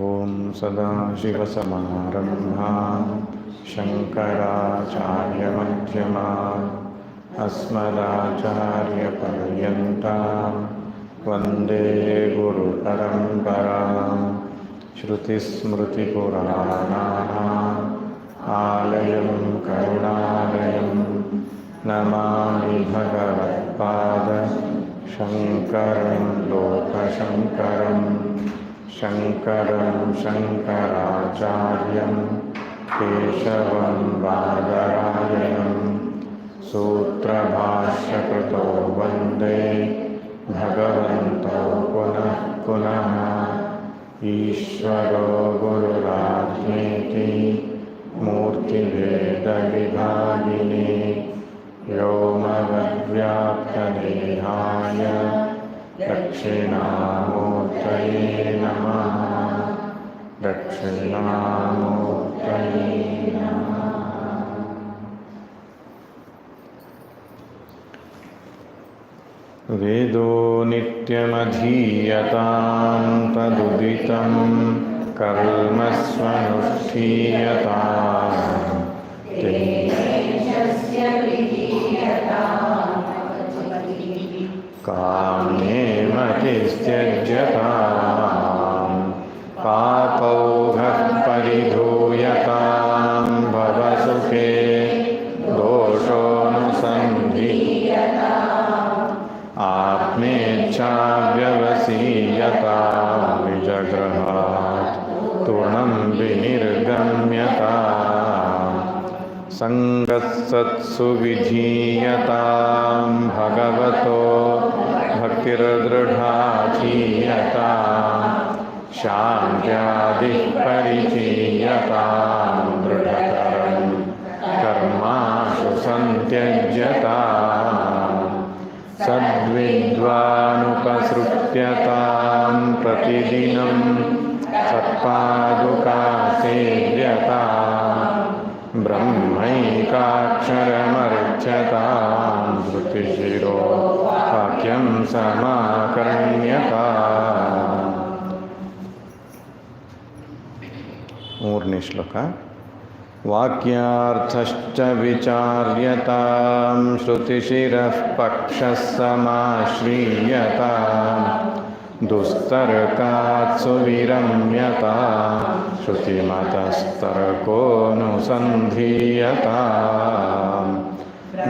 ಓಂ ಸದಾಶಿವಸಮಾರಂಭಾಂ ಶಂಕರಾಚಾರ್ಯಮಧ್ಯಮಾಂ ಅಸ್ಮದಾಚಾರ್ಯಪರ್ಯಂತಾಂ ವಂದೇ ಗುರುಪರಂಪರಾಂ ಶ್ರುತಿಸ್ಮೃತಿಪುರಾಣಾನಾಂ ಆಲಯಂ ಕರುಣಾಲಯಂ ನಮಾಮಿ ಭಗವತ್ಪಾದ ಶಂಕರಂ ಲೋಕಶಂಕರಂ ಶಂಕರಂ ಶಂಕರಾಚಾರ್ಯಂ ಕೇಶವಂ ಬಾದರಾಯಣಂ ಸೂತ್ರಭಾಷ್ಯಕೃತೋ ವಂದೇ ಭಗವಂತೋ ಪುನಃ ಪುನಃ ಈಶ್ವರೋ ಗುರುರಾಜ್ಞೇತಿ ಮೂರ್ತಿಭೇದವಿಭಾಗಿನೇ ವ್ಯೋಮವದ್ವ್ಯಾಪ್ತದೇಹಾಯ ದಕ್ಷಿಣಾಮೂರ್ತಯೇ ನಮಃ. ದಕ್ಷಿಣಾಮೂರ್ತಯೇ ನಮಃ. ವೇದೋ ನಿತ್ಯಮಧೀಯತಾಂ ತದುದಿತಂ ಕರ್ಮ ಸ್ವನುಷ್ಠೀಯತಾಂ ಕಾಮ್ಯೇವ ತಿಸ್ತ್ಯಜ್ಯತಾಂ ಪಾಪೌಘಃ ಪರಿಧೂಯತಾಂ ಭವಸುಖೇ ದೋಷೋನುಸಂಧೀಯತಾಂ ಆತ್ಮೇಚ್ಛಾವ್ಯವಸೀಯತಾಂ ನಿಜಗೃಹಾತ್ ತೃಣಂ ವಿನಿರ್ಗಮ್ಯತಾಂ ಸಂಗತ್ಸತ್ಸು ವಿಧೀಯತಾಂ ಭಗವತೋ ಭಕ್ತಿರ್ದೃಢಾಧೀಯತಾಂ ಶಾಂತ್ಯಾದಿಃ ಪರಿಚೀಯತಾಂ ದೃಢತರಂ ಕರ್ಮಾಶು ಸಂತ್ಯಜ್ಯತಾಂ ಸದ್ವಿದ್ವಾನುಪಸೃತ್ಯತಾಂ ಪ್ರತಿದಿನಂ ಸತ್ಪಾದುಕಾ ಸೇವ್ಯತಾಂ ಬ್ರಹ್ಮೈಕಾಕ್ಷರಮರ್ಚ್ಯತಾಂ ಧೃತಿಶಿರೋ ವಾಕ್ಯಂ ಸಮಾಕರ್ಣ್ಯತಾಂ. ಮೂರನೇ ಶ್ಲೋಕ. ವಾಕ್ಯಾರ್ಥಶ್ಚ ವಿಚಾರ್ಯತಾಂ ಶ್ರುತಿಶಿರಃ ಪಕ್ಷಃ ಸಮಾಶ್ರೀಯತಾಂ ದುಸ್ತರ್ಕಾತ್ಸು ವಿರಮ್ಯತಾಂ ಶ್ರುತಿಮತಸ್ತರ್ಕೋನುಸಂಧೀಯತಾಂ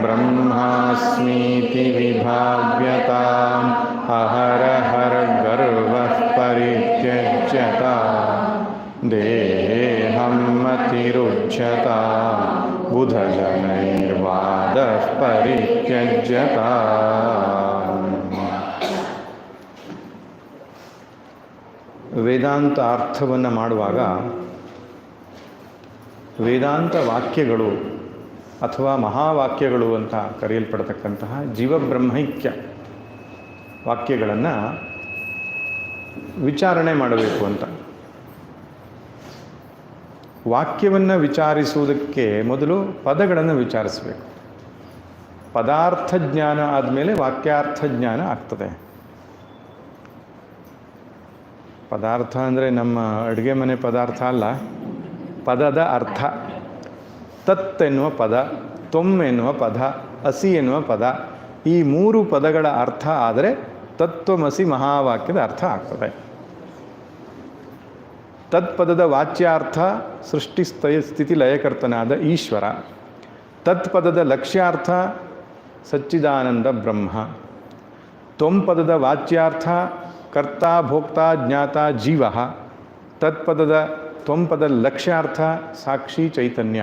ಬ್ರಹ್ಮಾಸ್ಮೀತಿ ವಿಭಾವ್ಯತಾಂ ಅಹರಹರ್ಗರ್ವಃ ಪರಿತ್ಯಜ್ಯತಾಂ ದೇಹಂ ಮತಿರುಚ್ಯತಾಂ ಬುಧಜನೈರ್ವಾದಃ ಪರಿತ್ಯಜ್ಯತಾಂ. ವೇದಾಂತ ಅರ್ಥವನ್ನು ಮಾಡುವಾಗ ವೇದಾಂತ ವಾಕ್ಯಗಳು ಅಥವಾ ಮಹಾವಾಕ್ಯಗಳು ಅಂತ ಕರೆಯಲ್ಪಡತಕ್ಕಂತಹ ಜೀವಬ್ರಹ್ಮೈಕ್ಯ ವಾಕ್ಯಗಳನ್ನು ವಿಚಾರಣೆ ಮಾಡಬೇಕು ಅಂತ. ವಾಕ್ಯವನ್ನು ವಿಚಾರಿಸುವುದಕ್ಕೆ ಮೊದಲು ಪದಗಳನ್ನು ವಿಚಾರಿಸಬೇಕು. ಪದಾರ್ಥ ಜ್ಞಾನ ಆದಮೇಲೆ ವಾಕ್ಯಾರ್ಥ ಜ್ಞಾನ ಆಗ್ತದೆ. ಪದಾರ್ಥ ಅಂದರೆ ನಮ್ಮ ಅಡುಗೆ ಮನೆ ಪದಾರ್ಥ ಅಲ್ಲ, ಪದದ ಅರ್ಥ. ತತ್ ಎನ್ನುವ ಪದ, ತ್ವಮ್ ಎನ್ನುವ ಪದ, ಅಸಿ ಎನ್ನುವ ಪದ, ಈ ಮೂರು ಪದಗಳ ಅರ್ಥ ಆದರೆ ತತ್ವಮಸಿ ಮಹಾವಾಕ್ಯದ ಅರ್ಥ ಆಗ್ತದೆ. ತತ್ಪದದ ವಾಚ್ಯಾರ್ಥ ಸೃಷ್ಟಿ ಸ್ಥಿತಿ ಲಯಕರ್ತನಾದ ಈಶ್ವರ. ತತ್ಪದದ ಲಕ್ಷ್ಯಾರ್ಥ ಸಚ್ಚಿದಾನಂದ ಬ್ರಹ್ಮ. ತ್ವಂಪದದ ವಾಚ್ಯಾರ್ಥ ಕರ್ತ ಭೋಕ್ತ ಜ್ಞಾತ ಜೀವ. ತತ್ಪದದ ತ್ವಂಪದ ಲಕ್ಷ್ಯಾರ್ಥ ಸಾಕ್ಷಿ ಚೈತನ್ಯ.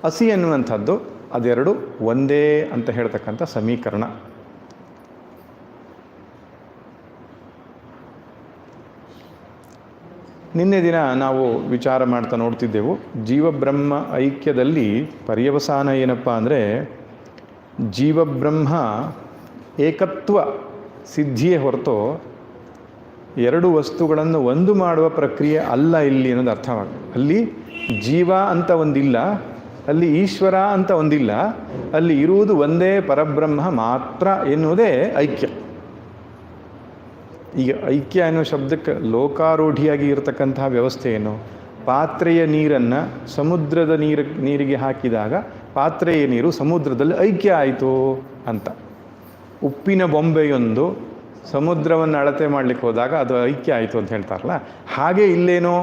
ಅಸಿ ಎನ್ನುವಂಥದ್ದು ಅದೆರಡು ಒಂದೇ ಅಂತ ಹೇಳ್ತಕ್ಕಂಥ ಸಮೀಕರಣ. ನಿನ್ನೆ ದಿನ ನಾವು ವಿಚಾರ ಮಾಡ್ತಾ ನೋಡ್ತಿದ್ದೆವು, ಜೀವಬ್ರಹ್ಮ ಐಕ್ಯದಲ್ಲಿ ಪರ್ಯವಸಾನ ಏನಪ್ಪ ಅಂದರೆ ಜೀವಬ್ರಹ್ಮ ಏಕತ್ವ ಸಿದ್ಧಿಯೇ ಹೊರತು ಎರಡು ವಸ್ತುಗಳನ್ನು ಒಂದು ಮಾಡುವ ಪ್ರಕ್ರಿಯೆ ಅಲ್ಲ ಇಲ್ಲಿ ಅನ್ನೋದು ಅರ್ಥವಾಗ್ತದೆ. ಅಲ್ಲಿ ಜೀವ ಅಂತ ಒಂದಿಲ್ಲ, ಅಲ್ಲಿ ಈಶ್ವರ ಅಂತ ಒಂದಿಲ್ಲ, ಅಲ್ಲಿ ಇರುವುದು ಒಂದೇ ಪರಬ್ರಹ್ಮ ಮಾತ್ರ ಎನ್ನುವುದೇ ಐಕ್ಯ. ಈಗ ಐಕ್ಯ ಅನ್ನೋ ಶಬ್ದಕ್ಕೆ ಲೋಕಾರೂಢಿಯಾಗಿ ಇರತಕ್ಕಂತಹ ವ್ಯವಸ್ಥೆ ಏನು? ಪಾತ್ರೆಯ ನೀರನ್ನು ಸಮುದ್ರದ ನೀರಿಗೆ ಹಾಕಿದಾಗ ಪಾತ್ರೆಯ ನೀರು ಸಮುದ್ರದಲ್ಲಿ ಐಕ್ಯ ಆಯಿತು ಅಂತ. ಉಪ್ಪಿನ ಬೊಂಬೆಯೊಂದು ಸಮುದ್ರವನ್ನು ಅಳತೆ ಮಾಡಲಿಕ್ಕೆ ಹೋದಾಗ ಅದು ಐಕ್ಯ ಆಯಿತು ಅಂತ ಹೇಳ್ತಾರಲ್ಲ, ಹಾಗೆ ಇಲ್ಲೇನೋ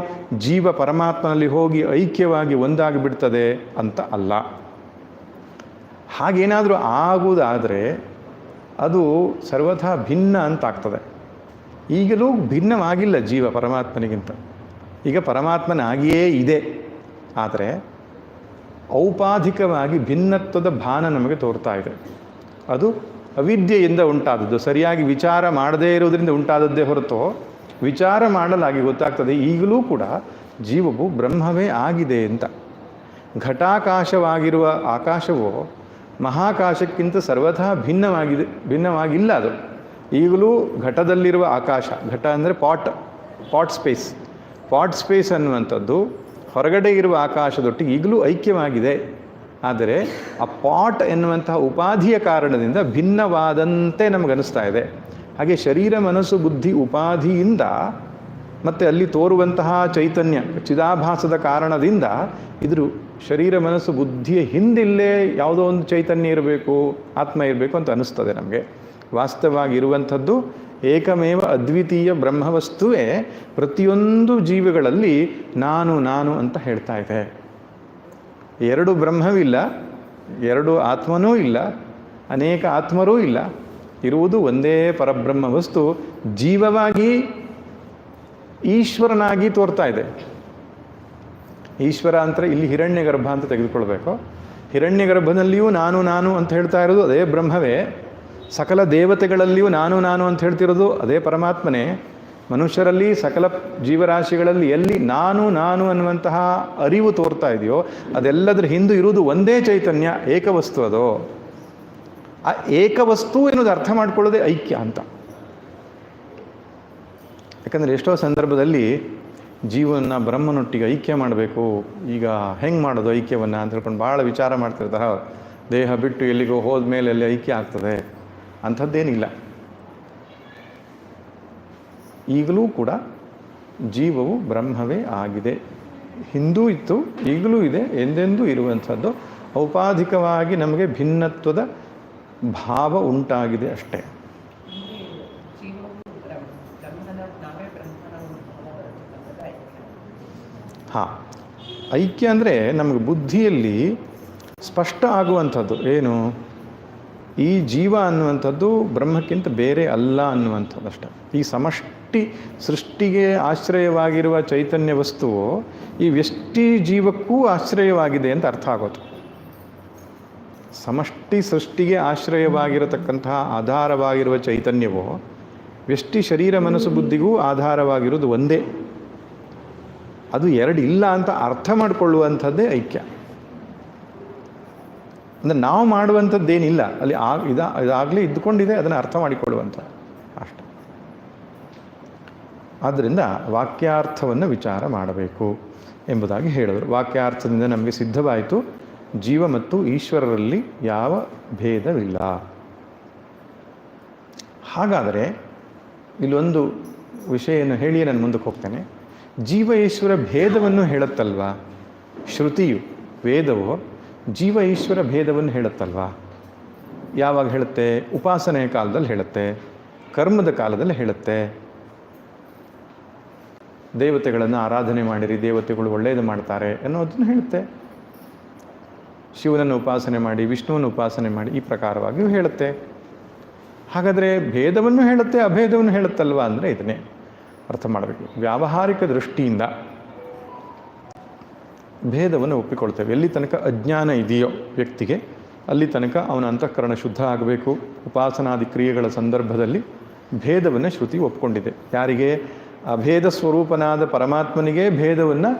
ಜೀವ ಪರಮಾತ್ಮನಲ್ಲಿ ಹೋಗಿ ಐಕ್ಯವಾಗಿ ಒಂದಾಗಿ ಬಿಡ್ತದೆ ಅಂತ ಅಲ್ಲ. ಹಾಗೇನಾದರೂ ಆಗುವುದಾದರೆ ಅದು ಸರ್ವಥಾ ಭಿನ್ನ ಅಂತ ಆಗ್ತದೆ. ಈಗಲೂ ಭಿನ್ನವಾಗಿಲ್ಲ ಜೀವ ಪರಮಾತ್ಮನಿಗಿಂತ. ಈಗ ಪರಮಾತ್ಮನಾಗಿಯೇ ಇದೆ, ಆದರೆ ಔಪಾಧಿಕವಾಗಿ ಭಿನ್ನತ್ವದ ಭಾನ ನಮಗೆ ತೋರ್ತಾ ಇದೆ. ಅದು ಅವಿದ್ಯೆಯಿಂದ ಉಂಟಾದದ್ದು, ಸರಿಯಾಗಿ ವಿಚಾರ ಮಾಡದೇ ಇರೋದರಿಂದ ಉಂಟಾದದ್ದೇ ಹೊರತು ವಿಚಾರ ಮಾಡಲಾಗಿ ಗೊತ್ತಾಗ್ತದೆ ಈಗಲೂ ಕೂಡ ಜೀವವು ಬ್ರಹ್ಮವೇ ಆಗಿದೆ ಅಂತ. ಘಟಾಕಾಶವಾಗಿರುವ ಆಕಾಶವು ಮಹಾಕಾಶಕ್ಕಿಂತ ಸರ್ವಥಾ ಭಿನ್ನವಾಗಿಲ್ಲ. ಅದು ಈಗಲೂ ಘಟದಲ್ಲಿರುವ ಆಕಾಶ, ಘಟ ಅಂದರೆ ಪಾಟ್ ಸ್ಪೇಸ್ ಅನ್ನುವಂಥದ್ದು ಹೊರಗಡೆ ಇರುವ ಆಕಾಶದೊಟ್ಟಿಗೆ ಈಗಲೂ ಐಕ್ಯವಾಗಿದೆ. ಆದರೆ ಆ ಪಾಟ್ ಎನ್ನುವಂತಹ ಉಪಾಧಿಯ ಕಾರಣದಿಂದ ಭಿನ್ನವಾದಂತೆ ನಮಗನಿಸ್ತಾ ಇದೆ. ಹಾಗೆ ಶರೀರ ಮನಸ್ಸು ಬುದ್ಧಿ ಉಪಾಧಿಯಿಂದ ಮತ್ತು ಅಲ್ಲಿ ತೋರುವಂತಹ ಚೈತನ್ಯ ಚಿದಾಭಾಸದ ಕಾರಣದಿಂದ ಇದ್ರ ಶರೀರ ಮನಸ್ಸು ಬುದ್ಧಿಯ ಹಿಂದಿಲ್ಲೇ ಯಾವುದೋ ಒಂದು ಚೈತನ್ಯ ಇರಬೇಕು, ಆತ್ಮ ಇರಬೇಕು ಅಂತ ಅನಿಸ್ತದೆ ನಮಗೆ. ವಾಸ್ತವವಾಗಿ ಇರುವಂಥದ್ದು ಏಕಮೇವ ಅದ್ವಿತೀಯ ಬ್ರಹ್ಮವಸ್ತುವೇ ಪ್ರತಿಯೊಂದು ಜೀವಿಗಳಲ್ಲಿ ನಾನು ನಾನು ಅಂತ ಹೇಳ್ತಾ ಇದೆ. ಎರಡು ಬ್ರಹ್ಮವಿಲ್ಲ, ಎರಡು ಆತ್ಮನೂ ಇಲ್ಲ, ಅನೇಕ ಆತ್ಮರೂ ಇಲ್ಲ. ಇರುವುದು ಒಂದೇ ಪರಬ್ರಹ್ಮ ವಸ್ತು ಜೀವವಾಗಿ ಈಶ್ವರನಾಗಿ ತೋರ್ತಾ ಇದೆ. ಈಶ್ವರ ಅಂದರೆ ಇಲ್ಲಿ ಹಿರಣ್ಯಗರ್ಭ ಅಂತ ತೆಗೆದುಕೊಳ್ಬೇಕು. ಹಿರಣ್ಯಗರ್ಭದಲ್ಲಿಯೂ ನಾನು ನಾನು ಅಂತ ಹೇಳ್ತಾ ಇರೋದು ಅದೇ ಬ್ರಹ್ಮವೇ. ಸಕಲ ದೇವತೆಗಳಲ್ಲಿಯೂ ನಾನು ನಾನು ಅಂತ ಹೇಳ್ತಿರೋದು ಅದೇ ಪರಮಾತ್ಮನೇ. ಮನುಷ್ಯರಲ್ಲಿ ಸಕಲ ಜೀವರಾಶಿಗಳಲ್ಲಿ ಎಲ್ಲಿ ನಾನು ನಾನು ಅನ್ನುವಂತಹ ಅರಿವು ತೋರ್ತಾ ಇದೆಯೋ ಅದೆಲ್ಲದರ ಹಿಂದೆ ಇರುವುದು ಒಂದೇ ಚೈತನ್ಯ, ಏಕವಸ್ತು. ಅದು ಆ ಏಕವಸ್ತು ಎನ್ನುವುದು ಅರ್ಥ ಮಾಡ್ಕೊಳ್ಳೋದೇ ಐಕ್ಯ ಅಂತ. ಯಾಕಂದರೆ ಎಷ್ಟೋ ಸಂದರ್ಭದಲ್ಲಿ ಜೀವನ ಬ್ರಹ್ಮನೊಟ್ಟಿಗೆ ಐಕ್ಯ ಮಾಡಬೇಕು, ಈಗ ಹೆಂಗೆ ಮಾಡೋದು ಐಕ್ಯವನ್ನು ಅಂತ ಹೇಳ್ಕೊಂಡು ಭಾಳ ವಿಚಾರ ಮಾಡ್ತಿರ್ತಾರೆ. ದೇಹ ಬಿಟ್ಟು ಎಲ್ಲಿಗೋ ಹೋದ ಮೇಲೆ ಅಲ್ಲಿ ಐಕ್ಯ ಆಗ್ತದೆ ಅಂಥದ್ದೇನಿಲ್ಲ. ಈಗಲೂ ಕೂಡ ಜೀವವು ಬ್ರಹ್ಮವೇ ಆಗಿದೆ. ಹಿಂದೂ ಇತ್ತು, ಈಗಲೂ ಇದೆ, ಎಂದೆಂದೂ ಇರುವಂಥದ್ದು. ಔಪಾಧಿಕವಾಗಿ ನಮಗೆ ಭಿನ್ನತ್ವದ ಭಾವ ಉಂಟಾಗಿದೆ ಅಷ್ಟೇ. ಹಾಂ, ಐಕ್ಯ ಅಂದರೆ ನಮಗೆ ಬುದ್ಧಿಯಲ್ಲಿ ಸ್ಪಷ್ಟ ಆಗುವಂಥದ್ದು ಏನು? ಈ ಜೀವ ಅನ್ನುವಂಥದ್ದು ಬ್ರಹ್ಮಕ್ಕಿಂತ ಬೇರೆ ಅಲ್ಲ ಅನ್ನುವಂಥದ್ದು ಅಷ್ಟೆ. ಈ ಸಮಷ್ಟಿ ಸೃಷ್ಟಿಗೆ ಆಶ್ರಯವಾಗಿರುವ ಚೈತನ್ಯ ವಸ್ತುವು ಈ ವ್ಯಷ್ಟಿ ಜೀವಕ್ಕೂ ಆಶ್ರಯವಾಗಿದೆ ಅಂತ ಅರ್ಥ ಆಗೋದು. ಸಮಷ್ಟಿ ಸೃಷ್ಟಿಗೆ ಆಶ್ರಯವಾಗಿರತಕ್ಕಂತಹ ಆಧಾರವಾಗಿರುವ ಚೈತನ್ಯವು ವ್ಯಷ್ಟಿ ಶರೀರ ಮನಸ್ಸು ಬುದ್ಧಿಗೂ ಆಧಾರವಾಗಿರೋದು ಒಂದೇ. ಅದು ಎರಡು ಇಲ್ಲ ಅಂತ ಅರ್ಥ ಮಾಡಿಕೊಳ್ಳುವಂಥದ್ದೇ ಐಕ್ಯ. ಅಂದರೆ ನಾವು ಮಾಡುವಂಥದ್ದೇನಿಲ್ಲ ಅಲ್ಲಿ, ಇದಾಗಲೇ ಇದ್ದುಕೊಂಡಿದೆ, ಅದನ್ನು ಅರ್ಥ ಮಾಡಿಕೊಳ್ಳುವಂಥ ಅಷ್ಟೆ. ಆದ್ದರಿಂದ ವಾಕ್ಯಾರ್ಥವನ್ನು ವಿಚಾರ ಮಾಡಬೇಕು ಎಂಬುದಾಗಿ ಹೇಳಿದರು. ವಾಕ್ಯಾರ್ಥದಿಂದ ನಮಗೆ ಸಿದ್ಧವಾಯಿತು ಜೀವ ಮತ್ತು ಈಶ್ವರರಲ್ಲಿ ಯಾವ ಭೇದವಿಲ್ಲ. ಹಾಗಾದರೆ ಇಲ್ಲೊಂದು ವಿಷಯವನ್ನು ಹೇಳಿಯೇ ನಾನು ಮುಂದಕ್ಕೆ ಹೋಗ್ತೇನೆ. ಜೀವ ಈಶ್ವರ ಭೇದವನ್ನು ಹೇಳುತ್ತಲ್ವಾ ಶ್ರುತಿಯು, ವೇದವು ಜೀವ ಈಶ್ವರ ಭೇದವನ್ನು ಹೇಳುತ್ತಲ್ವಾ? ಯಾವಾಗ ಹೇಳುತ್ತೆ? ಉಪಾಸನೆಯ ಕಾಲದಲ್ಲಿ ಹೇಳುತ್ತೆ, ಕರ್ಮದ ಕಾಲದಲ್ಲಿ ಹೇಳುತ್ತೆ. ದೇವತೆಗಳನ್ನು ಆರಾಧನೆ ಮಾಡಿರಿ, ದೇವತೆಗಳು ಒಳ್ಳೆಯದು ಮಾಡ್ತಾರೆ ಅನ್ನೋದನ್ನು ಹೇಳುತ್ತೆ. ಶಿವನನ್ನು ಉಪಾಸನೆ ಮಾಡಿ, ವಿಷ್ಣುವನ್ನು ಉಪಾಸನೆ ಮಾಡಿ, ಈ ಪ್ರಕಾರವಾಗಿಯೂ ಹೇಳುತ್ತೆ. ಹಾಗಾದರೆ ಭೇದವನ್ನು ಹೇಳುತ್ತೆ, ಅಭೇದವನ್ನು ಹೇಳುತ್ತಲ್ವ ಅಂದರೆ ಇದನ್ನೇ ಅರ್ಥ ಮಾಡಬೇಕು. ವ್ಯಾವಹಾರಿಕ ದೃಷ್ಟಿಯಿಂದ ಭೇದವನ್ನು ಒಪ್ಪಿಕೊಳ್ತೇವೆ. ಎಲ್ಲಿ ತನಕ ಅಜ್ಞಾನ ಇದೆಯೋ ವ್ಯಕ್ತಿಗೆ ಅಲ್ಲಿ ತನಕ ಅವನ ಅಂತಃಕರಣ ಶುದ್ಧ ಆಗಬೇಕು. ಉಪಾಸನಾದಿ ಕ್ರಿಯೆಗಳ ಸಂದರ್ಭದಲ್ಲಿ ಭೇದವನ್ನು ಶ್ರುತಿ ಒಪ್ಕೊಂಡಿದೆ. ಯಾರಿಗೆ? ಅಭೇದ ಸ್ವರೂಪನಾದ ಪರಮಾತ್ಮನಿಗೆ ಭೇದವನ್ನು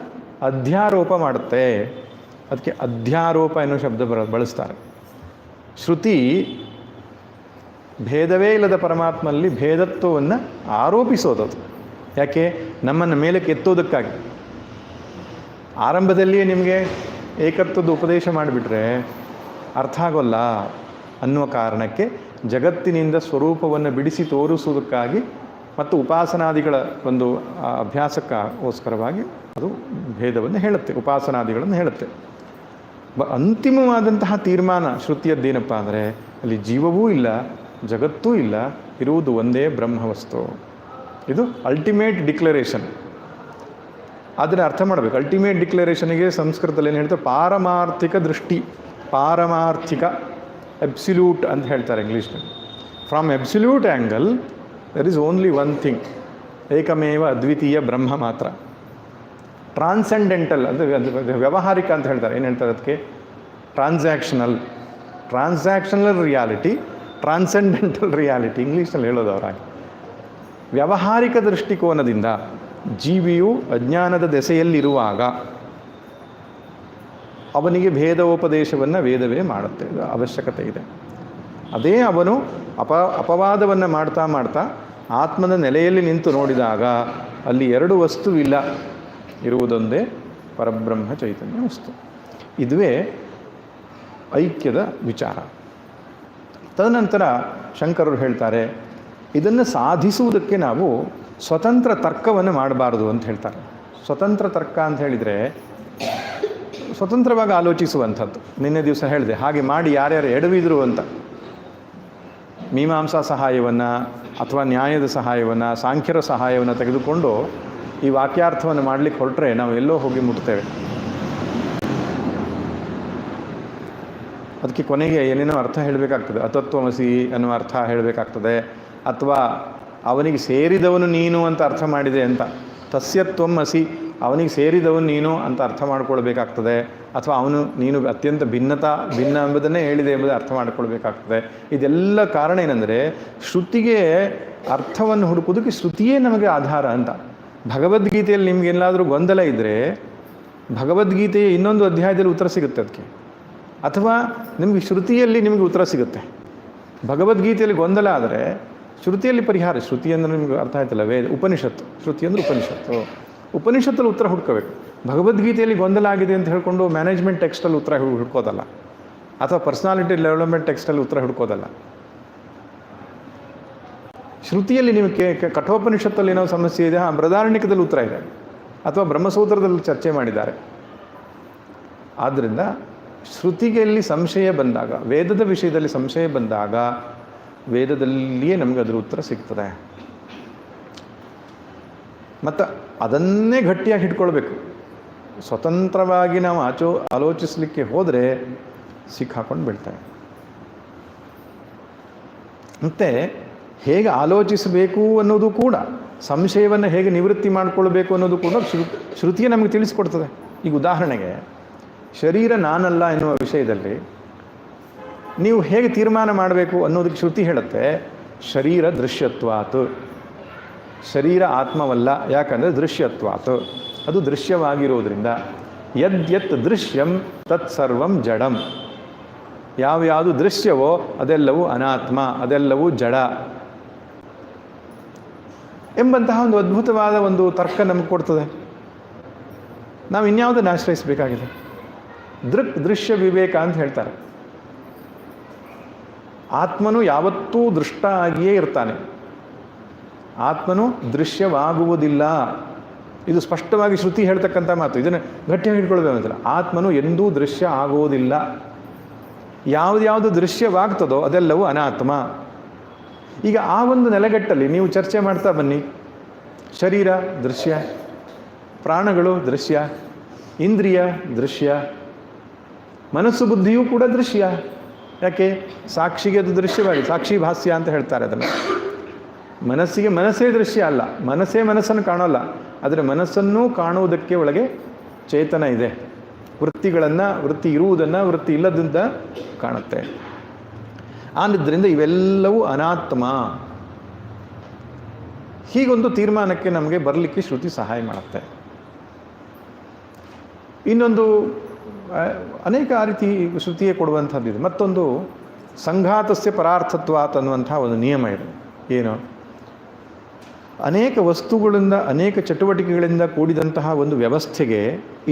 ಅಧ್ಯಾರೋಪ ಮಾಡುತ್ತೆ. ಅದಕ್ಕೆ ಅಧ್ಯಾರೋಪ ಎನ್ನುವ ಶಬ್ದ ಬಳಸ್ತಾರೆ. ಶ್ರುತಿ ಭೇದವೇ ಇಲ್ಲದ ಪರಮಾತ್ಮನಲ್ಲಿ ಭೇದತ್ವವನ್ನು ಆರೋಪಿಸೋದದು. ಯಾಕೆ? ನಮ್ಮನ್ನು ಮೇಲಕ್ಕೆ ಎತ್ತೋದಕ್ಕಾಗಿ. ಆರಂಭದಲ್ಲಿಯೇ ನಿಮಗೆ ಏಕತ್ವದ ಉಪದೇಶ ಮಾಡಿಬಿಟ್ರೆ ಅರ್ಥ ಆಗೋಲ್ಲ ಅನ್ನುವ ಕಾರಣಕ್ಕೆ ಜಗತ್ತಿನಿಂದ ಸ್ವರೂಪವನ್ನು ಬಿಡಿಸಿ ತೋರಿಸುವುದಕ್ಕಾಗಿ ಮತ್ತು ಉಪಾಸನಾದಿಗಳ ಒಂದು ಅಭ್ಯಾಸಕ್ಕೋಸ್ಕರವಾಗಿ ಅದು ಭೇದವನ್ನು ಹೇಳುತ್ತೆ, ಉಪಾಸನಾದಿಗಳನ್ನು ಹೇಳುತ್ತೆ. ಅಂತಿಮವಾದಂತಹ ತೀರ್ಮಾನ ಶ್ರುತಿಯದ್ದೇನಪ್ಪ ಅಂದರೆ ಅಲ್ಲಿ ಜೀವವೂ ಇಲ್ಲ, ಜಗತ್ತೂ ಇಲ್ಲ, ಇರುವುದು ಒಂದೇ ಬ್ರಹ್ಮವಸ್ತು. ಇದು ಅಲ್ಟಿಮೇಟ್ ಡಿಕ್ಲರೇಷನ್. ಆದರೆ ಅರ್ಥ ಮಾಡಬೇಕು, ಅಲ್ಟಿಮೇಟ್ ಡಿಕ್ಲರೇಷನ್ಗೆ ಸಂಸ್ಕೃತದಲ್ಲಿ ಏನು ಹೇಳ್ತಾರೆ, ಪಾರಮಾರ್ಥಿಕ ದೃಷ್ಟಿ, ಪಾರಮಾರ್ಥಿಕ ಎಬ್ಸಲ್ಯೂಟ್ ಅಂತ ಹೇಳ್ತಾರೆ ಇಂಗ್ಲೀಷ್ನಲ್ಲಿ. From absolute angle there is only one thing, ಏಕಮೇವ ಅದ್ವಿತೀಯ ಬ್ರಹ್ಮ ಮಾತ್ರ. ಟ್ರಾನ್ಸೆಂಡೆಂಟಲ್ ಅಂದರೆ ವ್ಯಾವಹಾರಿಕ ಅಂತ ಹೇಳ್ತಾರೆ. ಏನು ಹೇಳ್ತಾರೆ ಅದಕ್ಕೆ? ಟ್ರಾನ್ಸಾಕ್ಷನಲ್ ರಿಯಾಲಿಟಿ, ಟ್ರಾನ್ಸೆಂಡೆಂಟಲ್ ರಿಯಾಲಿಟಿ ಇಂಗ್ಲೀಷ್ನಲ್ಲಿ ಹೇಳೋದು ಅವರಾಗಿ. ವ್ಯಾವಹಾರಿಕ ದೃಷ್ಟಿಕೋನದಿಂದ ಜೀವಿಯು ಅಜ್ಞಾನದ ದೆಸೆಯಲ್ಲಿರುವಾಗ ಅವನಿಗೆ ಭೇದೋಪದೇಶವನ್ನು ವೇದವೇ ಮಾಡುತ್ತೆ, ಅವಶ್ಯಕತೆ ಇದೆ. ಅದೇ ಅವನು ಅಪವಾದವನ್ನು ಮಾಡ್ತಾ ಮಾಡ್ತಾ ಆತ್ಮದ ನೆಲೆಯಲ್ಲಿ ನಿಂತು ನೋಡಿದಾಗ ಅಲ್ಲಿ ಎರಡು ವಸ್ತುವಿಲ್ಲ, ಇರುವುದೊಂದೇ ಪರಬ್ರಹ್ಮ ಚೈತನ್ಯ ವಸ್ತು. ಇದುವೇ ಐಕ್ಯದ ವಿಚಾರ. ತದನಂತರ ಶಂಕರರು ಹೇಳ್ತಾರೆ, ಇದನ್ನು ಸಾಧಿಸುವುದಕ್ಕೆ ನಾವು ಸ್ವತಂತ್ರ ತರ್ಕವನ್ನು ಮಾಡಬಾರದು ಅಂತ ಹೇಳ್ತಾರೆ. ಸ್ವತಂತ್ರ ತರ್ಕ ಅಂತ ಹೇಳಿದರೆ ಸ್ವತಂತ್ರವಾಗಿ ಆಲೋಚಿಸುವಂಥದ್ದು. ನಿನ್ನೆ ದಿವಸ ಹೇಳಿದೆ, ಹಾಗೆ ಮಾಡಿ ಯಾರ್ಯಾರು ಎಡವಿದ್ರು ಅಂತ ಮೀಮಾಂಸಾ ಸಹಾಯವನ್ನು ಅಥವಾ ನ್ಯಾಯದ ಸಹಾಯವನ್ನು, ಸಾಂಖ್ಯರ ಸಹಾಯವನ್ನು ತೆಗೆದುಕೊಂಡು ಈ ವಾಕ್ಯಾರ್ಥವನ್ನು ಮಾಡಲಿಕ್ಕೆ ಹೊರಟ್ರೆ ನಾವು ಎಲ್ಲೋ ಹೋಗಿ ಮುಟ್ತೇವೆ. ಅದಕ್ಕೆ ಕೊನೆಗೆ ಏನೇನೋ ಅರ್ಥ ಹೇಳಬೇಕಾಗ್ತದೆ. ಅತತ್ವಮಸಿ ಅನ್ನುವ ಅರ್ಥ ಹೇಳಬೇಕಾಗ್ತದೆ, ಅಥವಾ ಅವನಿಗೆ ಸೇರಿದವನು ನೀನು ಅಂತ ಅರ್ಥ ಮಾಡಿದೆ ಅಂತ. ತಸ್ಯತ್ವಮಸಿ, ಅವನಿಗೆ ಸೇರಿದವನು ನೀನು ಅಂತ ಅರ್ಥ ಮಾಡ್ಕೊಳ್ಬೇಕಾಗ್ತದೆ, ಅಥವಾ ನೀನು ಅತ್ಯಂತ ಭಿನ್ನ ಎಂಬುದನ್ನೇ ಹೇಳಿದೆ ಎಂಬುದು ಅರ್ಥ ಮಾಡಿಕೊಳ್ಬೇಕಾಗ್ತದೆ. ಇದೆಲ್ಲ ಕಾರಣ ಏನಂದರೆ ಶ್ರುತಿಗೆ ಅರ್ಥವನ್ನು ಹುಡುಕೋದಕ್ಕೆ ಶ್ರುತಿಯೇ ನಮಗೆ ಆಧಾರ ಅಂತ. ಭಗವದ್ಗೀತೆಯಲ್ಲಿ ನಿಮಗೆಲ್ಲಾದರೂ ಗೊಂದಲ ಇದ್ದರೆ ಭಗವದ್ಗೀತೆಯ ಇನ್ನೊಂದು ಅಧ್ಯಾಯದಲ್ಲಿ ಉತ್ತರ ಸಿಗುತ್ತೆ ಅದಕ್ಕೆ, ಅಥವಾ ನಿಮಗೆ ಶ್ರುತಿಯಲ್ಲಿ ನಿಮಗೆ ಉತ್ತರ ಸಿಗುತ್ತೆ. ಭಗವದ್ಗೀತೆಯಲ್ಲಿ ಗೊಂದಲ ಆದರೆ ಶ್ರುತಿಯಲ್ಲಿ ಪರಿಹಾರ. ಶ್ರುತಿ ಅಂದರೆ ನಿಮಗೆ ಅರ್ಥ ಆಯ್ತಲ್ಲ, ಉಪನಿಷತ್ತು. ಶ್ರುತಿ ಅಂದರೆ ಉಪನಿಷತ್ತಲ್ಲಿ ಉತ್ತರ ಹುಡ್ಕೋಬೇಕು. ಭಗವದ್ಗೀತೆಯಲ್ಲಿ ಗೊಂದಲ ಆಗಿದೆ ಅಂತ ಹೇಳ್ಕೊಂಡು ಮ್ಯಾನೇಜ್ಮೆಂಟ್ ಟೆಕ್ಸ್ಟಲ್ಲಿ ಉತ್ತರ ಹುಡ್ಕೋದಲ್ಲ, ಅಥವಾ ಪರ್ಸನಾಲಿಟಿ ಡೆವಲಪ್ಮೆಂಟ್ ಟೆಕ್ಸ್ಟಲ್ಲಿ ಉತ್ತರ ಹುಡ್ಕೋದಲ್ಲ. ಶ್ರುತಿಯಲ್ಲಿ ನಿಮಗೆ ಕಠೋಪನಿಷತ್ತಲ್ಲಿ ಏನೋ ಸಮಸ್ಯೆ ಇದೆ, ಬೃಹದಾರಣ್ಯಕದಲ್ಲಿ ಉತ್ತರ ಇದೆ, ಅಥವಾ ಬ್ರಹ್ಮಸೂತ್ರದಲ್ಲಿ ಚರ್ಚೆ ಮಾಡಿದ್ದಾರೆ. ಆದ್ದರಿಂದ ಶ್ರುತಿಗೆಯಲ್ಲಿ ಸಂಶಯ ಬಂದಾಗ, ವೇದದ ವಿಷಯದಲ್ಲಿ ಸಂಶಯ ಬಂದಾಗ ವೇದದಲ್ಲಿಯೇ ನಮಗೆ ಅದರ ಉತ್ತರ ಸಿಗ್ತದೆ. ಮತ್ತು ಅದನ್ನೇ ಗಟ್ಟಿಯಾಗಿ ಹಿಡ್ಕೊಳ್ಬೇಕು. ಸ್ವತಂತ್ರವಾಗಿ ನಾವು ಆಲೋಚಿಸಲಿಕ್ಕೆ ಹೋದರೆ ಸಿಕ್ಕಾಕೊಂಡು ಬೀಳ್ತೇವೆ. ಮತ್ತು ಹೇಗೆ ಆಲೋಚಿಸಬೇಕು ಅನ್ನೋದು ಕೂಡ, ಸಂಶಯವನ್ನು ಹೇಗೆ ನಿವೃತ್ತಿ ಮಾಡಿಕೊಳ್ಬೇಕು ಅನ್ನೋದು ಕೂಡ ಶ್ರುತಿಯೇ ನಮಗೆ ತಿಳಿಸ್ಕೊಡ್ತದೆ. ಈಗ ಉದಾಹರಣೆಗೆ ಶರೀರ ನಾನಲ್ಲ ಎನ್ನುವ ವಿಷಯದಲ್ಲಿ ನೀವು ಹೇಗೆ ತೀರ್ಮಾನ ಮಾಡಬೇಕು ಅನ್ನೋದಕ್ಕೆ ಶ್ರುತಿ ಹೇಳುತ್ತೆ, ಶರೀರ ದೃಶ್ಯತ್ವಾತ್, ಶರೀರ ಆತ್ಮವಲ್ಲ. ಯಾಕಂದರೆ ದೃಶ್ಯತ್ವಾತ್, ಅದು ದೃಶ್ಯವಾಗಿರೋದ್ರಿಂದ. ಯದ್ಯತ್ ದೃಶ್ಯಂ ತತ್ಸರ್ವಂ ಜಡಂ, ಯಾವ್ಯಾವುದು ದೃಶ್ಯವೋ ಅದೆಲ್ಲವೂ ಅನಾತ್ಮ, ಅದೆಲ್ಲವೂ ಜಡ ಎಂಬಂತಹ ಒಂದು ಅದ್ಭುತವಾದ ಒಂದು ತರ್ಕ ನಮಗೆ ಕೊಡ್ತದೆ. ನಾವು ಇನ್ಯಾವುದನ್ನು ಆಶ್ರಯಿಸಬೇಕಾಗಿದೆ? ದೃಶ್ಯ ವಿವೇಕ ಅಂತ ಹೇಳ್ತಾರೆ. ಆತ್ಮನು ಯಾವತ್ತೂ ದೃಷ್ಟ ಆಗಿಯೇ ಇರ್ತಾನೆ, ಆತ್ಮನು ದೃಶ್ಯವಾಗುವುದಿಲ್ಲ. ಇದು ಸ್ಪಷ್ಟವಾಗಿ ಶ್ರುತಿ ಹೇಳ್ತಕ್ಕಂಥ ಮಾತು. ಇದನ್ನು ಗಟ್ಟಿಯಾಗಿ ಹಿಡ್ಕೊಳ್ಬೇಕಂತಲ್ಲ, ಆತ್ಮನು ಎಂದೂ ದೃಶ್ಯ ಆಗುವುದಿಲ್ಲ. ಯಾವುದ್ಯಾವುದು ದೃಶ್ಯವಾಗ್ತದೋ ಅದೆಲ್ಲವೂ ಅನಾತ್ಮ. ಈಗ ಆ ಒಂದು ನೆಲೆಗಟ್ಟಲ್ಲಿ ನೀವು ಚರ್ಚೆ ಮಾಡ್ತಾ ಬನ್ನಿ. ಶರೀರ ದೃಶ್ಯ, ಪ್ರಾಣಗಳು ದೃಶ್ಯ, ಇಂದ್ರಿಯ ದೃಶ್ಯ, ಮನಸ್ಸು ಬುದ್ಧಿಯೂ ಕೂಡ ದೃಶ್ಯ. ಯಾಕೆ? ಸಾಕ್ಷಿಗೆ ಅದು ದೃಶ್ಯವಾಗಿ, ಸಾಕ್ಷಿ ಭಾಸ್ಯ ಅಂತ ಹೇಳ್ತಾರೆ ಅದನ್ನು. ಮನಸ್ಸಿಗೆ ಮನಸ್ಸೇ ದೃಶ್ಯ ಅಲ್ಲ, ಮನಸ್ಸೇ ಮನಸ್ಸನ್ನು ಕಾಣೋಲ್ಲ, ಆದರೆ ಮನಸ್ಸನ್ನೂ ಕಾಣುವುದಕ್ಕೆ ಒಳಗೆ ಚೇತನ ಇದೆ. ವೃತ್ತಿ ಇರುವುದನ್ನು ವೃತ್ತಿ ಇಲ್ಲದಂತ ಕಾಣುತ್ತೆ. ಆದ್ದರಿಂದ ಇವೆಲ್ಲವೂ ಅನಾತ್ಮ. ಹೀಗೊಂದು ತೀರ್ಮಾನಕ್ಕೆ ನಮಗೆ ಬರಲಿಕ್ಕೆ ಶ್ರುತಿ ಸಹಾಯ ಮಾಡುತ್ತೆ. ಇನ್ನೊಂದು ಅನೇಕ ರೀತಿ ಶ್ರುತಿಯೇ ಕೊಡುವಂಥದ್ದಿದೆ. ಮತ್ತೊಂದು ಸಂಘಾತಸ್ಯ ಪರಾರ್ಥತ್ವಾತ್ ಅನ್ನುವಂಥ ಒಂದು ನಿಯಮ ಇದೆ. ಏನು? ಅನೇಕ ವಸ್ತುಗಳಿಂದ, ಅನೇಕ ಚಟುವಟಿಕೆಗಳಿಂದ ಕೂಡಿದಂತಹ ಒಂದು ವ್ಯವಸ್ಥೆಗೆ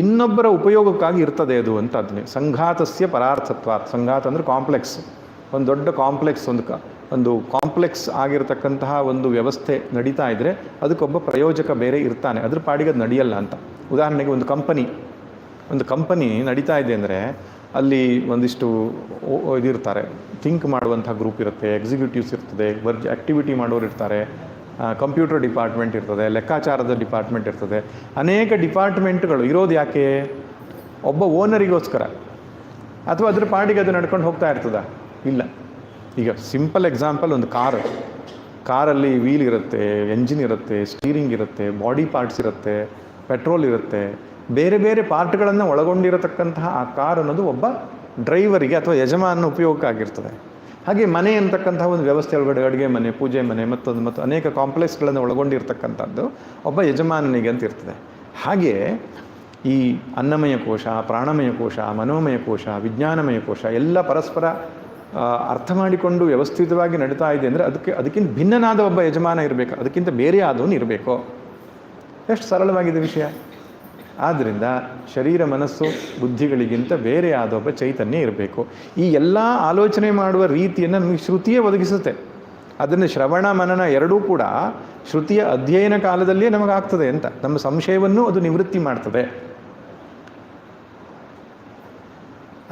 ಇನ್ನೊಬ್ಬರ ಉಪಯೋಗಕ್ಕಾಗಿ ಇರ್ತದೆ ಅದು ಅಂತ. ಅದನ್ನೇ ಸಂಘಾತಸ್ಯ ಪರಾರ್ಥತ್ವಾತ್. ಸಂಘಾತ ಅಂದರೆ ಕಾಂಪ್ಲೆಕ್ಸ್, ಒಂದು ದೊಡ್ಡ ಕಾಂಪ್ಲೆಕ್ಸ್ ಒಂದು ಕಾಂಪ್ಲೆಕ್ಸ್ ಆಗಿರತಕ್ಕಂತಹ ಒಂದು ವ್ಯವಸ್ಥೆ ನಡೀತಾ ಇದ್ದರೆ ಅದಕ್ಕೊಬ್ಬ ಪ್ರಯೋಜಕ ಬೇರೆ ಇರ್ತಾನೆ, ಅದ್ರ ಪಾಡಿಗೆ ಅದು ನಡೆಯಲ್ಲ ಅಂತ. ಉದಾಹರಣೆಗೆ ಒಂದು ಕಂಪನಿ ನಡೀತಾ ಇದೆ ಅಂದರೆ ಅಲ್ಲಿ ಒಂದಿಷ್ಟು ಇದಿರ್ತಾರೆ, ಥಿಂಕ್ ಮಾಡುವಂಥ ಗ್ರೂಪ್ ಇರುತ್ತೆ, ಎಕ್ಸಿಕ್ಯೂಟಿವ್ಸ್ ಇರ್ತದೆ, ಆ್ಯಕ್ಟಿವಿಟಿ ಮಾಡೋರು ಇರ್ತಾರೆ, ಕಂಪ್ಯೂಟರ್ ಡಿಪಾರ್ಟ್ಮೆಂಟ್ ಇರ್ತದೆ, ಲೆಕ್ಕಾಚಾರದ ಡಿಪಾರ್ಟ್ಮೆಂಟ್ ಇರ್ತದೆ. ಅನೇಕ ಡಿಪಾರ್ಟ್ಮೆಂಟ್ಗಳು ಇರೋದು ಯಾಕೆ? ಒಬ್ಬ ಓನರಿಗೋಸ್ಕರ, ಅಥವಾ ಅದ್ರ ಪಾಡಿಗೆ ಅದು ನಡ್ಕೊಂಡು ಹೋಗ್ತಾ ಇರ್ತದ? ಇಲ್ಲ. ಈಗ ಸಿಂಪಲ್ ಎಕ್ಸಾಂಪಲ್, ಒಂದು ಕಾರಲ್ಲಿ ವೀಲ್ ಇರುತ್ತೆ, ಎಂಜಿನ್ ಇರುತ್ತೆ, ಸ್ಟೀರಿಂಗ್ ಇರುತ್ತೆ, ಬಾಡಿ ಪಾರ್ಟ್ಸ್ ಇರುತ್ತೆ, ಪೆಟ್ರೋಲ್ ಇರುತ್ತೆ, ಬೇರೆ ಬೇರೆ ಪಾರ್ಟ್ಗಳನ್ನು ಒಳಗೊಂಡಿರತಕ್ಕಂತಹ ಆ ಕಾರ್ ಅನ್ನೋದು ಒಬ್ಬ ಡ್ರೈವರಿಗೆ ಅಥವಾ ಯಜಮಾನನ ಉಪಯೋಗಕ್ಕಾಗಿರ್ತದೆ. ಹಾಗೆ ಮನೆ ಅಂತಕ್ಕಂತಹ ಒಂದು ವ್ಯವಸ್ಥೆ ಒಳಗಡೆ ಅಡುಗೆ ಮನೆ, ಪೂಜೆ ಮನೆ ಮತ್ತು ಅನೇಕ ಕಾಂಪ್ಲೆಕ್ಸ್ಗಳನ್ನು ಒಳಗೊಂಡಿರ್ತಕ್ಕಂಥದ್ದು ಒಬ್ಬ ಯಜಮಾನನಿಗೆ ಅಂತ ಇರ್ತದೆ. ಹಾಗೆ ಈ ಅನ್ನಮಯ ಕೋಶ, ಪ್ರಾಣಮಯ ಕೋಶ, ಮನೋಮಯ ಕೋಶ, ವಿಜ್ಞಾನಮಯ ಕೋಶ ಎಲ್ಲ ಪರಸ್ಪರ ಅರ್ಥ ಮಾಡಿಕೊಂಡು ವ್ಯವಸ್ಥಿತವಾಗಿ ನಡೀತಾ ಇದೆ ಅಂದರೆ ಅದಕ್ಕಿಂತ ಭಿನ್ನನಾದ ಒಬ್ಬ ಯಜಮಾನ ಇರಬೇಕು, ಅದಕ್ಕಿಂತ ಬೇರೆ ಆದವನು ಇರಬೇಕು. ಎಷ್ಟು ಸರಳವಾಗಿದೆ ವಿಷಯ. ಆದ್ದರಿಂದ ಶರೀರ, ಮನಸ್ಸು, ಬುದ್ಧಿಗಳಿಗಿಂತ ಬೇರೆ ಆದ ಒಬ್ಬ ಚೈತನ್ಯ ಇರಬೇಕು. ಈ ಎಲ್ಲ ಆಲೋಚನೆ ಮಾಡುವ ರೀತಿಯನ್ನು ನಮಗೆ ಶ್ರುತಿಯೇ ಒದಗಿಸುತ್ತೆ. ಅದನ್ನು ಶ್ರವಣ ಮನನ ಎರಡೂ ಕೂಡ ಶ್ರುತಿಯ ಅಧ್ಯಯನ ಕಾಲದಲ್ಲಿಯೇ ನಮಗಾಗ್ತದೆ ಅಂತ, ನಮ್ಮ ಸಂಶಯವನ್ನು ಅದು ನಿವೃತ್ತಿ ಮಾಡ್ತದೆ.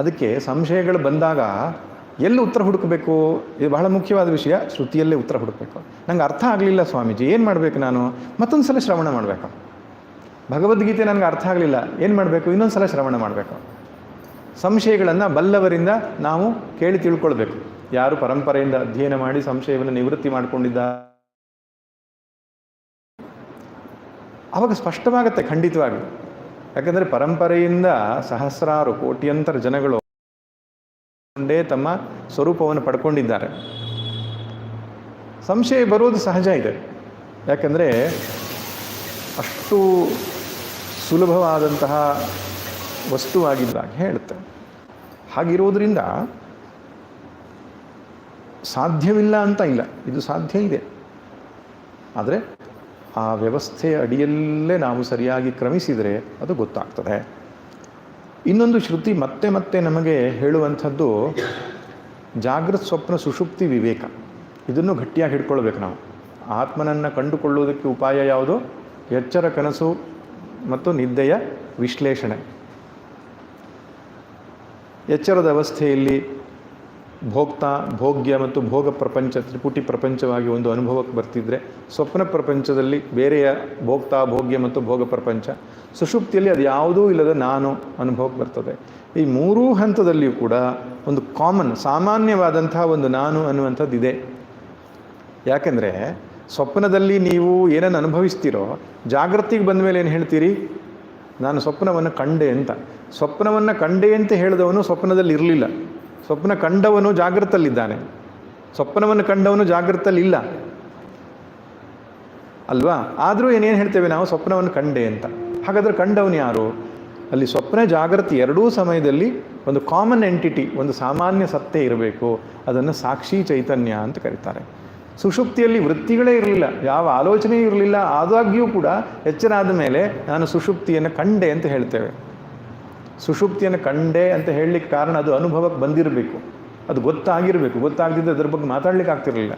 ಅದಕ್ಕೆ ಸಂಶಯಗಳು ಬಂದಾಗ ಎಲ್ಲಿ ಉತ್ತರ ಹುಡುಕಬೇಕು? ಇದು ಬಹಳ ಮುಖ್ಯವಾದ ವಿಷಯ. ಶ್ರುತಿಯಲ್ಲೇ ಉತ್ತರ ಹುಡುಕಬೇಕು. ನಂಗೆ ಅರ್ಥ ಆಗಲಿಲ್ಲ ಸ್ವಾಮೀಜಿ, ಏನು ಮಾಡಬೇಕು ನಾನು? ಮತ್ತೊಂದು ಸಲ ಶ್ರವಣ ಮಾಡಬೇಕು. ಭಗವದ್ಗೀತೆ ನನಗೆ ಅರ್ಥ ಆಗಲಿಲ್ಲ, ಏನು ಮಾಡಬೇಕು? ಇನ್ನೊಂದು ಸಲ ಶ್ರವಣ ಮಾಡಬೇಕು. ಸಂಶಯಗಳನ್ನು ಬಲ್ಲವರಿಂದ ನಾವು ಕೇಳಿ ತಿಳ್ಕೊಳ್ಬೇಕು. ಯಾರು ಪರಂಪರೆಯಿಂದ ಅಧ್ಯಯನ ಮಾಡಿ ಸಂಶಯವನ್ನು ನಿವೃತ್ತಿ ಮಾಡಿಕೊಂಡಿದ್ದ, ಆವಾಗ ಸ್ಪಷ್ಟವಾಗುತ್ತೆ ಖಂಡಿತವಾಗಿ. ಯಾಕಂದರೆ ಪರಂಪರೆಯಿಂದ ಸಹಸ್ರಾರು ಕೋಟ್ಯಂತರ ಜನಗಳು ತಮ್ಮ ಸ್ವರೂಪವನ್ನು ಪಡ್ಕೊಂಡಿದ್ದಾರೆ. ಸಂಶಯ ಬರುವುದು ಸಹಜ ಇದೆ, ಯಾಕಂದರೆ ಅಷ್ಟು ಸುಲಭವಾದಂತಹ ವಸ್ತುವಾಗಿದ್ದಾಗ ಹೇಳುತ್ತೆ. ಹಾಗಿರೋದ್ರಿಂದ ಸಾಧ್ಯವಿಲ್ಲ ಅಂತ ಇಲ್ಲ, ಇದು ಸಾಧ್ಯ ಇದೆ. ಆದರೆ ಆ ವ್ಯವಸ್ಥೆಯ ಅಡಿಯಲ್ಲೇ ನಾವು ಸರಿಯಾಗಿ ಕ್ರಮಿಸಿದರೆ ಅದು ಗೊತ್ತಾಗ್ತದೆ. ಇನ್ನೊಂದು ಶ್ರುತಿ ಮತ್ತೆ ಮತ್ತೆ ನಮಗೆ ಹೇಳುವಂಥದ್ದು ಜಾಗೃತ್ ಸ್ವಪ್ನ ಸುಷುಪ್ತಿ ವಿವೇಕ. ಇದನ್ನು ಗಟ್ಟಿಯಾಗಿ ಹಿಡ್ಕೊಳ್ಬೇಕು ನಾವು. ಆತ್ಮನನ್ನು ಕಂಡುಕೊಳ್ಳುವುದಕ್ಕೆ ಉಪಾಯ ಯಾವುದು? ಎಚ್ಚರ, ಕನಸು ಮತ್ತು ನಿದ್ದೆಯ ವಿಶ್ಲೇಷಣೆ. ಎಚ್ಚರದ ಅವಸ್ಥೆಯಲ್ಲಿ ಭೋಗ್ಯ ಮತ್ತು ಭೋಗ ಪ್ರಪಂಚ ತ್ರಿಪುಟಿ ಪ್ರಪಂಚವಾಗಿ ಒಂದು ಅನುಭವಕ್ಕೆ ಬರ್ತಿದ್ರೆ, ಸ್ವಪ್ನ ಪ್ರಪಂಚದಲ್ಲಿ ಬೇರೆಯ ಭೋಗ್ಯ ಮತ್ತು ಭೋಗ ಪ್ರಪಂಚ, ಸುಷುಪ್ತಿಯಲ್ಲಿ ಅದು ಯಾವುದೂ ಇಲ್ಲದ ನಾನು ಅನುಭವಕ್ಕೆ ಬರ್ತದೆ. ಈ ಮೂರೂ ಹಂತದಲ್ಲಿಯೂ ಕೂಡ ಒಂದು ಸಾಮಾನ್ಯವಾದಂತಹ ಒಂದು ನಾನು ಅನ್ನುವಂಥದ್ದಿದೆ. ಯಾಕೆಂದರೆ ಸ್ವಪ್ನದಲ್ಲಿ ನೀವು ಏನನ್ನು ಅನುಭವಿಸ್ತೀರೋ, ಜಾಗೃತಿಗೆ ಬಂದ ಮೇಲೆ ಏನು ಹೇಳ್ತೀರಿ? ನಾನು ಸ್ವಪ್ನವನ್ನು ಕಂಡೆ ಅಂತ. ಸ್ವಪ್ನವನ್ನು ಕಂಡೆ ಅಂತ ಹೇಳಿದವನು ಸ್ವಪ್ನದಲ್ಲಿ ಇರಲಿಲ್ಲ. ಸ್ವಪ್ನ ಕಂಡವನು ಜಾಗೃತಲ್ಲಿದ್ದಾನೆ, ಸ್ವಪ್ನವನ್ನು ಕಂಡವನು ಜಾಗೃತಲ್ಲಿಲ್ಲ ಅಲ್ವಾ? ಆದರೂ ಏನೇನು ಹೇಳ್ತೇವೆ ನಾವು? ಸ್ವಪ್ನವನ್ನು ಕಂಡೆ ಅಂತ. ಹಾಗಾದರೆ ಕಂಡವನು ಯಾರು? ಅಲ್ಲಿ ಸ್ವಪ್ನ ಜಾಗೃತಿ ಎರಡೂ ಸಮಯದಲ್ಲಿ ಒಂದು ಕಾಮನ್ ಎಂಟಿಟಿ, ಒಂದು ಸಾಮಾನ್ಯ ಸತ್ಯ ಇರಬೇಕು. ಅದನ್ನು ಸಾಕ್ಷಿ ಚೈತನ್ಯ ಅಂತ ಕರೀತಾರೆ. ಸುಷುಪ್ತಿಯಲ್ಲಿ ವೃತ್ತಿಗಳೇ ಇರಲಿಲ್ಲ, ಯಾವ ಆಲೋಚನೆಯೂ ಇರಲಿಲ್ಲ. ಆದಾಗ್ಯೂ ಕೂಡ ಎಚ್ಚರ ಆದ ಮೇಲೆ ನಾನು ಸುಷುಪ್ತಿಯನ್ನು ಕಂಡೆ ಅಂತ ಹೇಳ್ತೇವೆ. ಸುಷುಪ್ತಿಯನ್ನು ಕಂಡೆ ಅಂತ ಹೇಳಲಿಕ್ಕೆ ಕಾರಣ ಅದು ಅನುಭವಕ್ಕೆ ಬಂದಿರಬೇಕು, ಅದು ಗೊತ್ತಾಗಿರಬೇಕು. ಗೊತ್ತಾಗದಿದ್ದರೆ ಅದ್ರ ಬಗ್ಗೆ ಮಾತಾಡ್ಲಿಕ್ಕೆ ಆಗ್ತಿರಲಿಲ್ಲ.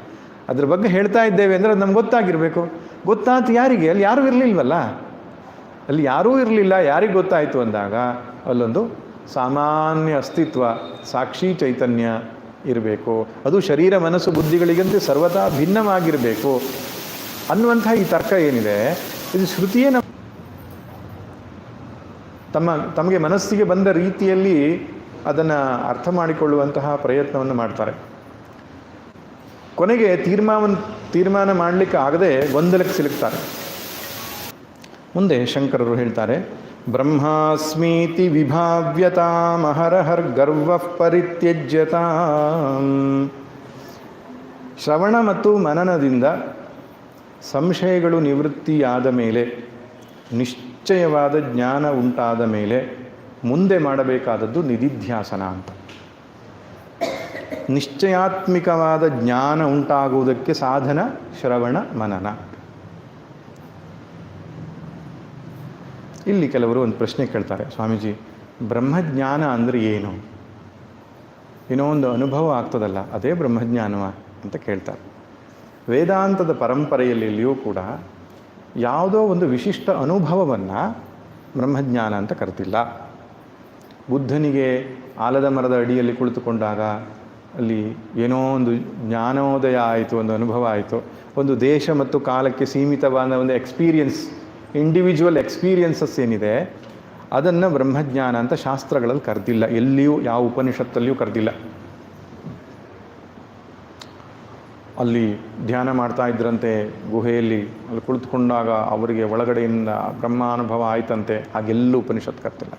ಅದ್ರ ಬಗ್ಗೆ ಹೇಳ್ತಾ ಇದ್ದೇವೆ ಅಂದರೆ ಅದು ನಮ್ಗೆ ಗೊತ್ತಾಗಿರಬೇಕು. ಗೊತ್ತಾಯ್ತು ಯಾರಿಗೆ? ಅಲ್ಲಿ ಯಾರೂ ಇರಲಿಲ್ವಲ್ಲ, ಅಲ್ಲಿ ಯಾರೂ ಇರಲಿಲ್ಲ. ಯಾರಿಗೆ ಗೊತ್ತಾಯಿತು ಅಂದಾಗ ಅಲ್ಲೊಂದು ಸಾಮಾನ್ಯ ಅಸ್ತಿತ್ವ, ಸಾಕ್ಷಿ ಚೈತನ್ಯ ಇರಬೇಕು. ಅದು ಶರೀರ, ಮನಸ್ಸು, ಬುದ್ಧಿಗಳಿಗಂತೆ ಸರ್ವತಾ ಭಿನ್ನವಾಗಿರಬೇಕು ಅನ್ನುವಂಥ ಈ ತರ್ಕ ಏನಿದೆ, ಇದು ಶ್ರುತಿಯೇ ತಮಗೆ ಮನಸ್ಸಿಗೆ ಬಂದ ರೀತಿಯಲ್ಲಿ ಅದನ್ನು ಅರ್ಥ ಮಾಡಿಕೊಳ್ಳುವಂತಹ ಪ್ರಯತ್ನವನ್ನು ಮಾಡ್ತಾರೆ. ಕೊನೆಗೆ ತೀರ್ಮಾನ ಮಾಡಲಿಕ್ಕೆ ಆಗದೆ ಗೊಂದಲಕ್ಕೆ ಸಿಲುಕ್ತಾರೆ. ಮುಂದೆ ಶಂಕರರು ಹೇಳ್ತಾರೆ, ಬ್ರಹ್ಮಾಸ್ಮೀತಿ ವಿಭಾವ್ಯತಾಮಹರಹರ್ಗರ್ವಃ ಪರಿತ್ಯಜ್ಯತಾಂ. ಶ್ರವಣ ಮತ್ತು ಮನನದಿಂದ ಸಂಶಯಗಳು ನಿವೃತ್ತಿಯಾದ ಮೇಲೆ, ನಿಶ್ಚಯವಾದ ಜ್ಞಾನ ಉಂಟಾದ ಮೇಲೆ ಮುಂದೆ ಮಾಡಬೇಕಾದದ್ದು ನಿಧಿಧ್ಯಾಸನ ಅಂತ. ನಿಶ್ಚಯಾತ್ಮಿಕವಾದ ಜ್ಞಾನ ಉಂಟಾಗುವುದಕ್ಕೆ ಸಾಧನ ಶ್ರವಣ ಮನನ. ಇಲ್ಲಿ ಕೆಲವರು ಒಂದು ಪ್ರಶ್ನೆ ಕೇಳ್ತಾರೆ, ಸ್ವಾಮೀಜಿ ಬ್ರಹ್ಮಜ್ಞಾನ ಅಂದರೆ ಏನು? ಏನೋ ಒಂದು ಅನುಭವ ಆಗ್ತದಲ್ಲ, ಅದೇ ಬ್ರಹ್ಮಜ್ಞಾನವ ಅಂತ ಕೇಳ್ತಾರೆ. ವೇದಾಂತದ ಪರಂಪರೆಯಲ್ಲಿಯೂ ಕೂಡ ಯಾವುದೋ ಒಂದು ವಿಶಿಷ್ಟ ಅನುಭವವನ್ನು ಬ್ರಹ್ಮಜ್ಞಾನ ಅಂತ ಕರೆದಿಲ್ಲ. ಬುದ್ಧನಿಗೆ ಆಲದ ಮರದ ಅಡಿಯಲ್ಲಿ ಕುಳಿತುಕೊಂಡಾಗ ಅಲ್ಲಿ ಏನೋ ಒಂದು ಜ್ಞಾನೋದಯ ಆಯಿತು, ಒಂದು ಅನುಭವ ಆಯಿತು. ಒಂದು ದೇಶ ಮತ್ತು ಕಾಲಕ್ಕೆ ಸೀಮಿತವಾದ ಒಂದು ಎಕ್ಸ್ಪೀರಿಯನ್ಸ್, ಇಂಡಿವಿಜುವಲ್ ಎಕ್ಸ್ಪೀರಿಯನ್ಸಸ್ ಏನಿದೆ ಅದನ್ನು ಬ್ರಹ್ಮಜ್ಞಾನ ಅಂತ ಶಾಸ್ತ್ರಗಳಲ್ಲಿ ಕರೆದಿಲ್ಲ. ಎಲ್ಲಿಯೂ ಯಾವ ಉಪನಿಷತ್ತಲ್ಲಿಯೂ ಕರೆದಿಲ್ಲ. ಅಲ್ಲಿ ಧ್ಯಾನ ಮಾಡ್ತಾ ಇದ್ರಂತೆ ಗುಹೆಯಲ್ಲಿ, ಅಲ್ಲಿ ಕುಳಿತುಕೊಂಡಾಗ ಅವರಿಗೆ ಒಳಗಡೆಯಿಂದ ಬ್ರಹ್ಮಾನುಭವ ಆಯ್ತಂತೆ, ಹಾಗೆಲ್ಲೂ ಉಪನಿಷತ್ತು ಕರ್ತಿಲ್ಲ.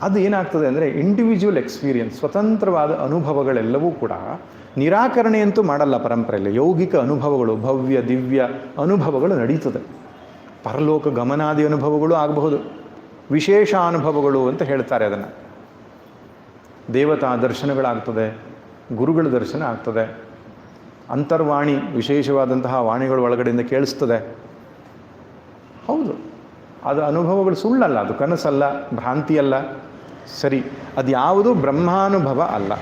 ಅದು ಏನಾಗ್ತದೆ ಅಂದರೆ ಇಂಡಿವಿಜುವಲ್ ಎಕ್ಸ್ಪೀರಿಯನ್ಸ್, ಸ್ವತಂತ್ರವಾದ ಅನುಭವಗಳೆಲ್ಲವೂ ಕೂಡ ನಿರಾಕರಣೆಯಂತೂ ಮಾಡಲ್ಲ ಪರಂಪರೆಯಲ್ಲಿ. ಯೌಗಿಕ ಅನುಭವಗಳು, ಭವ್ಯ ದಿವ್ಯ ಅನುಭವಗಳು ನಡೀತದೆ. ಪರಲೋಕ ಗಮನಾದಿ ಅನುಭವಗಳು ಆಗಬಹುದು, ವಿಶೇಷ ಅನುಭವಗಳು ಅಂತ ಹೇಳ್ತಾರೆ. ಅದನ್ನು ದೇವತಾ ದರ್ಶನಗಳಾಗ್ತದೆ, ಗುರುಗಳ ದರ್ಶನ ಆಗ್ತದೆ, ಅಂತರ್ವಾಣಿ ವಿಶೇಷವಾದಂತಹ ವಾಣಿಗಳು ಒಳಗಡೆಯಿಂದ ಕೇಳಿಸ್ತದೆ. ಹೌದು, ಅದು ಅನುಭವಗಳು ಸುಳ್ಳಲ್ಲ, ಅದು ಕನಸಲ್ಲ, ಭ್ರಾಂತಿಯಲ್ಲ. ಸರಿ, ಅದು ಯಾವುದು ಬ್ರಹ್ಮಾನುಭವ ಅಲ್ಲ.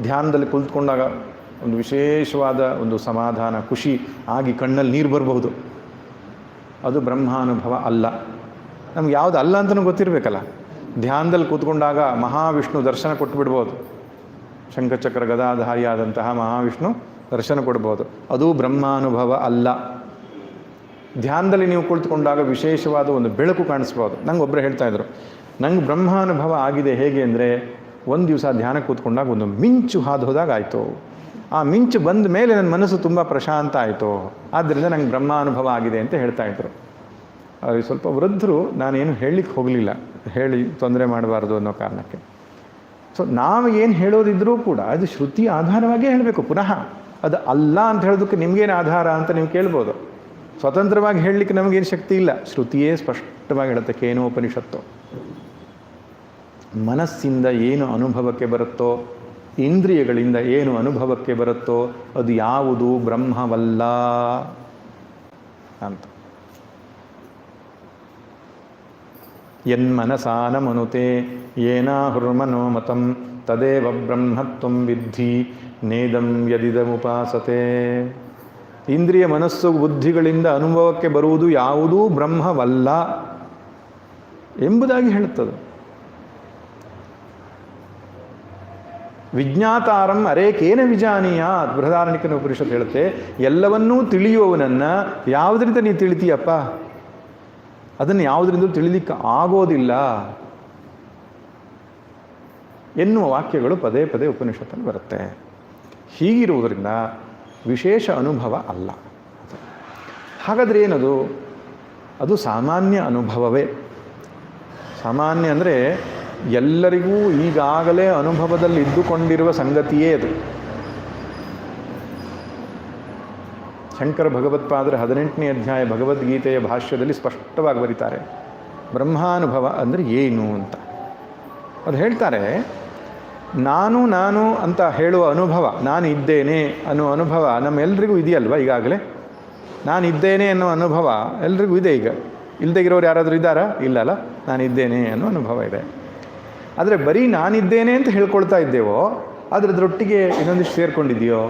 ಧ್ಯಾನದಲ್ಲಿ ಕುಳಿತುಕೊಂಡಾಗ ಒಂದು ವಿಶೇಷವಾದ ಒಂದು ಸಮಾಧಾನ, ಖುಷಿ ಆಗಿ ಕಣ್ಣಲ್ಲಿ ನೀರು ಬರಬಹುದು, ಅದು ಬ್ರಹ್ಮಾನುಭವ ಅಲ್ಲ. ನಮ್ಗೆ ಯಾವುದು ಅಲ್ಲ ಅಂತಲೂ ಗೊತ್ತಿರಬೇಕಲ್ಲ. ಧ್ಯಾನದಲ್ಲಿ ಕೂತ್ಕೊಂಡಾಗ ಮಹಾವಿಷ್ಣು ದರ್ಶನ ಕೊಟ್ಟುಬಿಡ್ಬೋದು, ಶಂಖಚಕ್ರ ಗದಾಧಾರಿಯಾದಂತಹ ಮಹಾವಿಷ್ಣು ದರ್ಶನ ಕೊಡ್ಬೋದು, ಅದು ಬ್ರಹ್ಮಾನುಭವ ಅಲ್ಲ. ಧ್ಯಾನದಲ್ಲಿ ನೀವು ಕುಳಿತುಕೊಂಡಾಗ ವಿಶೇಷವಾದ ಒಂದು ಬೆಳಕು ಕಾಣಿಸ್ಬೋದು. ನಂಗೆ ಒಬ್ಬರು ಹೇಳ್ತಾಯಿದ್ರು, ನಂಗೆ ಬ್ರಹ್ಮಾನುಭವ ಆಗಿದೆ. ಹೇಗೆ ಅಂದರೆ, ಒಂದು ದಿವಸ ಧ್ಯಾನಕ್ಕೆ ಕೂತ್ಕೊಂಡಾಗ ಒಂದು ಮಿಂಚು ಹಾದು ಹೋದಾಗ ಆಯಿತು. ಆ ಮಿಂಚು ಬಂದ ಮೇಲೆ ನನ್ನ ಮನಸ್ಸು ತುಂಬ ಪ್ರಶಾಂತ ಆಯಿತು, ಆದ್ದರಿಂದ ನಂಗೆ ಬ್ರಹ್ಮಾನುಭವ ಆಗಿದೆ ಅಂತ ಹೇಳ್ತಾಯಿದ್ರು. ಅವ್ರಿಗೆ ಸ್ವಲ್ಪ ವೃದ್ಧರು, ನಾನೇನು ಹೇಳಲಿಕ್ಕೆ ಹೋಗಲಿಲ್ಲ, ಹೇಳಿ ತೊಂದರೆ ಮಾಡಬಾರ್ದು ಅನ್ನೋ ಕಾರಣಕ್ಕೆ. ಸೊ ನಾವು ಏನು ಹೇಳೋದಿದ್ರೂ ಕೂಡ ಅದು ಶ್ರುತಿ ಆಧಾರವಾಗೇ ಹೇಳಬೇಕು. ಪುನಃ ಅದು ಅಲ್ಲ ಅಂತ ಹೇಳೋದಕ್ಕೆ ನಿಮಗೇನು ಆಧಾರ ಅಂತ ನೀವು ಕೇಳ್ಬೋದು. ಸ್ವತಂತ್ರವಾಗಿ ಹೇಳಲಿಕ್ಕೆ ನಮಗೇನು ಶಕ್ತಿ ಇಲ್ಲ, ಶ್ರುತಿಯೇ ಸ್ಪಷ್ಟವಾಗಿ ಹೇಳುತ್ತೆ. ಕೇನೋಪನಿಷತ್ತು ಮನಸ್ಸಿಂದ ಏನು ಅನುಭವಕ್ಕೆ ಬರುತ್ತೋ, ಇಂದ್ರಿಯಗಳಿಂದ ಏನು ಅನುಭವಕ್ಕೆ ಬರುತ್ತೋ ಅದು ಯಾವುದು ಬ್ರಹ್ಮವಲ್ಲ ಅಂತ. ಯನ್ಮನಸಾನ ಮನುತೆ ಏನಾಹುರ್ಮನೋಮತಂ ತದೇವ ಬ್ರಹ್ಮತ್ವಂ ವಿದ್ಧಿ ನೇದಂ ಯದಿದಮುಪಾಸತೆ. ಇಂದ್ರಿಯ ಮನಸ್ಸು ಬುದ್ಧಿಗಳಿಂದ ಅನುಭವಕ್ಕೆ ಬರುವುದು ಯಾವುದೂ ಬ್ರಹ್ಮವಲ್ಲ ಎಂಬುದಾಗಿ ಹೇಳುತ್ತದೆ. ವಿಜ್ಞಾತಾರಂ ಅರೇಕೇನ ವಿಜಾನೀಯಾತ್, ಬೃಹದಾರಣ್ಯಕನ ಉಪನಿಷತ್ತು ಹೇಳುತ್ತೆ, ಎಲ್ಲವನ್ನೂ ತಿಳಿಯುವವನನ್ನು ಯಾವುದರಿಂದ ನೀನು ತಿಳಿತೀಯಪ್ಪ, ಅದನ್ನು ಯಾವುದರಿಂದ ತಿಳಿಲಿಕ್ಕೆ ಆಗೋದಿಲ್ಲ ಎನ್ನುವ ವಾಕ್ಯಗಳು ಪದೇ ಪದೇ ಉಪನಿಷತ್ತಲ್ಲಿ ಬರುತ್ತೆ. ಹೀಗಿರುವುದರಿಂದ ವಿಶೇಷ ಅನುಭವ ಅಲ್ಲ. ಹಾಗಾದರೆ ಏನದು? ಅದು ಸಾಮಾನ್ಯ ಅನುಭವವೇ. ಸಾಮಾನ್ಯ ಅಂದರೆ ಎಲ್ಲರಿಗೂ ಈಗಾಗಲೇ ಅನುಭವದಲ್ಲಿ ಇದ್ದುಕೊಂಡಿರುವ ಸಂಗತಿಯೇ ಅದು. ಶಂಕರ ಭಗವತ್ಪಾದರ 18ನೇ ಅಧ್ಯಾಯ ಭಗವದ್ಗೀತೆಯ ಭಾಷ್ಯದಲ್ಲಿ ಸ್ಪಷ್ಟವಾಗಿ ಬರೀತಾರೆ, ಬ್ರಹ್ಮಾನುಭವ ಅಂದರೆ ಏನು ಅಂತ. ಅದು ಹೇಳ್ತಾರೆ, ನಾನು ನಾನು ಅಂತ ಹೇಳುವ ಅನುಭವ, ನಾನು ಇದ್ದೇನೆ ಅನ್ನೋ ಅನುಭವ ನಮ್ಮೆಲ್ಲರಿಗೂ ಇದೆಯಲ್ವ ಈಗಾಗಲೇ. ನಾನು ಇದ್ದೇನೆ ಅನ್ನೋ ಅನುಭವ ಎಲ್ರಿಗೂ ಇದೆ. ಈಗ ಇಲ್ಲದೆ ಇರೋರು ಯಾರಾದರೂ ಇದ್ದಾರಾ? ಇಲ್ಲಲ್ಲ. ನಾನಿದ್ದೇನೆ ಅನ್ನೋ ಅನುಭವ ಇದೆ. ಆದರೆ ಬರೀ ನಾನಿದ್ದೇನೆ ಅಂತ ಹೇಳ್ಕೊಳ್ತಾ ಇದ್ದೇವೋ, ಅದರೊಟ್ಟಿಗೆ ಇನ್ನೊಂದಿಷ್ಟು ಸೇರಿಕೊಂಡಿದೆಯೋ?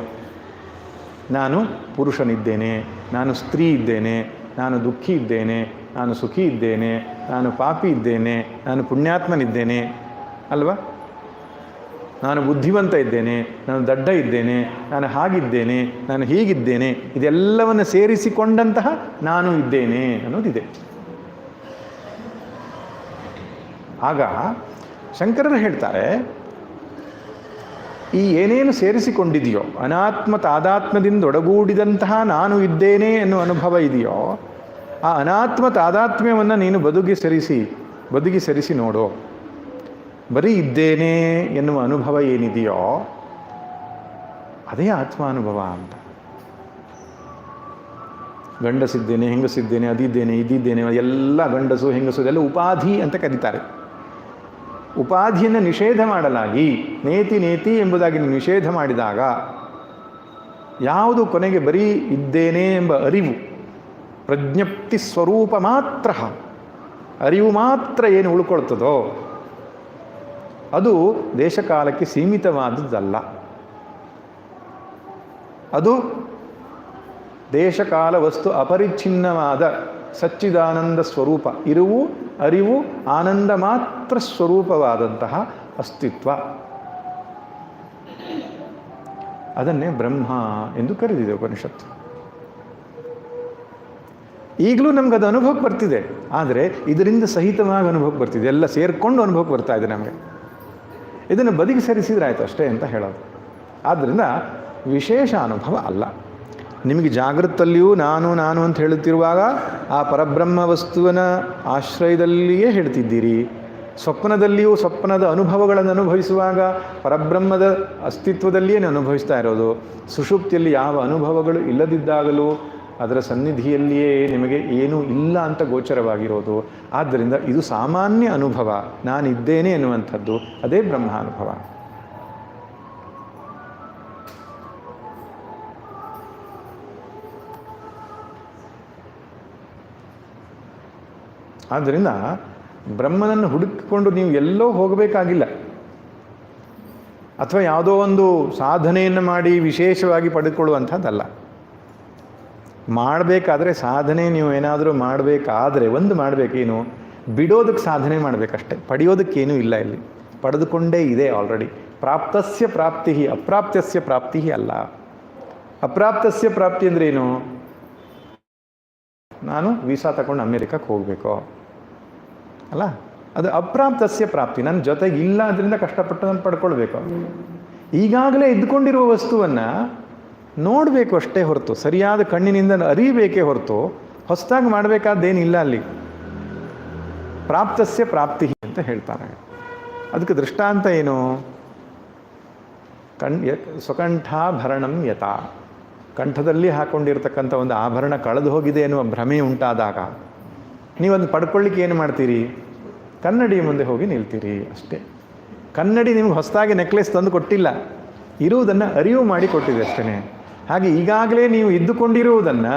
ನಾನು ಪುರುಷನಿದ್ದೇನೆ, ನಾನು ಸ್ತ್ರೀ ಇದ್ದೇನೆ, ನಾನು ದುಃಖಿ ಇದ್ದೇನೆ, ನಾನು ಸುಖಿ ಇದ್ದೇನೆ, ನಾನು ಪಾಪಿ ಇದ್ದೇನೆ, ನಾನು ಪುಣ್ಯಾತ್ಮನಿದ್ದೇನೆ ಅಲ್ವಾ? ನಾನು ಬುದ್ಧಿವಂತ ಇದ್ದೇನೆ, ನಾನು ದಡ್ಡ ಇದ್ದೇನೆ, ನಾನು ಹಾಗಿದ್ದೇನೆ, ನಾನು ಹೀಗಿದ್ದೇನೆ, ಇದೆಲ್ಲವನ್ನು ಸೇರಿಸಿಕೊಂಡಂತಹ ನಾನು ಇದ್ದೇನೆ ಅನ್ನೋದಿದೆ. ಆಗ ಶಂಕರರು ಹೇಳ್ತಾರೆ, ಈ ಏನೇನು ಸೇರಿಸಿಕೊಂಡಿದೆಯೋ, ಅನಾತ್ಮ ತಾದಾತ್ಮ್ಯದಿಂದ ಒಡಗೂಡಿದಂತಹ ನಾನು ಇದ್ದೇನೆ ಎನ್ನುವ ಅನುಭವ ಇದೆಯೋ, ಆ ಅನಾತ್ಮ ತಾದಾತ್ಮ್ಯವನ್ನು ನೀನು ಬದುಗಿ ಸರಿಸಿ ನೋಡು. ಬರೀ ಇದ್ದೇನೆ ಎನ್ನುವ ಅನುಭವ ಏನಿದೆಯೋ ಅದೇ ಆತ್ಮಾನುಭವ ಅಂತ. ಗಂಡಸಿದ್ದೇನೆ, ಹೆಂಗಸಿದ್ದೇನೆ, ಅದಿದ್ದೇನೆ, ಇದಿದ್ದೇನೆ, ಎಲ್ಲ ಗಂಡಸು ಹೆಂಗಸು ಇದೆಲ್ಲ ಉಪಾಧಿ ಅಂತ ಕರೀತಾರೆ. ಉಪಾಧಿಯನ್ನು ನಿಷೇಧ ಮಾಡಲಾಗಿ ನೇತಿ ನೇತಿ ಎಂಬುದಾಗಿ ನಿಷೇಧ ಮಾಡಿದಾಗ ಯಾವುದು ಕೊನೆಗೆ ಬರೀ ಇದ್ದೇನೆ ಎಂಬ ಅರಿವು, ಪ್ರಜ್ಞಪ್ತಿ ಸ್ವರೂಪ ಮಾತ್ರ, ಅರಿವು ಮಾತ್ರ ಏನು ಉಳ್ಕೊಳ್ತದೋ ಅದು ದೇಶಕಾಲಕ್ಕೆ ಸೀಮಿತವಾದದ್ದಲ್ಲ. ಅದು ದೇಶಕಾಲ ವಸ್ತು ಅಪರಿಚ್ಛಿನ್ನವಾದ ಸಚ್ಚಿದಾನಂದ ಸ್ವರೂಪ, ಇರುವು ಅರಿವು ಆನಂದ ಮಾತ್ರ ಸ್ವರೂಪವಾದಂತಹ ಅಸ್ತಿತ್ವ. ಅದನ್ನೇ ಬ್ರಹ್ಮ ಎಂದು ಕರೆದಿದೆ ಉಪನಿಷತ್ತು. ಈಗಲೂ ನಮ್ಗೆ ಅದು ಅನುಭವಕ್ಕೆ ಬರ್ತಿದೆ, ಆದರೆ ಇದರಿಂದ ಸಹಿತವಾಗಿ ಅನುಭವಕ್ಕೆ ಬರ್ತಿದೆ, ಎಲ್ಲ ಸೇರಿಕೊಂಡು ಅನುಭವಕ್ಕೆ ಬರ್ತಾ ಇದೆ ನಮಗೆ. ಇದನ್ನು ಬದಿಗೆ ಸರಿಸಿದ್ರೆ ಆಯಿತು ಅಷ್ಟೇ ಅಂತ ಹೇಳೋದು. ಆದ್ದರಿಂದ ವಿಶೇಷ ಅನುಭವ ಅಲ್ಲ. ನಿಮಗೆ ಜಾಗೃತಲ್ಲಿಯೂ ನಾನು ನಾನು ಅಂತ ಹೇಳುತ್ತಿರುವಾಗ ಆ ಪರಬ್ರಹ್ಮ ವಸ್ತುವಿನ ಆಶ್ರಯದಲ್ಲಿಯೇ ಹೇಳ್ತಿದ್ದೀರಿ. ಸ್ವಪ್ನದಲ್ಲಿಯೂ ಸ್ವಪ್ನದ ಅನುಭವಗಳನ್ನು ಅನುಭವಿಸುವಾಗ ಪರಬ್ರಹ್ಮದ ಅಸ್ತಿತ್ವದಲ್ಲಿಯೇ ಅನುಭವಿಸ್ತಾ ಇರೋದು. ಸುಷುಪ್ತಿಯಲ್ಲಿ ಯಾವ ಅನುಭವಗಳು ಇಲ್ಲದಿದ್ದಾಗಲೂ ಅದರ ಸನ್ನಿಧಿಯಲ್ಲಿಯೇ ನಿಮಗೆ ಏನೂ ಇಲ್ಲ ಅಂತ ಗೋಚರವಾಗಿರೋದು. ಆದ್ದರಿಂದ ಇದು ಸಾಮಾನ್ಯ ಅನುಭವ, ನಾನಿದ್ದೇನೆ ಎನ್ನುವಂಥದ್ದು, ಅದೇ ಬ್ರಹ್ಮಾನುಭವ. ಆದ್ದರಿಂದ ಬ್ರಹ್ಮನನ್ನು ಹುಡುಕಿಕೊಂಡು ನೀವು ಎಲ್ಲೋ ಹೋಗಬೇಕಾಗಿಲ್ಲ, ಅಥವಾ ಯಾವುದೋ ಒಂದು ಸಾಧನೆಯನ್ನು ಮಾಡಿ ವಿಶೇಷವಾಗಿ ಪಡೆದುಕೊಳ್ಳುವಂಥದ್ದಲ್ಲ. ಮಾಡಬೇಕಾದ್ರೆ ಸಾಧನೆ ನೀವು ಏನಾದರೂ ಮಾಡಬೇಕಾದ್ರೆ ಒಂದು ಮಾಡಬೇಕೇನು, ಬಿಡೋದಕ್ಕೆ ಸಾಧನೆ ಮಾಡಬೇಕಷ್ಟೆ, ಪಡೆಯೋದಕ್ಕೇನೂ ಇಲ್ಲ. ಇಲ್ಲಿ ಪಡೆದುಕೊಂಡೇ ಇದೆ ಆಲ್ರೆಡಿ. ಪ್ರಾಪ್ತಸ್ಯ ಪ್ರಾಪ್ತಿ, ಅಪ್ರಾಪ್ತಸ್ಯ ಪ್ರಾಪ್ತಿ ಅಲ್ಲ. ಅಪ್ರಾಪ್ತಸ್ಯ ಪ್ರಾಪ್ತಿ ಅಂದರೆ ಏನು? ನಾನು ವೀಸಾ ತಗೊಂಡು ಅಮೇರಿಕಕ್ಕೆ ಹೋಗಬೇಕು ಅಲ್ಲ, ಅದು ಅಪ್ರಾಪ್ತಸ್ಯ ಪ್ರಾಪ್ತಿ. ನನ್ನ ಜೊತೆಗೆ ಇಲ್ಲ, ಅದರಿಂದ ಕಷ್ಟಪಟ್ಟು ನಾನು ಪಡ್ಕೊಳ್ಬೇಕು. ಈಗಾಗಲೇ ಇದ್ದುಕೊಂಡಿರುವ ವಸ್ತುವನ್ನು ನೋಡಬೇಕು ಅಷ್ಟೇ ಹೊರತು, ಸರಿಯಾದ ಕಣ್ಣಿನಿಂದ ಅರಿಯಬೇಕೇ ಹೊರತು ಹೊಸದಾಗಿ ಮಾಡಬೇಕಾದ್ದೇನಿಲ್ಲ ಅಲ್ಲಿ. ಪ್ರಾಪ್ತಸ್ಯ ಪ್ರಾಪ್ತಿ ಅಂತ ಹೇಳ್ತಾರೆ. ಅದಕ್ಕೆ ದೃಷ್ಟಾಂತ ಏನು? ಸ್ವಕಂಠಾಭರಣಂ ಯಥಾ, ಕಂಠದಲ್ಲಿ ಹಾಕ್ಕೊಂಡಿರ್ತಕ್ಕಂಥ ಒಂದು ಆಭರಣ ಕಳೆದು ಹೋಗಿದೆ ಎನ್ನುವ ಭ್ರಮೆ ಉಂಟಾದಾಗ ನೀವೊಂದು ಪಡ್ಕೊಳ್ಳಿಕ್ಕೆ ಏನು ಮಾಡ್ತೀರಿ? ಕನ್ನಡಿ ಮುಂದೆ ಹೋಗಿ ನಿಲ್ತೀರಿ ಅಷ್ಟೇ. ಕನ್ನಡಿ ನಿಮ್ಗೆ ಹೊಸದಾಗಿ ನೆಕ್ಲೆಸ್ ತಂದು ಕೊಟ್ಟಿಲ್ಲ, ಇರುವುದನ್ನು ಅರಿವು ಮಾಡಿ ಕೊಟ್ಟಿದೆ ಅಷ್ಟೇ. ಹಾಗೆ ಈಗಾಗಲೇ ನೀವು ಇದ್ದುಕೊಂಡಿರುವುದನ್ನು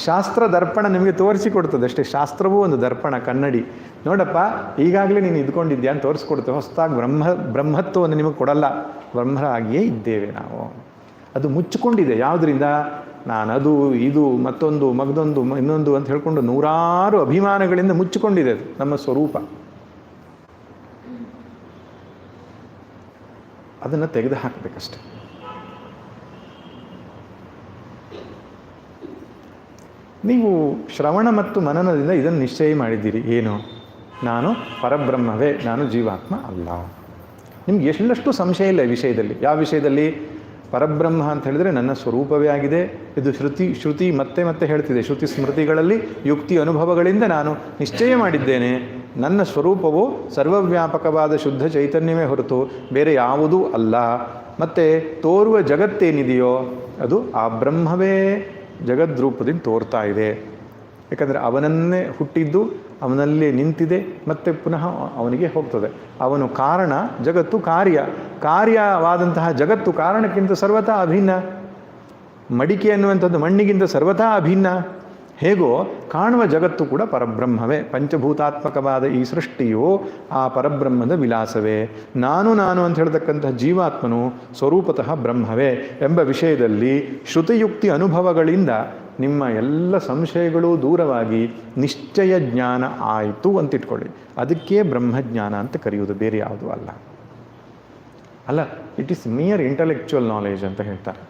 ಶಾಸ್ತ್ರ ದರ್ಪಣ ನಿಮಗೆ ತೋರಿಸಿಕೊಡ್ತದೆ ಅಷ್ಟೇ. ಶಾಸ್ತ್ರವೂ ಒಂದು ದರ್ಪಣ, ಕನ್ನಡಿ. ನೋಡಪ್ಪ, ಈಗಾಗಲೇ ನೀನು ಇದ್ಕೊಂಡಿದ್ಯಾ ಅಂತ ತೋರಿಸ್ಕೊಡ್ತೇವೆ. ಹೊಸದಾಗಿ ಬ್ರಹ್ಮತ್ವವನ್ನು ನಿಮಗೆ ಕೊಡಲ್ಲ. ಬ್ರಹ್ಮರಾಗಿಯೇ ಇದ್ದೇವೆ ನಾವು. ಅದು ಮುಚ್ಚಿಕೊಂಡಿದೆ. ಯಾವುದರಿಂದ? ನಾನು ಅದು ಇದು ಮತ್ತೊಂದು ಮಗದೊಂದು ಇನ್ನೊಂದು ಅಂತ ಹೇಳ್ಕೊಂಡು ನೂರಾರು ಅಭಿಮಾನಗಳಿಂದ ಮುಚ್ಚಿಕೊಂಡಿದೆ ಅದು ನಮ್ಮ ಸ್ವರೂಪ. ಅದನ್ನು ತೆಗೆದು ಹಾಕಬೇಕಷ್ಟೆ. ನೀವು ಶ್ರವಣ ಮತ್ತು ಮನನದಿಂದ ಇದನ್ನು ನಿಶ್ಚಯ ಮಾಡಿದ್ದೀರಿ. ಏನು? ನಾನು ಪರಬ್ರಹ್ಮವೇ, ನಾನು ಜೀವಾತ್ಮ ಅಲ್ಲ. ನಿಮ್ಗೆ ಎಷ್ಟಷ್ಟು ಸಂಶಯ ಇಲ್ಲ ಈ ವಿಷಯದಲ್ಲಿ. ಯಾವ ವಿಷಯದಲ್ಲಿ? ಪರಬ್ರಹ್ಮ ಅಂತ ಹೇಳಿದರೆ ನನ್ನ ಸ್ವರೂಪವೇ ಆಗಿದೆ. ಇದು ಶ್ರುತಿ ಮತ್ತೆ ಮತ್ತೆ ಹೇಳ್ತಿದೆ. ಶ್ರುತಿ ಸ್ಮೃತಿಗಳಲ್ಲಿ ಯುಕ್ತಿ ಅನುಭವಗಳಿಂದ ನಾನು ನಿಶ್ಚಯ ಮಾಡಿದ್ದೇನೆ, ನನ್ನ ಸ್ವರೂಪವು ಸರ್ವವ್ಯಾಪಕವಾದ ಶುದ್ಧ ಚೈತನ್ಯವೇ ಹೊರತು ಬೇರೆ ಯಾವುದೂ ಅಲ್ಲ. ಮತ್ತು ತೋರುವ ಜಗತ್ತೇನಿದೆಯೋ ಅದು ಆ ಬ್ರಹ್ಮವೇ ಜಗದ್ರೂಪದಿಂದ ತೋರ್ತಾ ಇದೆ. ಯಾಕಂದರೆ ಅವನನ್ನೇ ಹುಟ್ಟಿದ್ದು, ಅವನಲ್ಲೇ ನಿಂತಿದೆ, ಮತ್ತು ಪುನಃ ಅವನಿಗೆ ಹೋಗ್ತದೆ. ಅವನು ಕಾರಣ, ಜಗತ್ತು ಕಾರ್ಯ. ಕಾರ್ಯವಾದಂತಹ ಜಗತ್ತು ಕಾರಣಕ್ಕಿಂತ ಸರ್ವತಾ ಅಭಿನ್ನ. ಮಡಿಕೆ ಅನ್ನುವಂಥದ್ದು ಮಣ್ಣಿಗಿಂತ ಸರ್ವತಾ ಅಭಿನ್ನ. ಹೇಗೋ ಕಾಣುವ ಜಗತ್ತು ಕೂಡ ಪರಬ್ರಹ್ಮವೇ. ಪಂಚಭೂತಾತ್ಮಕವಾದ ಈ ಸೃಷ್ಟಿಯು ಆ ಪರಬ್ರಹ್ಮದ ವಿಲಾಸವೇ. ನಾನು ಅಂತ ಹೇಳ್ತಕ್ಕಂತಹ ಜೀವಾತ್ಮನು ಸ್ವರೂಪತಃ ಬ್ರಹ್ಮವೇ ಎಂಬ ವಿಷಯದಲ್ಲಿ ಶ್ರುತಿಯುಕ್ತಿ ಅನುಭವಗಳಿಂದ ನಿಮ್ಮ ಎಲ್ಲ ಸಂಶಯಗಳೂ ದೂರವಾಗಿ ನಿಶ್ಚಯ ಜ್ಞಾನ ಆಯಿತು ಅಂತಿಟ್ಕೊಳ್ಳಿ. ಅದಕ್ಕೆ ಬ್ರಹ್ಮಜ್ಞಾನ ಅಂತ ಕರೆಯುವುದು, ಬೇರೆ ಯಾವುದೂ ಅಲ್ಲ. It is mere intellectual knowledge ಅಂತ ಹೇಳ್ತಾರೆ.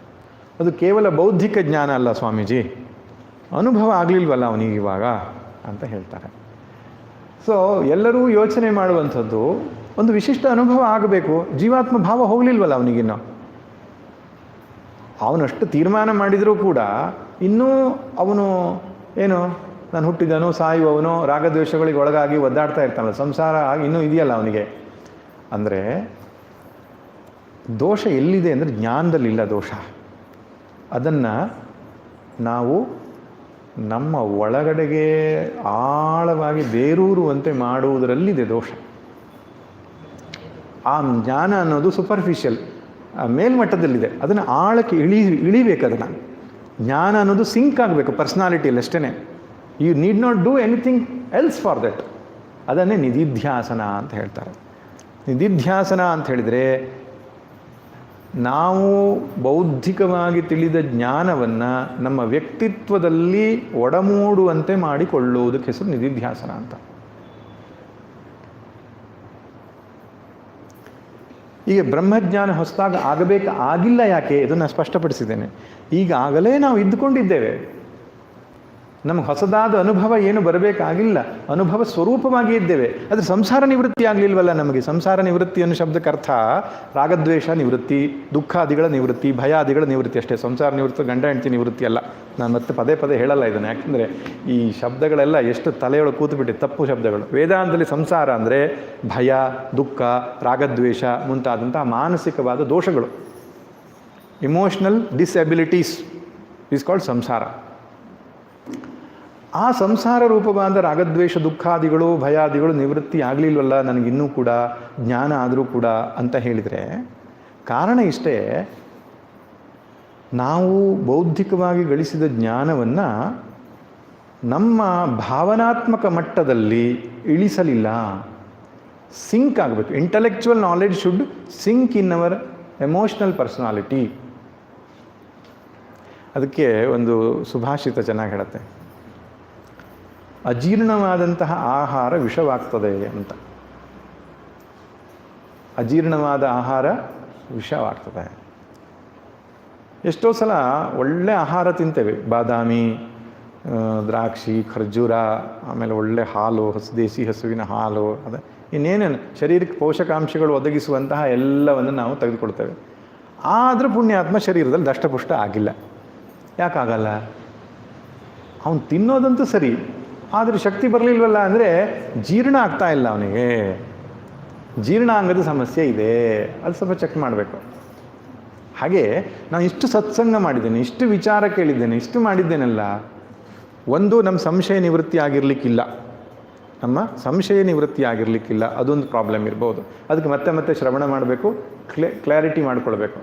ಅದು ಕೇವಲ ಬೌದ್ಧಿಕ ಜ್ಞಾನ ಅಲ್ಲ ಸ್ವಾಮೀಜಿ, ಅನುಭವ ಆಗಲಿಲ್ವಲ್ಲ ಅವನಿಗೆ ಇವಾಗ ಅಂತ ಹೇಳ್ತಾರೆ. ಸೊ ಎಲ್ಲರೂ ಯೋಚನೆ ಮಾಡುವಂಥದ್ದು ಒಂದು ವಿಶಿಷ್ಟ ಅನುಭವ ಆಗಬೇಕು. ಜೀವಾತ್ಮ ಭಾವ ಹೋಗಲಿಲ್ವಲ್ಲ ಅವನಿಗಿನ್ನೂ. ಅವನಷ್ಟು ತೀರ್ಮಾನ ಮಾಡಿದರೂ ಕೂಡ ಇನ್ನೂ ಅವನು ಏನು, ನಾನು ಹುಟ್ಟಿದನು ಸಾಯುವವನು ರಾಗದ್ವೇಷಗಳಿಗೆ ಒಳಗಾಗಿ ಒದ್ದಾಡ್ತಾ ಇರ್ತಾನಲ್ಲ, ಸಂಸಾರ ಇನ್ನೂ ಇದೆಯಲ್ಲ ಅವನಿಗೆ. ಅಂದರೆ ದೋಷ ಎಲ್ಲಿದೆ ಅಂದರೆ ಜ್ಞಾನದಲ್ಲಿಲ್ಲ ದೋಷ. ಅದನ್ನು ನಾವು ನಮ್ಮ ಒಳಗಡೆಗೆ ಆಳವಾಗಿ ಬೇರೂರುವಂತೆ ಮಾಡುವುದರಲ್ಲಿದೆ ದೋಷ. ಆ ಜ್ಞಾನ ಅನ್ನೋದು ಸೂಪರ್ಫಿಷಿಯಲ್, ಮೇಲ್ಮಟ್ಟದಲ್ಲಿದೆ. ಅದನ್ನು ಆಳಕ್ಕೆ ಇಳಿಬೇಕು. ಅದನ್ನು ಜ್ಞಾನ ಅನ್ನೋದು ಸಿಂಕ್ ಆಗಬೇಕು ಪರ್ಸ್ನಾಲಿಟಿಯಲ್ಲಿ ಅಷ್ಟೇ. You need not do anything else for that. ಅದನ್ನೇ ನಿಧಿಧ್ಯಾಸನ ಅಂತ ಹೇಳ್ತಾರೆ. ನಿಧಿಧ್ಯಾಸನ ಅಂತ ಹೇಳಿದರೆ ನಾವು ಬೌದ್ಧಿಕವಾಗಿ ತಿಳಿದ ಜ್ಞಾನವನ್ನು ನಮ್ಮ ವ್ಯಕ್ತಿತ್ವದಲ್ಲಿ ಒಡಮೂಡುವಂತೆ ಮಾಡಿಕೊಳ್ಳುವುದಕ್ಕೆ ಹೆಸರು ನಿಧಿಧ್ಯಾಸನ ಅಂತ. ಈಗ ಬ್ರಹ್ಮಜ್ಞಾನ ಹೊಸದಾಗಿ ಆಗಿಲ್ಲ ಯಾಕೆ ಇದನ್ನು ಸ್ಪಷ್ಟಪಡಿಸಿದ್ದೇನೆ. ಈಗಾಗಲೇ ನಾವು ಇದ್ದುಕೊಂಡಿದ್ದೇವೆ. ನಮಗೆ ಹೊಸದಾದ ಅನುಭವ ಏನು ಬರಬೇಕಾಗಿಲ್ಲ, ಅನುಭವ ಸ್ವರೂಪವಾಗಿ ಇದ್ದೇವೆ. ಆದರೆ ಸಂಸಾರ ನಿವೃತ್ತಿ ಆಗಲಿಲ್ವಲ್ಲ ನಮಗೆ. ಸಂಸಾರ ನಿವೃತ್ತಿ ಅನ್ನೋ ಶಬ್ದಕ್ಕೆ ಅರ್ಥ ರಾಗದ್ವೇಷ ನಿವೃತ್ತಿ, ದುಃಖಾದಿಗಳ ನಿವೃತ್ತಿ, ಭಯಾದಿಗಳ ನಿವೃತ್ತಿ ಅಷ್ಟೇ. ಸಂಸಾರ ನಿವೃತ್ತಿ ಗಂಡ ಹೆಂಡತಿ ನಿವೃತ್ತಿ ಅಲ್ಲ. ನಾನು ಮತ್ತೆ ಪದೇ ಪದೇ ಹೇಳಲ್ಲ ಇದನ್ನು, ಯಾಕೆಂದರೆ ಈ ಶಬ್ದಗಳೆಲ್ಲ ಎಷ್ಟು ತಲೆಯೊಳಗೆ ಕೂತುಬಿಟ್ಟು ತಪ್ಪು ಶಬ್ದಗಳು. ವೇದಾಂತದಲ್ಲಿ ಸಂಸಾರ ಅಂದರೆ ಭಯ, ದುಃಖ, ರಾಗದ್ವೇಷ ಮುಂತಾದಂತಹ ಮಾನಸಿಕವಾದ ದೋಷಗಳು, ಇಮೋಷನಲ್ ಡಿಸೆಬಿಲಿಟೀಸ್ ಈಸ್ ಕಾಲ್ಡ್ ಸಂಸಾರ. ಆ ಸಂಸಾರ ರೂಪವಾದ ರಾಗದ್ವೇಷ ದುಃಖಾದಿಗಳು ಭಯಾದಿಗಳು ನಿವೃತ್ತಿ ಆಗಲಿಲ್ವಲ್ಲ ನನಗಿನ್ನೂ ಕೂಡ ಜ್ಞಾನ ಆದರೂ ಕೂಡ ಅಂತ ಹೇಳಿದರೆ ಕಾರಣ ಇಷ್ಟೇ, ನಾವು ಬೌದ್ಧಿಕವಾಗಿ ಗಳಿಸಿದ ಜ್ಞಾನವನ್ನು ನಮ್ಮ ಭಾವನಾತ್ಮಕ ಮಟ್ಟದಲ್ಲಿ ಇಳಿಸಲಿಲ್ಲ. ಸಿಂಕ್ ಆಗಬೇಕು. Intellectual knowledge should sync in our emotional personality. ಅದಕ್ಕೆ ಒಂದು ಸುಭಾಷಿತ ಚೆನ್ನಾಗಿ ಹೇಳುತ್ತೆ, ಅಜೀರ್ಣವಾದಂತಹ ಆಹಾರ ವಿಷವಾಗ್ತದೆ ಅಂತ. ಅಜೀರ್ಣವಾದ ಆಹಾರ ವಿಷವಾಗ್ತದೆ. ಎಷ್ಟೋ ಸಲ ಒಳ್ಳೆ ಆಹಾರ ತಿಂತೇವೆ, ಬಾದಾಮಿ, ದ್ರಾಕ್ಷಿ, ಖರ್ಜೂರ, ಆಮೇಲೆ ಒಳ್ಳೆ ಹಾಲು, ದೇಸಿ ಹಸುವಿನ ಹಾಲು, ಅದೇ ಇನ್ನೇನೇನು ಶರೀರಕ್ಕೆ ಪೋಷಕಾಂಶಗಳು ಒದಗಿಸುವಂತಹ ಎಲ್ಲವನ್ನು ನಾವು ತೆಗೆದುಕೊಳ್ತೇವೆ. ಆದರೂ ಪುಣ್ಯಾತ್ಮ ಶರೀರದಲ್ಲಿ ದಷ್ಟಪುಷ್ಟ ಆಗಿಲ್ಲ. ಯಾಕಾಗಲ್ಲ? ಅವನು ತಿನ್ನೋದಂತೂ ಸರಿ, ಆದರೆ ಶಕ್ತಿ ಬರಲಿಲ್ವಲ್ಲ ಅಂದರೆ ಜೀರ್ಣ ಆಗ್ತಾ ಇಲ್ಲ ಅವನಿಗೆ. ಜೀರ್ಣಾಂಗದ ಸಮಸ್ಯೆ ಇದೆ, ಅದು ಸ್ವಲ್ಪ ಚೆಕ್ ಮಾಡಬೇಕು. ಹಾಗೆ ನಾನು ಇಷ್ಟು ಸತ್ಸಂಗ ಮಾಡಿದ್ದೇನೆ, ಇಷ್ಟು ವಿಚಾರ ಕೇಳಿದ್ದೇನೆ, ಇಷ್ಟು ಮಾಡಿದ್ದೇನಲ್ಲ, ಒಂದು ನಮ್ಮ ಸಂಶಯ ನಿವೃತ್ತಿ ಆಗಿರಲಿಕ್ಕಿಲ್ಲ. ನಮ್ಮ ಸಂಶಯ ನಿವೃತ್ತಿ ಆಗಿರಲಿಕ್ಕಿಲ್ಲ, ಅದೊಂದು ಪ್ರಾಬ್ಲಮ್ ಇರ್ಬೋದು. ಅದಕ್ಕೆ ಮತ್ತೆ ಮತ್ತೆ ಶ್ರವಣ ಮಾಡಬೇಕು, ಕ್ಲಾರಿಟಿ ಮಾಡಿಕೊಳ್ಬೇಕು.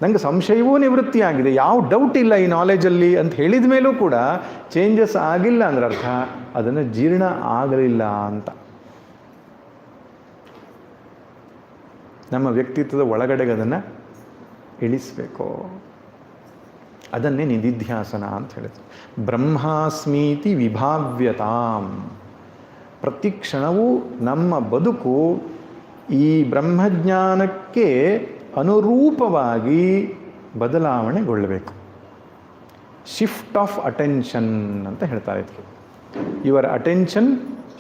ನನಗೆ ಸಂಶಯವೂ ನಿವೃತ್ತಿ ಆಗಿದೆ, ಯಾವ ಡೌಟ್ ಇಲ್ಲ ಈ ನಾಲೆಜಲ್ಲಿ ಅಂತ ಹೇಳಿದ ಮೇಲೂ ಕೂಡ ಚೇಂಜಸ್ ಆಗಿಲ್ಲ ಅಂದ್ರೆ ಅರ್ಥ ಅದನ್ನು ಜೀರ್ಣ ಆಗಲಿಲ್ಲ ಅಂತ. ನಮ್ಮ ವ್ಯಕ್ತಿತ್ವದ ಒಳಗಡೆಗೆ ಅದನ್ನು ಇಳಿಸಬೇಕು. ಅದನ್ನೇ ನಿಧಿಧ್ಯಾಸನ ಅಂತ ಹೇಳಿದ್ರು. ಬ್ರಹ್ಮಾಸ್ಮೀತಿ ವಿಭಾವ್ಯತಾಂ. ಪ್ರತಿ ಕ್ಷಣವೂ ನಮ್ಮ ಬದುಕು ಈ ಬ್ರಹ್ಮಜ್ಞಾನಕ್ಕೆ ಅನುರೂಪವಾಗಿ ಬದಲಾವಣೆಗೊಳ್ಳಬೇಕು. ಶಿಫ್ಟ್ ಆಫ್ ಅಟೆನ್ಷನ್ ಅಂತ ಹೇಳ್ತಾರೆ ಇದಕ್ಕೆ. Your attention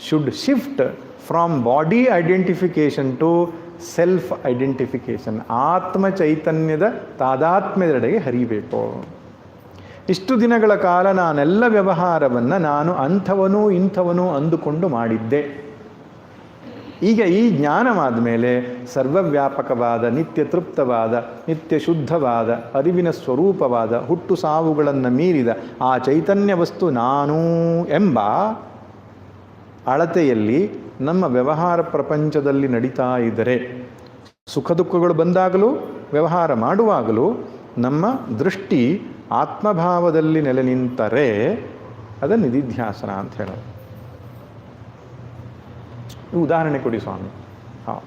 should shift from body identification to self identification. ಆತ್ಮ ಚೈತನ್ಯದ ತಾದಾತ್ಮ್ಯದೆಡೆಗೆ ಹರಿಬೇಕು. ಇಷ್ಟು ದಿನಗಳ ಕಾಲ ನಾನೆಲ್ಲ ವ್ಯವಹಾರವನ್ನು ನಾನು ಅಂಥವನು ಇಂಥವನು ಅಂದುಕೊಂಡು ಮಾಡಿದ್ದೆ. ಈಗ ಈ ಜ್ಞಾನವಾದ ಮೇಲೆ ಸರ್ವವ್ಯಾಪಕವಾದ, ನಿತ್ಯ ತೃಪ್ತವಾದ, ನಿತ್ಯ ಶುದ್ಧವಾದ, ಅರಿವಿನ ಸ್ವರೂಪವಾದ, ಹುಟ್ಟು ಸಾವುಗಳನ್ನು ಮೀರಿದ ಆ ಚೈತನ್ಯ ವಸ್ತು ನಾನು ಎಂಬ ಅಳತೆಯಲ್ಲಿ ನಮ್ಮ ವ್ಯವಹಾರ ಪ್ರಪಂಚದಲ್ಲಿ ನಡೀತಾ ಇದ್ದರೆ, ಸುಖ ದುಃಖಗಳು ಬಂದಾಗಲೂ ವ್ಯವಹಾರ ಮಾಡುವಾಗಲೂ ನಮ್ಮ ದೃಷ್ಟಿ ಆತ್ಮಭಾವದಲ್ಲಿ ನೆಲೆ ನಿಂತರೆ ಅದು ನಿಧಿಧ್ಯಾಸನ ಅಂತ ಹೇಳೋದು. ಉದಾಹರಣೆ ಕೊಡಿ ಸ್ವಾಮಿ. ಹಾಂ,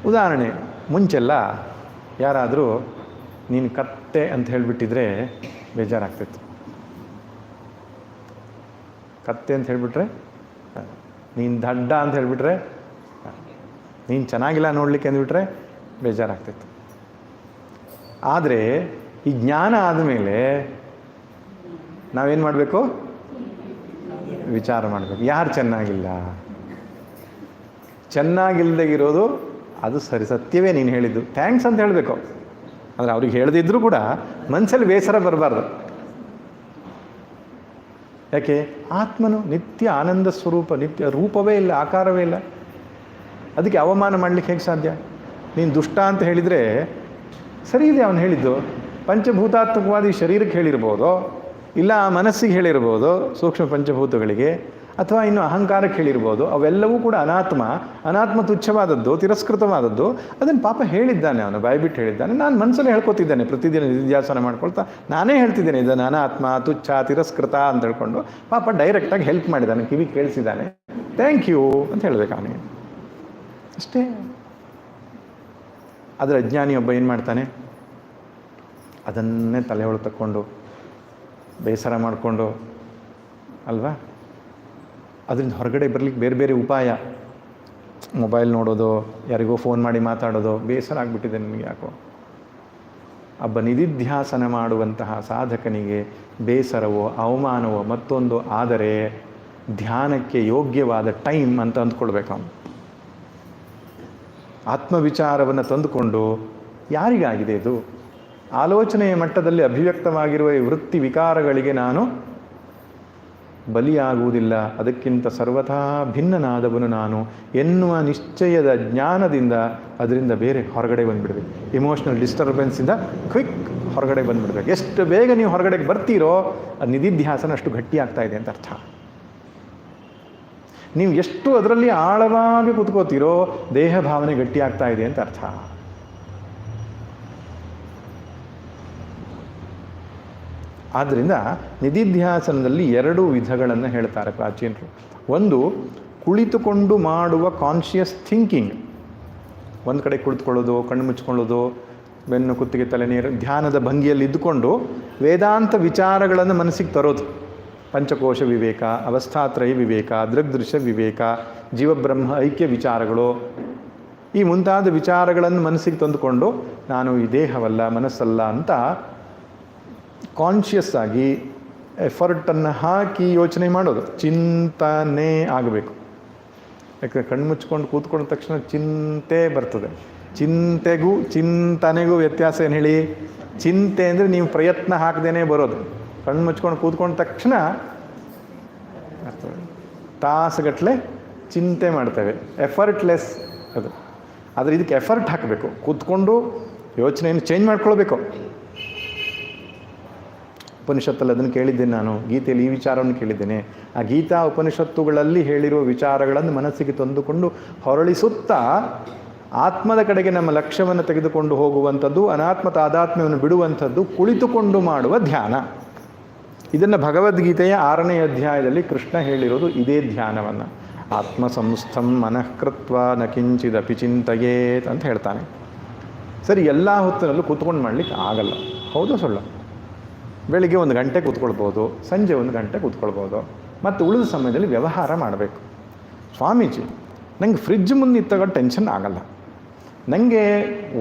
ಉದಾಹರಣೆ, ಮುಂಚೆಲ್ಲ ಯಾರಾದರೂ ನೀನು ಕತ್ತೆ ಅಂತ ಹೇಳಿಬಿಟ್ಟಿದ್ರೆ ಬೇಜಾರಾಗ್ತಿತ್ತು. ಕತ್ತೆ ಅಂತ ಹೇಳಿಬಿಟ್ರೆ, ನೀನು ದಡ್ಡ ಅಂತ ಹೇಳಿಬಿಟ್ರೆ, ನೀನು ಚೆನ್ನಾಗಿಲ್ಲ ನೋಡಲಿಕ್ಕೆ ಅಂದ್ಬಿಟ್ರೆ ಬೇಜಾರಾಗ್ತಿತ್ತು. ಆದರೆ ಈ ಜ್ಞಾನ ಆದಮೇಲೆ ನಾವೇನು ಮಾಡಬೇಕು? ವಿಚಾರ ಮಾಡಬೇಕು. ಯಾರು ಚೆನ್ನಾಗಿಲ್ಲ? ಚೆನ್ನಾಗಿಲ್ಲದೆ ಇರೋದು ಅದು ಸರಿ, ಸತ್ಯವೇ ನೀನು ಹೇಳಿದ್ದು, ಥ್ಯಾಂಕ್ಸ್ ಅಂತ ಹೇಳಬೇಕು. ಆದರೆ ಅವ್ರಿಗೆ ಹೇಳದಿದ್ರೂ ಕೂಡ ಮನಸ್ಸಲ್ಲಿ ಬೇಸರ ಬರಬಾರ್ದು. ಯಾಕೆ? ಆತ್ಮನು ನಿತ್ಯ ಆನಂದ ಸ್ವರೂಪ, ನಿತ್ಯ ರೂಪವೇ ಇಲ್ಲ, ಆಕಾರವೇ ಇಲ್ಲ. ಅದಕ್ಕೆ ಅವಮಾನ ಮಾಡಲಿಕ್ಕೆ ಹೇಗೆ ಸಾಧ್ಯ? ನೀನು ದುಷ್ಟ ಅಂತ ಹೇಳಿದರೆ ಸರಿ ಇದೆ, ಅವನು ಹೇಳಿದ್ದು ಪಂಚಭೂತಾತ್ಮಕವಾದ ಈ ಶರೀರಕ್ಕೆ ಹೇಳಿರ್ಬೋದು, ಇಲ್ಲ ಆ ಮನಸ್ಸಿಗೆ ಹೇಳಿರ್ಬೋದು, ಸೂಕ್ಷ್ಮ ಪಂಚಭೂತಗಳಿಗೆ, ಅಥವಾ ಇನ್ನು ಅಹಂಕಾರಕ್ಕೆ ಹೇಳಿರ್ಬೋದು. ಅವೆಲ್ಲವೂ ಕೂಡ ಅನಾತ್ಮ ತುಚ್ಛವಾದದ್ದು, ತಿರಸ್ಕೃತವಾದದ್ದು. ಅದನ್ನು ಪಾಪ ಹೇಳಿದ್ದಾನೆ, ಅವನು ಬಾಯ್ಬಿಟ್ಟು ಹೇಳಿದ್ದಾನೆ. ನಾನು ಮನಸ್ಸಲ್ಲಿ ಹೇಳ್ಕೊತಿದ್ದೇನೆ, ಪ್ರತಿದಿನ ನಿಧಿಧ್ಯಾಸನ ಮಾಡ್ಕೊಳ್ತಾ ನಾನೇ ಹೇಳ್ತಿದ್ದೇನೆ ಇದನ್ನು ಅನಾತ್ಮ, ತುಚ್ಛ, ತಿರಸ್ಕೃತ ಅಂತ ಹೇಳ್ಕೊಂಡು. ಪಾಪ ಡೈರೆಕ್ಟಾಗಿ ಹೆಲ್ಪ್ ಮಾಡಿದ್ದಾನೆ, ಕಿವಿ ಕೇಳಿಸಿದ್ದಾನೆ. ಥ್ಯಾಂಕ್ ಯು ಅಂತ ಹೇಳಬೇಕು ಅವನಿಗೆ, ಅಷ್ಟೇ. ಆದರೆ ಅಜ್ಞಾನಿಯೊಬ್ಬ ಏನು ಮಾಡ್ತಾನೆ, ಅದನ್ನೇ ತಲೆ ಒಳಗೆ ತಕ್ಕೊಂಡು ಬೇಸರ ಮಾಡಿಕೊಂಡು ಅಲ್ವಾ, ಅದರಿಂದ ಹೊರಗಡೆ ಬರಲಿಕ್ಕೆ ಬೇರೆ ಬೇರೆ ಉಪಾಯ, ಮೊಬೈಲ್ ನೋಡೋದು, ಯಾರಿಗೋ ಫೋನ್ ಮಾಡಿ ಮಾತಾಡೋದು, ಬೇಸರ ಆಗಿಬಿಟ್ಟಿದೆ ನಿಮಗೆ ಯಾಕೋ. ಒಬ್ಬ ನಿಧಿಧ್ಯಾಸನ ಮಾಡುವಂತಹ ಸಾಧಕನಿಗೆ ಬೇಸರವೋ ಅವಮಾನವೋ ಮತ್ತೊಂದು ಆದರೆ ಧ್ಯಾನಕ್ಕೆ ಯೋಗ್ಯವಾದ ಟೈಮ್ ಅಂತ ಅಂದ್ಕೊಳ್ಬೇಕು ಅವನು. ಆತ್ಮವಿಚಾರವನ್ನು ತಂದುಕೊಂಡು ಯಾರಿಗಾಗಿದೆ ಇದು, ಆಲೋಚನೆಯ ಮಟ್ಟದಲ್ಲಿ ಅಭಿವ್ಯಕ್ತವಾಗಿರುವ ಈ ವೃತ್ತಿ ವಿಕಾರಗಳಿಗೆ ನಾನು ಬಲಿಯಾಗುವುದಿಲ್ಲ, ಅದಕ್ಕಿಂತ ಸರ್ವಥಾ ಭಿನ್ನನಾದವನು ನಾನು ಎನ್ನುವ ನಿಶ್ಚಯದ ಜ್ಞಾನದಿಂದ ಅದರಿಂದ ಬೇರೆ ಹೊರಗಡೆ ಬಂದುಬಿಡ್ಬೇಕು. ಇಮೋಷ್ನಲ್ ಡಿಸ್ಟರ್ಬೆನ್ಸಿಂದ ಕ್ವಿಕ್ ಹೊರಗಡೆ ಬಂದುಬಿಡ್ಬೇಕು. ಎಷ್ಟು ಬೇಗ ನೀವು ಹೊರಗಡೆಗೆ ಬರ್ತೀರೋ ಅದು ನಿಧಿಧ್ಯಾಸನ ಅಷ್ಟು ಗಟ್ಟಿಯಾಗ್ತಾ ಇದೆ ಅಂತ ಅರ್ಥ. ನೀವು ಎಷ್ಟು ಅದರಲ್ಲಿ ಆಳವಾಗಿ ಕೂತ್ಕೋತೀರೋ ದೇಹ ಭಾವನೆ ಗಟ್ಟಿಯಾಗ್ತಾ ಇದೆ ಅಂತ ಅರ್ಥ. ಆದ್ದರಿಂದ ನಿಧಿಧ್ಯಾಸನದಲ್ಲಿ 2 ವಿಧಗಳನ್ನು ಹೇಳ್ತಾರೆ ಪ್ರಾಚೀನರು. ಒಂದು ಕುಳಿತುಕೊಂಡು ಮಾಡುವ ಕಾನ್ಷಿಯಸ್ ಥಿಂಕಿಂಗ್, ಒಂದು ಕಡೆ ಕುಳಿತುಕೊಳ್ಳೋದು, ಕಣ್ಣು ಮುಚ್ಕೊಳ್ಳೋದು, ಬೆನ್ನು ಕುತ್ತಿಗೆ ತಲೆ ನೀರು, ಧ್ಯಾನದ ಭಂಗಿಯಲ್ಲಿ ಇದ್ದುಕೊಂಡು ವೇದಾಂತ ವಿಚಾರಗಳನ್ನು ಮನಸ್ಸಿಗೆ ತರೋದು. ಪಂಚಕೋಶ ವಿವೇಕ, ಅವಸ್ಥಾತ್ರಯ ವಿವೇಕ, ದೃಗ್ದೃಶ್ಯ ವಿವೇಕ, ಜೀವಬ್ರಹ್ಮ ಐಕ್ಯ ವಿಚಾರಗಳು, ಈ ಮುಂತಾದ ವಿಚಾರಗಳನ್ನು ಮನಸ್ಸಿಗೆ ತಂದುಕೊಂಡು ನಾನು ಈ ದೇಹವಲ್ಲ ಮನಸ್ಸಲ್ಲ ಅಂತ ಕಾನ್ಷಿಯಸ್ ಆಗಿ ಎಫರ್ಟನ್ನು ಹಾಕಿ ಯೋಚನೆ ಮಾಡೋದು. ಚಿಂತನೆ ಆಗಬೇಕು. ಯಾಕಂದರೆ ಕಣ್ಣು ಮುಚ್ಕೊಂಡು ಕೂತ್ಕೊಂಡ ತಕ್ಷಣ ಚಿಂತೆ ಬರ್ತದೆ. ಚಿಂತೆಗೂ ಚಿಂತನೆಗೂ ವ್ಯತ್ಯಾಸ ಏನು ಹೇಳಿ? ಚಿಂತೆ ಅಂದರೆ ನೀವು ಪ್ರಯತ್ನ ಹಾಕದೇನೆ ಬರೋದು. ಕಣ್ಣು ಮುಚ್ಕೊಂಡು ಕೂತ್ಕೊಂಡ ತಕ್ಷಣ ತಾಸುಗಟ್ಟಲೆ ಚಿಂತೆ ಮಾಡ್ತೇವೆ, ಎಫರ್ಟ್ಲೆಸ್ ಅದು. ಆದರೆ ಇದಕ್ಕೆ ಎಫರ್ಟ್ ಹಾಕಬೇಕು, ಕೂತ್ಕೊಂಡು ಯೋಚನೆಯನ್ನು ಚೇಂಜ್ ಮಾಡ್ಕೊಳ್ಬೇಕು. ಉಪನಿಷತ್ತಲ್ಲಿ ಅದನ್ನು ಕೇಳಿದ್ದೇನೆ ನಾನು, ಗೀತೆಯಲ್ಲಿ ಈ ವಿಚಾರವನ್ನು ಕೇಳಿದ್ದೇನೆ. ಆ ಗೀತಾ ಉಪನಿಷತ್ತುಗಳಲ್ಲಿ ಹೇಳಿರುವ ವಿಚಾರಗಳನ್ನು ಮನಸ್ಸಿಗೆ ತಂದುಕೊಂಡು ಹೊರಳಿಸುತ್ತಾ ಆತ್ಮದ ಕಡೆಗೆ ನಮ್ಮ ಲಕ್ಷ್ಯವನ್ನು ತೆಗೆದುಕೊಂಡು ಹೋಗುವಂಥದ್ದು, ಅನಾತ್ಮ ತಾದಾತ್ಮ್ಯವನ್ನು ಬಿಡುವಂಥದ್ದು ಕುಳಿತುಕೊಂಡು ಮಾಡುವ ಧ್ಯಾನ. ಇದನ್ನು ಭಗವದ್ಗೀತೆಯ 6ನೇ ಅಧ್ಯಾಯದಲ್ಲಿ ಕೃಷ್ಣ ಹೇಳಿರೋದು ಇದೇ ಧ್ಯಾನವನ್ನು. ಆತ್ಮ ಸಂಸ್ಥಂ ಮನಃಕೃತ್ವ ನ ಕಿಂಚಿದಪಿ ಚಿಂತೆಯೇತ್ ಅಂತ ಹೇಳ್ತಾನೆ. ಸರಿ, ಎಲ್ಲ ಹೊತ್ತಿನಲ್ಲೂ ಕೂತ್ಕೊಂಡು ಮಾಡಲಿಕ್ಕೆ ಆಗಲ್ಲ, ಹೌದು ಸುಳ್ಳು? ಬೆಳಿಗ್ಗೆ 1 ಗಂಟೆ ಕೂತ್ಕೊಳ್ಬೋದು, ಸಂಜೆ 1 ಗಂಟೆ ಕೂತ್ಕೊಳ್ಬೋದು, ಮತ್ತು ಉಳಿದ ಸಮಯದಲ್ಲಿ ವ್ಯವಹಾರ ಮಾಡಬೇಕು. ಸ್ವಾಮೀಜಿ, ನನಗೆ ಫ್ರಿಡ್ಜ್ ಮುಂದೆ ಇತ್ತಾಗ ಟೆನ್ಷನ್ ಆಗಲ್ಲ, ನನಗೆ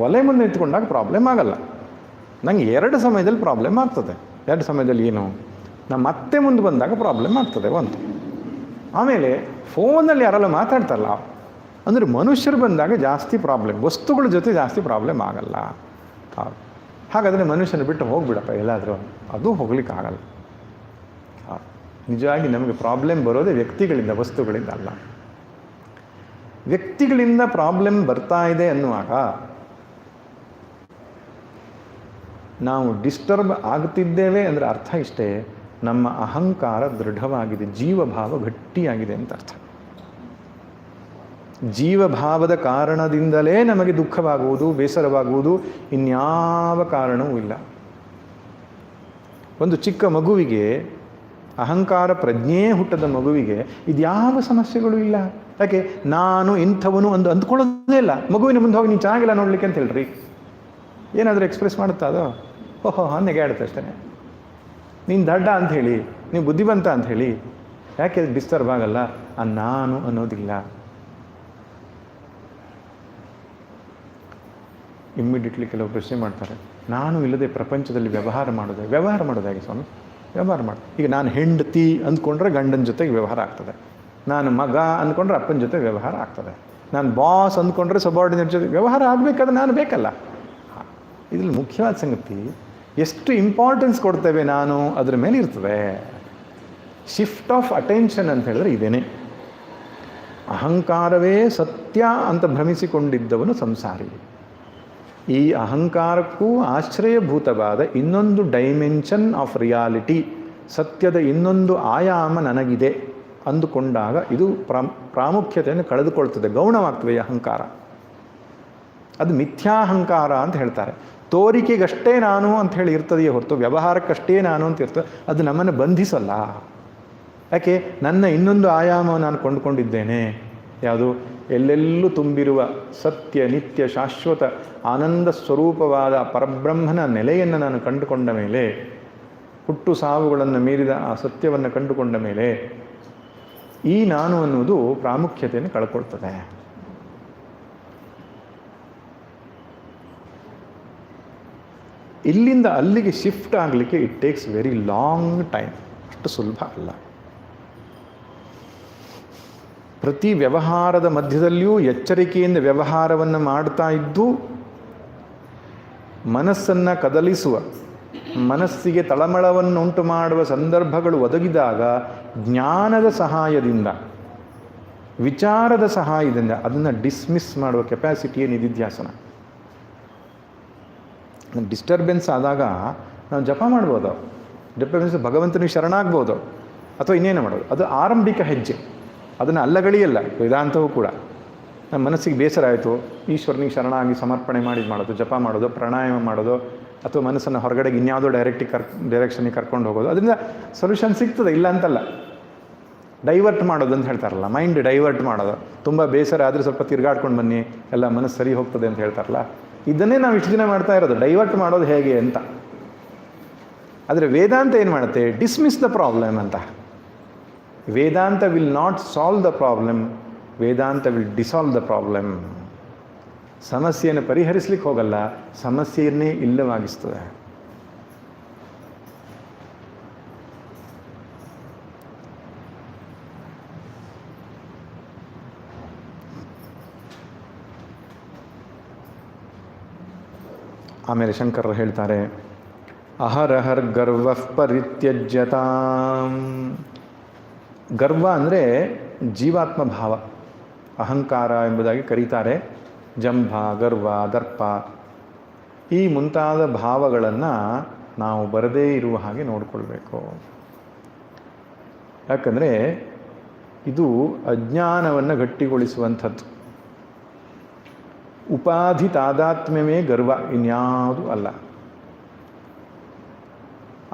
ಒಲೆ ಮುಂದೆ ನಿಂತ್ಕೊಂಡಾಗ ಪ್ರಾಬ್ಲಮ್ ಆಗಲ್ಲ, ನನಗೆ 2 ಸಮಯದಲ್ಲಿ ಪ್ರಾಬ್ಲಮ್ ಆಗ್ತದೆ. 2 ಸಮಯದಲ್ಲಿ ಏನು? ನಮ್ಮ ಅತ್ತೆ ಮುಂದೆ ಬಂದಾಗ ಪ್ರಾಬ್ಲಮ್ ಆಗ್ತದೆ ಒಂದು. ಆಮೇಲೆ ಫೋನಲ್ಲಿ ಯಾರೆಲ್ಲ ಮಾತಾಡ್ತಾರಲ್ಲ, ಅಂದರೆ ಮನುಷ್ಯರು ಬಂದಾಗ ಜಾಸ್ತಿ ಪ್ರಾಬ್ಲಮ್, ವಸ್ತುಗಳ ಜೊತೆ ಜಾಸ್ತಿ ಪ್ರಾಬ್ಲಮ್ ಆಗಲ್ಲ. ಹಾಗಾದರೆ ಮನುಷ್ಯನ ಬಿಟ್ಟು ಹೋಗ್ಬಿಡಪ್ಪ ಎಲ್ಲಾದರೂ, ಅದು ಹೋಗ್ಲಿಕ್ಕೆ ಆಗಲ್ಲ. ನಿಜವಾಗಿ ನಮಗೆ ಪ್ರಾಬ್ಲಮ್ ಬರೋದೇ ವ್ಯಕ್ತಿಗಳಿಂದ, ವಸ್ತುಗಳಿಂದ ಅಲ್ಲ. ವ್ಯಕ್ತಿಗಳಿಂದ ಪ್ರಾಬ್ಲಮ್ ಬರ್ತಾ ಇದೆ ಅನ್ನುವಾಗ ನಾವು ಡಿಸ್ಟರ್ಬ್ ಆಗ್ತಿದ್ದೇವೆ ಅಂದರೆ ಅರ್ಥ ಇಷ್ಟೇ, ನಮ್ಮ ಅಹಂಕಾರ ದೃಢವಾಗಿದೆ, ಜೀವಭಾವ ಗಟ್ಟಿಯಾಗಿದೆ ಅಂತ ಅರ್ಥ. ಜೀವಭಾವದ ಕಾರಣದಿಂದಲೇ ನಮಗೆ ದುಃಖವಾಗುವುದು, ಬೇಸರವಾಗುವುದು, ಇನ್ಯಾವ ಕಾರಣವೂ ಇಲ್ಲ. ಒಂದು ಚಿಕ್ಕ ಮಗುವಿಗೆ, ಅಹಂಕಾರ ಪ್ರಜ್ಞೆ ಹುಟ್ಟದ ಮಗುವಿಗೆ ಇದ್ಯಾವ ಸಮಸ್ಯೆಗಳು ಇಲ್ಲ. ಯಾಕೆ? ನಾನು ಇಂಥವನು ಒಂದು ಅಂದ್ಕೊಳ್ಳೋದೇ ಇಲ್ಲ. ಮಗುವಿನ ಮುಂದೆ ಹೋಗಿ ನೀನು ಚೆನ್ನಾಗಿಲ್ಲ ನೋಡಲಿಕ್ಕೆ ಅಂತ ಹೇಳ್ರಿ, ಏನಾದರೂ ಎಕ್ಸ್ಪ್ರೆಸ್ ಮಾಡುತ್ತಾ ಅದು? ಓಹೋ ನೆಗೆಯಾಡುತ್ತೆ ಅಷ್ಟೇ. ನೀನು ದಡ್ಡ ಅಂಥೇಳಿ, ನೀವು ಬುದ್ಧಿವಂತ ಅಂಥೇಳಿ, ಯಾಕೆ ಅದು ಡಿಸ್ಟರ್ಬ್ ಆಗಲ್ಲ? ನಾನು ಅನ್ನೋದಿಲ್ಲ. ಇಮ್ಮಿಡಿಯೇಟ್ಲಿ ಕೆಲವು ಪ್ರಶ್ನೆ ಮಾಡ್ತಾರೆ, ನಾನು ಇಲ್ಲದೆ ಪ್ರಪಂಚದಲ್ಲಿ ವ್ಯವಹಾರ ಮಾಡೋದು ಹೇಗೆ ಸ್ವಾಮಿ? ವ್ಯವಹಾರ ಮಾಡಿ, ಈಗ ನಾನು ಹೆಂಡತಿ ಅಂದ್ಕೊಂಡ್ರೆ ಗಂಡನ ಜೊತೆಗೆ ವ್ಯವಹಾರ ಆಗ್ತದೆ, ನಾನು ಮಗ ಅಂದ್ಕೊಂಡ್ರೆ ಅಪ್ಪನ ಜೊತೆ ವ್ಯವಹಾರ ಆಗ್ತದೆ, ನಾನು ಬಾಸ್ ಅಂದ್ಕೊಂಡ್ರೆ ಸಬಾರ್ಡಿನೇಟ್ ಜೊತೆ ವ್ಯವಹಾರ ಆಗಬೇಕಾದ್ರೆ ನಾನು ಬೇಕಲ್ಲ. ಇದರಲ್ಲಿ ಮುಖ್ಯವಾದ ಸಂಗತಿ, ಎಷ್ಟು ಇಂಪಾರ್ಟೆನ್ಸ್ ಕೊಡ್ತೇವೆ ನಾನು ಅದರ ಮೇಲೆ ಇರ್ತದೆ. ಶಿಫ್ಟ್ ಆಫ್ ಅಟೆನ್ಷನ್ ಅಂತ ಹೇಳಿದ್ರೆ ಇದೇನೆ. ಅಹಂಕಾರವೇ ಸತ್ಯ ಅಂತ ಭ್ರಮಿಸಿಕೊಂಡಿದ್ದವನು ಸಂಸಾರಿ. ಈ ಅಹಂಕಾರಕ್ಕೂ ಆಶ್ರಯಭೂತವಾದ ಇನ್ನೊಂದು ಡೈಮೆನ್ಷನ್ ಆಫ್ ರಿಯಾಲಿಟಿ, ಸತ್ಯದ ಇನ್ನೊಂದು ಆಯಾಮ ನನಗಿದೆ ಅಂದುಕೊಂಡಾಗ ಇದು ಪ್ರಾಮುಖ್ಯತೆಯನ್ನು ಕಳೆದುಕೊಳ್ತದೆ, ಗೌಣವಾಗ್ತದೆ ಈ ಅಹಂಕಾರ. ಅದು ಮಿಥ್ಯಾಹಂಕಾರ ಅಂತ ಹೇಳ್ತಾರೆ. ತೋರಿಕೆಗಷ್ಟೇ ನಾನು ಅಂತ ಹೇಳಿ ಇರ್ತದೆಯೇ ಹೊರತು ವ್ಯವಹಾರಕ್ಕಷ್ಟೇ ನಾನು ಅಂತ ಇರ್ತದೆ, ಅದು ನಮ್ಮನ್ನು ಬಂಧಿಸಲ್ಲ. ಯಾಕೆ ನನ್ನ ಇನ್ನೊಂದು ಆಯಾಮವನ್ನು ನಾನು ಕೊಂಡುಕೊಂಡಿದ್ದೇನೆ. ಯಾವುದು? ಎಲ್ಲೆಲ್ಲೂ ತುಂಬಿರುವ ಸತ್ಯ ನಿತ್ಯ ಶಾಶ್ವತ ಆನಂದ ಸ್ವರೂಪವಾದ ಪರಬ್ರಹ್ಮನ ನೆಲೆಯನ್ನು ನಾನು ಕಂಡುಕೊಂಡ ಮೇಲೆ, ಹುಟ್ಟು ಸಾವುಗಳನ್ನು ಮೀರಿದ ಆ ಸತ್ಯವನ್ನು ಕಂಡುಕೊಂಡ ಮೇಲೆ ಈ ನಾನು ಅನ್ನುವುದು ಪ್ರಾಮುಖ್ಯತೆಯನ್ನು ಕಳ್ಕೊಳ್ತದೆ. ಇಲ್ಲಿಂದ ಅಲ್ಲಿಗೆ ಶಿಫ್ಟ್ ಆಗಲಿಕ್ಕೆ it takes very long time. ಅಷ್ಟು ಸುಲಭ ಅಲ್ಲ. ಪ್ರತಿ ವ್ಯವಹಾರದ ಮಧ್ಯದಲ್ಲಿಯೂ ಎಚ್ಚರಿಕೆಯಿಂದ ವ್ಯವಹಾರವನ್ನು ಮಾಡ್ತಾ ಇದ್ದು ಮನಸ್ಸನ್ನು ಕದಲಿಸುವ, ಮನಸ್ಸಿಗೆ ತಳಮಳವನ್ನುಂಟು ಮಾಡುವ ಸಂದರ್ಭಗಳು ಒದಗಿದಾಗ ಜ್ಞಾನದ ಸಹಾಯದಿಂದ, ವಿಚಾರದ ಸಹಾಯದಿಂದ ಅದನ್ನು ಡಿಸ್ಮಿಸ್ ಮಾಡುವ ಕೆಪಾಸಿಟಿಯೇ ನಿಧಿಧ್ಯಾಸನ. ಡಿಸ್ಟರ್ಬೆನ್ಸ್ ಆದಾಗ ನಾವು ಜಪ ಮಾಡ್ಬೋದು, ಡಿಸ್ಟರ್ಬೆನ್ಸ್ ಭಗವಂತನಿಗೆ ಶರಣಾಗ್ಬೋದು, ಅಥವಾ ಇನ್ನೇನು ಮಾಡೋದು. ಅದು ಆರಂಭಿಕ ಹೆಜ್ಜೆ, ಅದನ್ನು ಅಲ್ಲಗಳಿಯಲ್ಲ. ವೇದಾಂತವೂ ಕೂಡ ನಮ್ಮ ಮನಸ್ಸಿಗೆ ಬೇಸರ ಆಯಿತು, ಈಶ್ವರನಿಗೆ ಶರಣಾಗಿ ಸಮರ್ಪಣೆ ಮಾಡಿ ಮಾಡೋದು, ಜಪ ಮಾಡೋದು, ಪ್ರಾಣಾಯಾಮ ಮಾಡೋದು, ಅಥವಾ ಮನಸ್ಸನ್ನು ಹೊರಗಡೆಗೆ ಇನ್ಯಾವುದೋ ಡೈರೆಕ್ಷನಿಗೆ ಕರ್ಕೊಂಡು ಹೋಗೋದು. ಅದರಿಂದ ಸೊಲ್ಯೂಷನ್ ಸಿಗ್ತದೆ, ಇಲ್ಲ ಅಂತಲ್ಲ. ಡೈವರ್ಟ್ ಮಾಡೋದು ಅಂತ ಹೇಳ್ತಾರಲ್ಲ, ಮೈಂಡ್ ಡೈವರ್ಟ್ ಮಾಡೋದು. ತುಂಬ ಬೇಸರ ಆದರೆ ಸ್ವಲ್ಪ ತಿರುಗಾಡ್ಕೊಂಡು ಬನ್ನಿ, ಎಲ್ಲ ಮನಸ್ಸು ಸರಿ ಹೋಗ್ತದೆ ಅಂತ ಹೇಳ್ತಾರಲ್ಲ. ಇದನ್ನೇ ನಾವು ಇಷ್ಟು ದಿನ ಮಾಡ್ತಾ ಇರೋದು, ಡೈವರ್ಟ್ ಮಾಡೋದು ಹೇಗೆ ಅಂತ. ಆದರೆ ವೇದಾಂತ ಏನು ಮಾಡುತ್ತೆ? ಡಿಸ್ಮಿಸ್ ದ ಪ್ರಾಬ್ಲಮ್ ಅಂತ. Vedanta will not solve the problem, Vedanta will dissolve the problem. ಸಮಸ್ಯೆಯನ್ನು ಪರಿಹರಿಸಲಿಕ್ಕೆ ಹೋಗಲ್ಲ, ಸಮಸ್ಯೆಯನ್ನೇ ಇಲ್ಲವಾಗಿಸ್ತದೆ. ಆಮೇಲೆ ಶಂಕರರು ಹೇಳ್ತಾರೆ, ಅಹರಹರ್ ಗರ್ವ ಪರಿತ್ಯಜ್ಯತಾಂ. ಗರ್ವ ಅಂದರೆ ಜೀವಾತ್ಮ ಭಾವ, ಅಹಂಕಾರ ಎಂಬುದಾಗಿ ಕರೀತಾರೆ. ಜಂಭ, ಗರ್ವ, ದರ್ಪ ಈ ಮುಂತಾದ ಭಾವಗಳನ್ನು ನಾವು ಬರದೇ ಇರುವ ಹಾಗೆ ನೋಡಿಕೊಳ್ಬೇಕು. ಯಾಕಂದರೆ ಇದು ಅಜ್ಞಾನವನ್ನು ಗಟ್ಟಿಗೊಳಿಸುವಂಥದ್ದು. ಉಪಾಧಿ ತಾದಾತ್ಮ್ಯವೇ ಗರ್ವ, ಇನ್ಯಾವುದು ಅಲ್ಲ.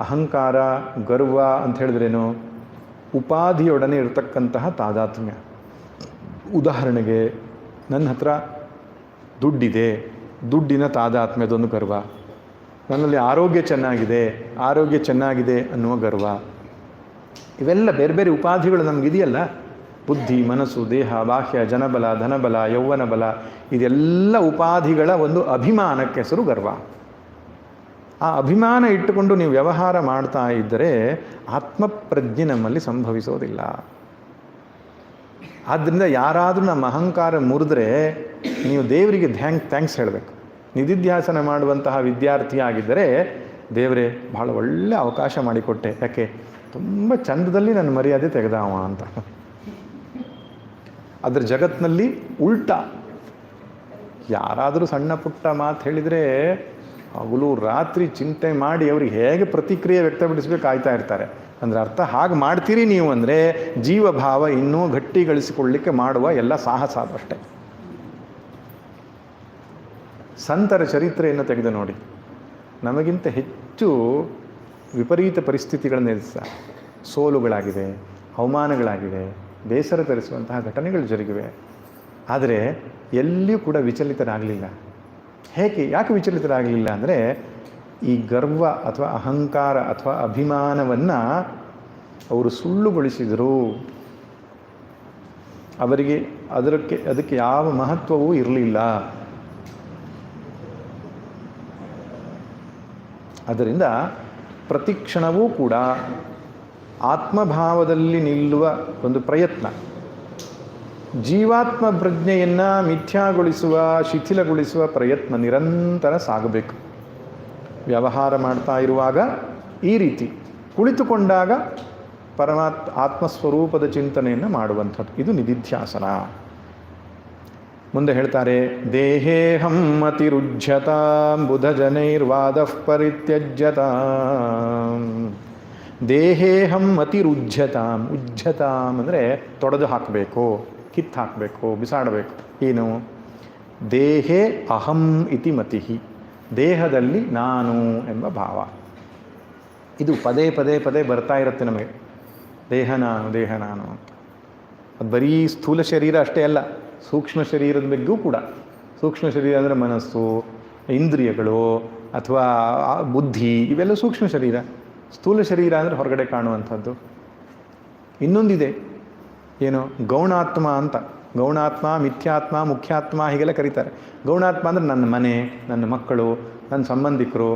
ಅಹಂಕಾರ, ಗರ್ವ ಅಂತ ಹೇಳಿದ್ರೇನು? ಉಪಾಧಿಯೊಡನೆ ಇರತಕ್ಕಂತಹ ತಾದಾತ್ಮ್ಯ. ಉದಾಹರಣೆಗೆ, ನನ್ನ ಹತ್ರ ದುಡ್ಡಿದೆ, ದುಡ್ಡಿನ ತಾದಾತ್ಮ್ಯದೊಂದು ಗರ್ವ. ನನ್ನಲ್ಲಿ ಆರೋಗ್ಯ ಚೆನ್ನಾಗಿದೆ ಅನ್ನುವ ಗರ್ವ. ಇವೆಲ್ಲ ಬೇರೆ ಬೇರೆ ಉಪಾಧಿಗಳು ನಮಗಿದೆಯಲ್ಲ. ಬುದ್ಧಿ, ಮನಸ್ಸು, ದೇಹ, ಬಾಹ್ಯ, ಜನಬಲ, ಧನಬಲ, ಯೌವನ ಬಲ, ಇದೆಲ್ಲ ಉಪಾಧಿಗಳ ಒಂದು ಅಭಿಮಾನಕ್ಕೆ ಹೆಸರು ಗರ್ವ. ಆ ಅಭಿಮಾನ ಇಟ್ಟುಕೊಂಡು ನೀವು ವ್ಯವಹಾರ ಮಾಡ್ತಾ ಇದ್ದರೆ ಆತ್ಮಪ್ರಜ್ಞೆ ನಮ್ಮಲ್ಲಿ ಸಂಭವಿಸೋದಿಲ್ಲ. ಆದ್ದರಿಂದ ಯಾರಾದರೂ ನಮ್ಮ ಅಹಂಕಾರ ಮುರಿದ್ರೆ ನೀವು ದೇವರಿಗೆ ಥ್ಯಾಂಕ್ಸ್ ಹೇಳಬೇಕು. ನಿಧಿಧ್ಯಾಸನ ಮಾಡುವಂತಹ ವಿದ್ಯಾರ್ಥಿ ಆಗಿದ್ದರೆ, ದೇವರೇ ಭಾಳ ಒಳ್ಳೆ ಅವಕಾಶ ಮಾಡಿಕೊಟ್ಟೆ, ಯಾಕೆ ತುಂಬ ಚಂದದಲ್ಲಿ ನನ್ನ ಮರ್ಯಾದೆ ತೆಗೆದಾವ ಅಂತ. ಅದರ ಜಗತ್ತಿನಲ್ಲಿ ಉಲ್ಟಾ ಯಾರಾದರೂ ಸಣ್ಣ ಪುಟ್ಟ ಮಾತು ಹೇಳಿದರೆ ಹಗಲು ರಾತ್ರಿ ಚಿಂತೆ ಮಾಡಿ ಅವ್ರಿಗೆ ಹೇಗೆ ಪ್ರತಿಕ್ರಿಯೆ ವ್ಯಕ್ತಪಡಿಸಬೇಕು ಕಾಯ್ತಾ ಇರ್ತಾರೆ. ಅಂದರೆ ಅರ್ಥ ಹಾಗೆ ಮಾಡ್ತೀರಿ ನೀವು ಅಂದರೆ ಜೀವಭಾವ ಇನ್ನೂ ಗಟ್ಟಿಗಳಿಸಿಕೊಳ್ಳಲಿಕ್ಕೆ ಮಾಡುವ ಎಲ್ಲ ಸಾಹಸ ಅದಷ್ಟೇ. ಸಂತರ ಚರಿತ್ರೆಯನ್ನು ತೆಗೆದು ನೋಡಿ, ನಮಗಿಂತ ಹೆಚ್ಚು ವಿಪರೀತ ಪರಿಸ್ಥಿತಿಗಳನ್ನು ಎದುರಿಸ್ತಾರೆ. ಸೋಲುಗಳಾಗಿವೆ, ಅವಮಾನಗಳಾಗಿವೆ, ಬೇಸರ ತರಿಸುವಂತಹ ಘಟನೆಗಳು ಜರುಗಿವೆ. ಆದರೆ ಎಲ್ಲಿಯೂ ಕೂಡ ವಿಚಲಿತರಾಗಲಿಲ್ಲ. ಯಾಕೆ ವಿಚಲಿತರಾಗಲಿಲ್ಲ ಅಂದರೆ, ಈ ಗರ್ವ ಅಥವಾ ಅಹಂಕಾರ ಅಥವಾ ಅಭಿಮಾನವನ್ನು ಅವರು ಸುಳ್ಳುಗೊಳಿಸಿದರು. ಅವರಿಗೆ ಅದಕ್ಕೆ ಯಾವ ಮಹತ್ವವೂ ಇರಲಿಲ್ಲ. ಅದರಿಂದ ಪ್ರತಿಕ್ಷಣವೂ ಕೂಡ ಆತ್ಮಭಾವದಲ್ಲಿ ನಿಲ್ಲುವ ಒಂದು ಪ್ರಯತ್ನ, ಜೀವಾತ್ಮ ಪ್ರಜ್ಞೆಯನ್ನು ಮಿಥ್ಯಾಗೊಳಿಸುವ, ಶಿಥಿಲಗೊಳಿಸುವ ಪ್ರಯತ್ನ ನಿರಂತರ ಸಾಗಬೇಕು. ವ್ಯವಹಾರ ಮಾಡ್ತಾ ಇರುವಾಗ ಈ ರೀತಿ, ಕುಳಿತುಕೊಂಡಾಗ ಆತ್ಮಸ್ವರೂಪದ ಚಿಂತನೆಯನ್ನು ಮಾಡುವಂಥದ್ದು. ಇದು ನಿಧಿಧ್ಯಾಸನ. ಮುಂದೆ ಹೇಳ್ತಾರೆ, ದೇಹೇಹಂ ಮತಿರುಜ್ಯತಾಂ ಬುಧಜನೈರ್ವಾದಃ ಪರಿತ್ಯಜ್ಯತಾಂ. ದೇಹೇಹಂ ಮತಿರುಜ್ಯತಾಂ. ಉಜ್ಜತಾಂ ಅಂದರೆ ತೊಡೆದು ಹಾಕಬೇಕು, ಕಿತ್ತು ಹಾಕಬೇಕು, ಬಿಸಾಡಬೇಕು. ಏನು? ದೇಹೇ ಅಹಂ ಇತಿ ಮತಿಹಿ. ದೇಹದಲ್ಲಿ ನಾನು ಎಂಬ ಭಾವ. ಇದು ಪದೇ ಪದೇ ಪದೇ ಬರ್ತಾ ಇರುತ್ತೆ ನಮಗೆ. ದೇಹ ನಾನು ದೇಹ ನಾನು ಅಂತ. ಅದು ಬರೀ ಸ್ಥೂಲ ಶರೀರ ಅಷ್ಟೇ ಅಲ್ಲ, ಸೂಕ್ಷ್ಮ ಶರೀರದ ಬಗ್ಗೆಯೂ ಕೂಡ. ಸೂಕ್ಷ್ಮ ಶರೀರ ಅಂದರೆ ಮನಸ್ಸು, ಇಂದ್ರಿಯಗಳು ಅಥವಾ ಬುದ್ಧಿ, ಇವೆಲ್ಲ ಸೂಕ್ಷ್ಮ ಶರೀರ. ಸ್ಥೂಲ ಶರೀರ ಅಂದರೆ ಹೊರಗಡೆ ಕಾಣುವಂಥದ್ದು. ಇನ್ನೊಂದಿದೆ, ಏನು, ಗೌಣಾತ್ಮ ಅಂತ. ಗೌಣಾತ್ಮ, ಮಿಥ್ಯಾತ್ಮ, ಮುಖ್ಯಾತ್ಮ ಹೀಗೆಲ್ಲ ಕರೀತಾರೆ. ಗೌಣಾತ್ಮ ಅಂದರೆ ನನ್ನ ಮನೆ, ನನ್ನ ಮಕ್ಕಳು, ನನ್ನ ಸಂಬಂಧಿಕರು,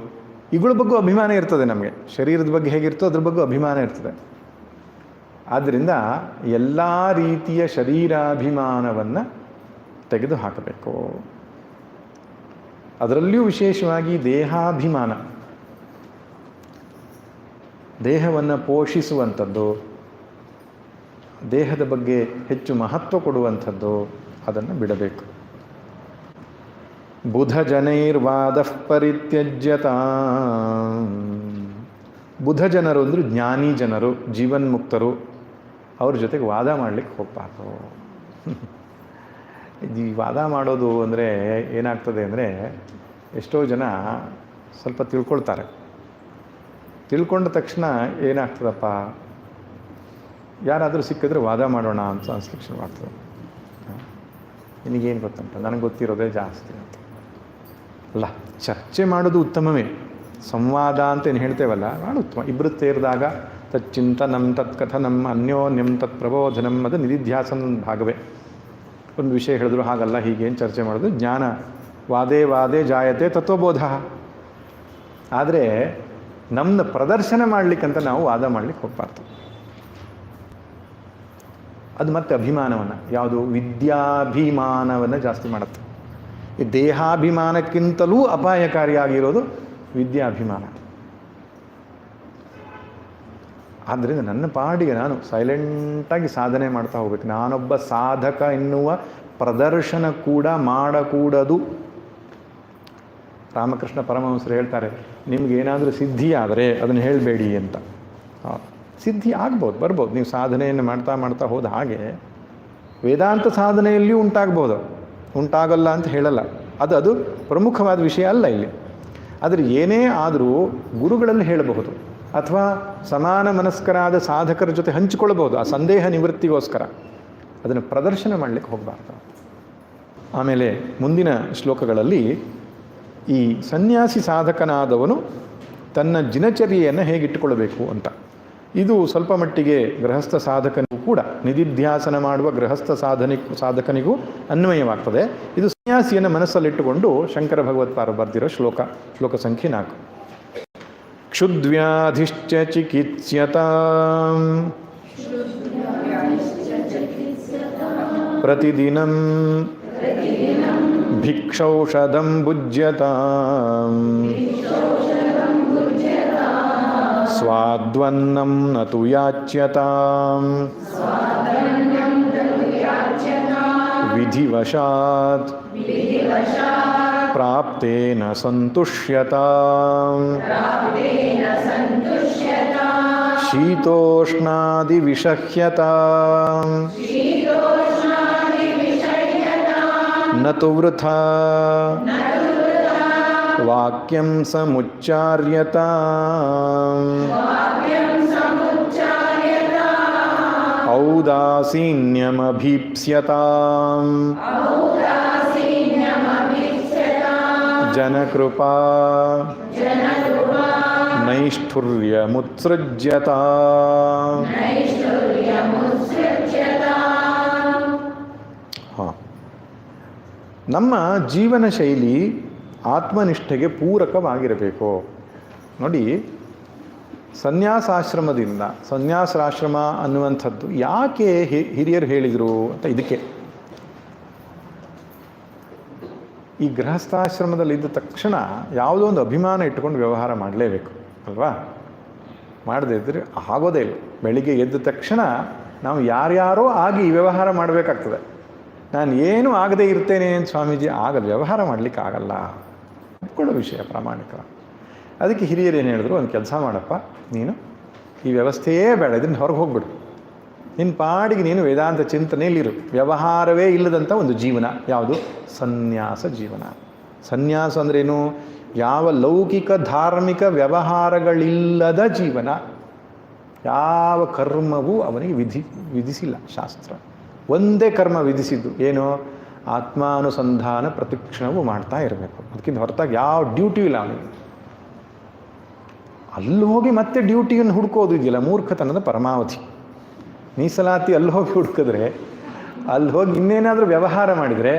ಇವುಗಳ ಬಗ್ಗೆ ಅಭಿಮಾನ ಇರ್ತದೆ ನಮಗೆ. ಶರೀರದ ಬಗ್ಗೆ ಹೇಗಿರ್ತೋ ಅದ್ರ ಬಗ್ಗೆ ಅಭಿಮಾನ ಇರ್ತದೆ. ಆದ್ದರಿಂದ ಎಲ್ಲ ರೀತಿಯ ಶರೀರಾಭಿಮಾನವನ್ನು ತೆಗೆದು ಹಾಕಬೇಕು. ಅದರಲ್ಲಿಯೂ ವಿಶೇಷವಾಗಿ ದೇಹಾಭಿಮಾನ, ದೇಹವನ್ನು ಪೋಷಿಸುವಂಥದ್ದು, ದೇಹದ ಬಗ್ಗೆ ಹೆಚ್ಚು ಮಹತ್ವ ಕೊಡುವಂಥದ್ದು, ಅದನ್ನು ಬಿಡಬೇಕು. ಬುಧ ಜನೈರ್ವಾದ ಪರಿತ್ಯಜ್ಯತಾ. ಬುಧ ಜನರು ಅಂದರೆ ಜ್ಞಾನಿ ಜನರು, ಜೀವನ್ಮುಕ್ತರು. ಅವ್ರ ಜೊತೆಗೆ ವಾದ ಮಾಡಲಿಕ್ಕೆ ಹೋಗಬಾರ್ದು. ಈ ವಾದ ಮಾಡೋದು ಅಂದರೆ ಏನಾಗ್ತದೆ ಅಂದರೆ, ಎಷ್ಟೋ ಜನ ಸ್ವಲ್ಪ ತಿಳ್ಕೊಳ್ತಾರೆ. ತಿಳ್ಕೊಂಡ ತಕ್ಷಣ ಏನಾಗ್ತದಪ್ಪ, ಯಾರಾದರೂ ಸಿಕ್ಕಿದ್ರೆ ವಾದ ಮಾಡೋಣ ಅಂತ ಅನ್ಸ್ಲಿಕ್ಕೆ ಶುರು ಮಾಡ್ತದೆ. ನಿನಗೇನು ಗೊತ್ತುಂಟ, ನನಗೆ ಗೊತ್ತಿರೋದೇ ಜಾಸ್ತಿ ಅಂತ. ಅಲ್ಲ, ಚರ್ಚೆ ಮಾಡೋದು ಉತ್ತಮವೇ. ಸಂವಾದ ಅಂತ ಏನು ಹೇಳ್ತೇವಲ್ಲ, ಭಾಳ ಉತ್ತಮ. ಇಬ್ಬರು ಸೇರಿದಾಗ ತಚ್ಚಿಂತನಂ ತತ್ಕಥನಂ ಅನ್ಯೋನ್ಯಂ ತತ್ ಪ್ರಬೋಧನಂ, ಅದು ನಿಧಿಧ್ಯಾಸನ ಭಾಗವೇ. ಒಂದು ವಿಷಯ ಹೇಳಿದ್ರು ಹಾಗಲ್ಲ ಹೀಗೇನು ಚರ್ಚೆ ಮಾಡೋದು, ಜ್ಞಾನ. ವಾದೇ ವಾದೇ ಜಾಯತೆ ತತ್ವಬೋಧ. ಆದರೆ ನಮ್ಮನ್ನ ಪ್ರದರ್ಶನ ಮಾಡಲಿಕ್ಕಂತ ನಾವು ವಾದ ಮಾಡಲಿಕ್ಕೆ ಹೋಗಬಾರ್ದು. ಅದು ಮತ್ತೆ ಅಭಿಮಾನವನ್ನು, ಯಾವುದು, ವಿದ್ಯಾಭಿಮಾನವನ್ನು ಜಾಸ್ತಿ ಮಾಡುತ್ತೆ. ಈ ದೇಹಾಭಿಮಾನಕ್ಕಿಂತಲೂ ಅಪಾಯಕಾರಿಯಾಗಿರೋದು ವಿದ್ಯಾಭಿಮಾನ. ಆದ್ದರಿಂದ ನನ್ನ ಪಾಡಿಗೆ ನಾನು ಸೈಲೆಂಟಾಗಿ ಸಾಧನೆ ಮಾಡ್ತಾ ಹೋಗ್ಬೇಕು. ನಾನೊಬ್ಬ ಸಾಧಕ ಎನ್ನುವ ಪ್ರದರ್ಶನ ಕೂಡ ಮಾಡಕೂಡದು. ರಾಮಕೃಷ್ಣ ಪರಮಹಂಸರು ಹೇಳ್ತಾರೆ, ನಿಮಗೇನಾದರೂ ಸಿದ್ಧಿ ಆದರೆ ಅದನ್ನು ಹೇಳಬೇಡಿ ಅಂತ. ಸಿದ್ಧಿ ಆಗ್ಬೋದು, ಬರ್ಬೋದು, ನೀವು ಸಾಧನೆಯನ್ನು ಮಾಡ್ತಾ ಮಾಡ್ತಾ ಹೋದ ಹಾಗೆ ವೇದಾಂತ ಸಾಧನೆಯಲ್ಲಿಯೂ ಉಂಟಾಗ್ಬೋದು, ಉಂಟಾಗಲ್ಲ ಅಂತ ಹೇಳಲ್ಲ. ಅದು ಪ್ರಮುಖವಾದ ವಿಷಯ ಅಲ್ಲ ಇಲ್ಲಿ. ಆದರೆ ಏನೇ ಆದರೂ ಗುರುಗಳಲ್ಲಿ ಹೇಳಬಹುದು, ಅಥವಾ ಸಮಾನ ಮನಸ್ಕರಾದ ಸಾಧಕರ ಜೊತೆ ಹಂಚಿಕೊಳ್ಳಬಹುದು, ಆ ಸಂದೇಹ ನಿವೃತ್ತಿಗೋಸ್ಕರ. ಅದನ್ನು ಪ್ರದರ್ಶನ ಮಾಡಲಿಕ್ಕೆ ಹೋಗಬಾರ್ದು. ಆಮೇಲೆ ಮುಂದಿನ ಶ್ಲೋಕಗಳಲ್ಲಿ ಈ ಸನ್ಯಾಸಿ ಸಾಧಕನಾದವನು ತನ್ನ ದಿನಚರ್ಯೆಯನ್ನು ಹೇಗಿಟ್ಟುಕೊಳ್ಳಬೇಕು ಅಂತ, ಇದು ಸ್ವಲ್ಪ ಮಟ್ಟಿಗೆ ಗೃಹಸ್ಥ ಸಾಧಕನಿಗೂ ಕೂಡ, ನಿಧಿಧ್ಯಾಸನ ಮಾಡುವ ಗೃಹಸ್ಥ ಸಾಧಕನಿಗೂ ಅನ್ವಯವಾಗ್ತದೆ. ಇದು ಸನ್ಯಾಸಿಯನ್ನು ಮನಸ್ಸಲ್ಲಿಟ್ಟುಕೊಂಡು ಶಂಕರ ಭಗವತ್ಪಾದರು ಬರೆದಿರೋ ಶ್ಲೋಕ ಸಂಖ್ಯೆ 4. ಕ್ಷುದ್ವ್ಯಾಧಿಶ್ಚ ಚಿಕಿತ್ಸ್ಯತಾಂ ಪ್ರತಿದಿನಂ ಭಿಕ್ಷೌಷಧಂ ಭುಜ್ಯತಾಂ ಸ್ವಾದ್ವನ್ನಂ ನತು ಯಾಚ್ಯತಾಂ ವಿಧಿವಶಾತ್ ಪ್ರಾಪ್ತೇನ ಸಂತುಷ್ಯತಾಂ ಶೀತೋಷ್ಣಾದಿ ವಿಷಹ್ಯತಾಂ ನತು ವೃಥಾ ವಾಕ್ಯಂ ಸಮುಚ್ಚಾರ್ಯತಾಂ ಔದಾಸೀನ್ಯಮಭೀಪ್ಸ್ಯತಾಂ ಜನಕೃಪಾ ನೈಷ್ಠುರ್ಯಮುತ್ಸೃಜ್ಯತಾಂ. ನಮ್ಮ ಜೀವನ ಶೈಲಿ ಆತ್ಮನಿಷ್ಠೆಗೆ ಪೂರಕವಾಗಿರಬೇಕು. ನೋಡಿ, ಸನ್ಯಾಸಾಶ್ರಮದಿಂದ, ಸನ್ಯಾಸಾಶ್ರಮ ಅನ್ನುವಂಥದ್ದು ಯಾಕೆ ಹಿರಿಯರು ಹೇಳಿದರು ಅಂತ ಇದಕ್ಕೆ. ಈ ಗೃಹಸ್ಥಾಶ್ರಮದಲ್ಲಿ ಇದ್ದ ತಕ್ಷಣ ಯಾವುದೋ ಒಂದು ಅಭಿಮಾನ ಇಟ್ಟುಕೊಂಡು ವ್ಯವಹಾರ ಮಾಡಲೇಬೇಕು ಅಲ್ವಾ? ಮಾಡದೇ ಇದ್ದರೆ ಆಗೋದೇ ಇಲ್ಲ. ಬೆಳಿಗ್ಗೆ ಎದ್ದ ತಕ್ಷಣ ನಾವು ಯಾರ್ಯಾರೋ ಆಗಿ ವ್ಯವಹಾರ ಮಾಡಬೇಕಾಗ್ತದೆ. ನಾನು ಏನೂ ಆಗದೇ ಇರ್ತೇನೆ ಅಂತ ಸ್ವಾಮೀಜಿ ಆಗಲ್ಲ, ವ್ಯವಹಾರ ಮಾಡಲಿಕ್ಕೆ ಆಗಲ್ಲ. ಒಪ್ಕೊಳ್ಳೋ ವಿಷಯ ಪ್ರಾಮಾಣಿಕ. ಅದಕ್ಕೆ ಹಿರಿಯರು ಏನು ಹೇಳಿದ್ರು, ಒಂದು ಕೆಲಸ ಮಾಡಪ್ಪ, ನೀನು ಈ ವ್ಯವಸ್ಥೆಯೇ ಬೇಡ, ಇದನ್ನು ಹೊರಗೆ ಹೋಗ್ಬಿಡು, ನಿನ್ನ ಪಾಡಿಗೆ ನೀನು ವೇದಾಂತ ಚಿಂತನೆಯಲ್ಲಿರು. ವ್ಯವಹಾರವೇ ಇಲ್ಲದಂಥ ಒಂದು ಜೀವನ ಯಾವುದು? ಸನ್ಯಾಸ ಜೀವನ. ಸನ್ಯಾಸ ಅಂದ್ರೇನು? ಯಾವ ಲೌಕಿಕ ಧಾರ್ಮಿಕ ವ್ಯವಹಾರಗಳಿಲ್ಲದ ಜೀವನ. ಯಾವ ಕರ್ಮವೂ ಅವನಿಗೆ ವಿಧಿಸಿಲ್ಲ ಶಾಸ್ತ್ರ. ಒಂದೇ ಕರ್ಮ ವಿಧಿಸಿದ್ದು ಏನು? ಆತ್ಮಾನುಸಂಧಾನ ಪ್ರತಿಕ್ಷಣವೂ ಮಾಡ್ತಾ ಇರಬೇಕು. ಅದಕ್ಕಿಂತ ಹೊರತಾಗಿ ಯಾವ ಡ್ಯೂಟಿ ಇಲ್ಲ ಅವನಿಗೆ. ಅಲ್ಲಿ ಹೋಗಿ ಮತ್ತೆ ಡ್ಯೂಟಿಯನ್ನು ಹುಡ್ಕೋದು ಇದೆಯಲ್ಲ, ಮೂರ್ಖತನದ ಪರಮಾವಧಿ. ಮೀಸಲಾತಿ ಅಲ್ಲಿ ಹೋಗಿ ಹುಡುಕಿದ್ರೆ, ಅಲ್ಲಿ ಹೋಗಿ ಇನ್ನೇನಾದರೂ ವ್ಯವಹಾರ ಮಾಡಿದರೆ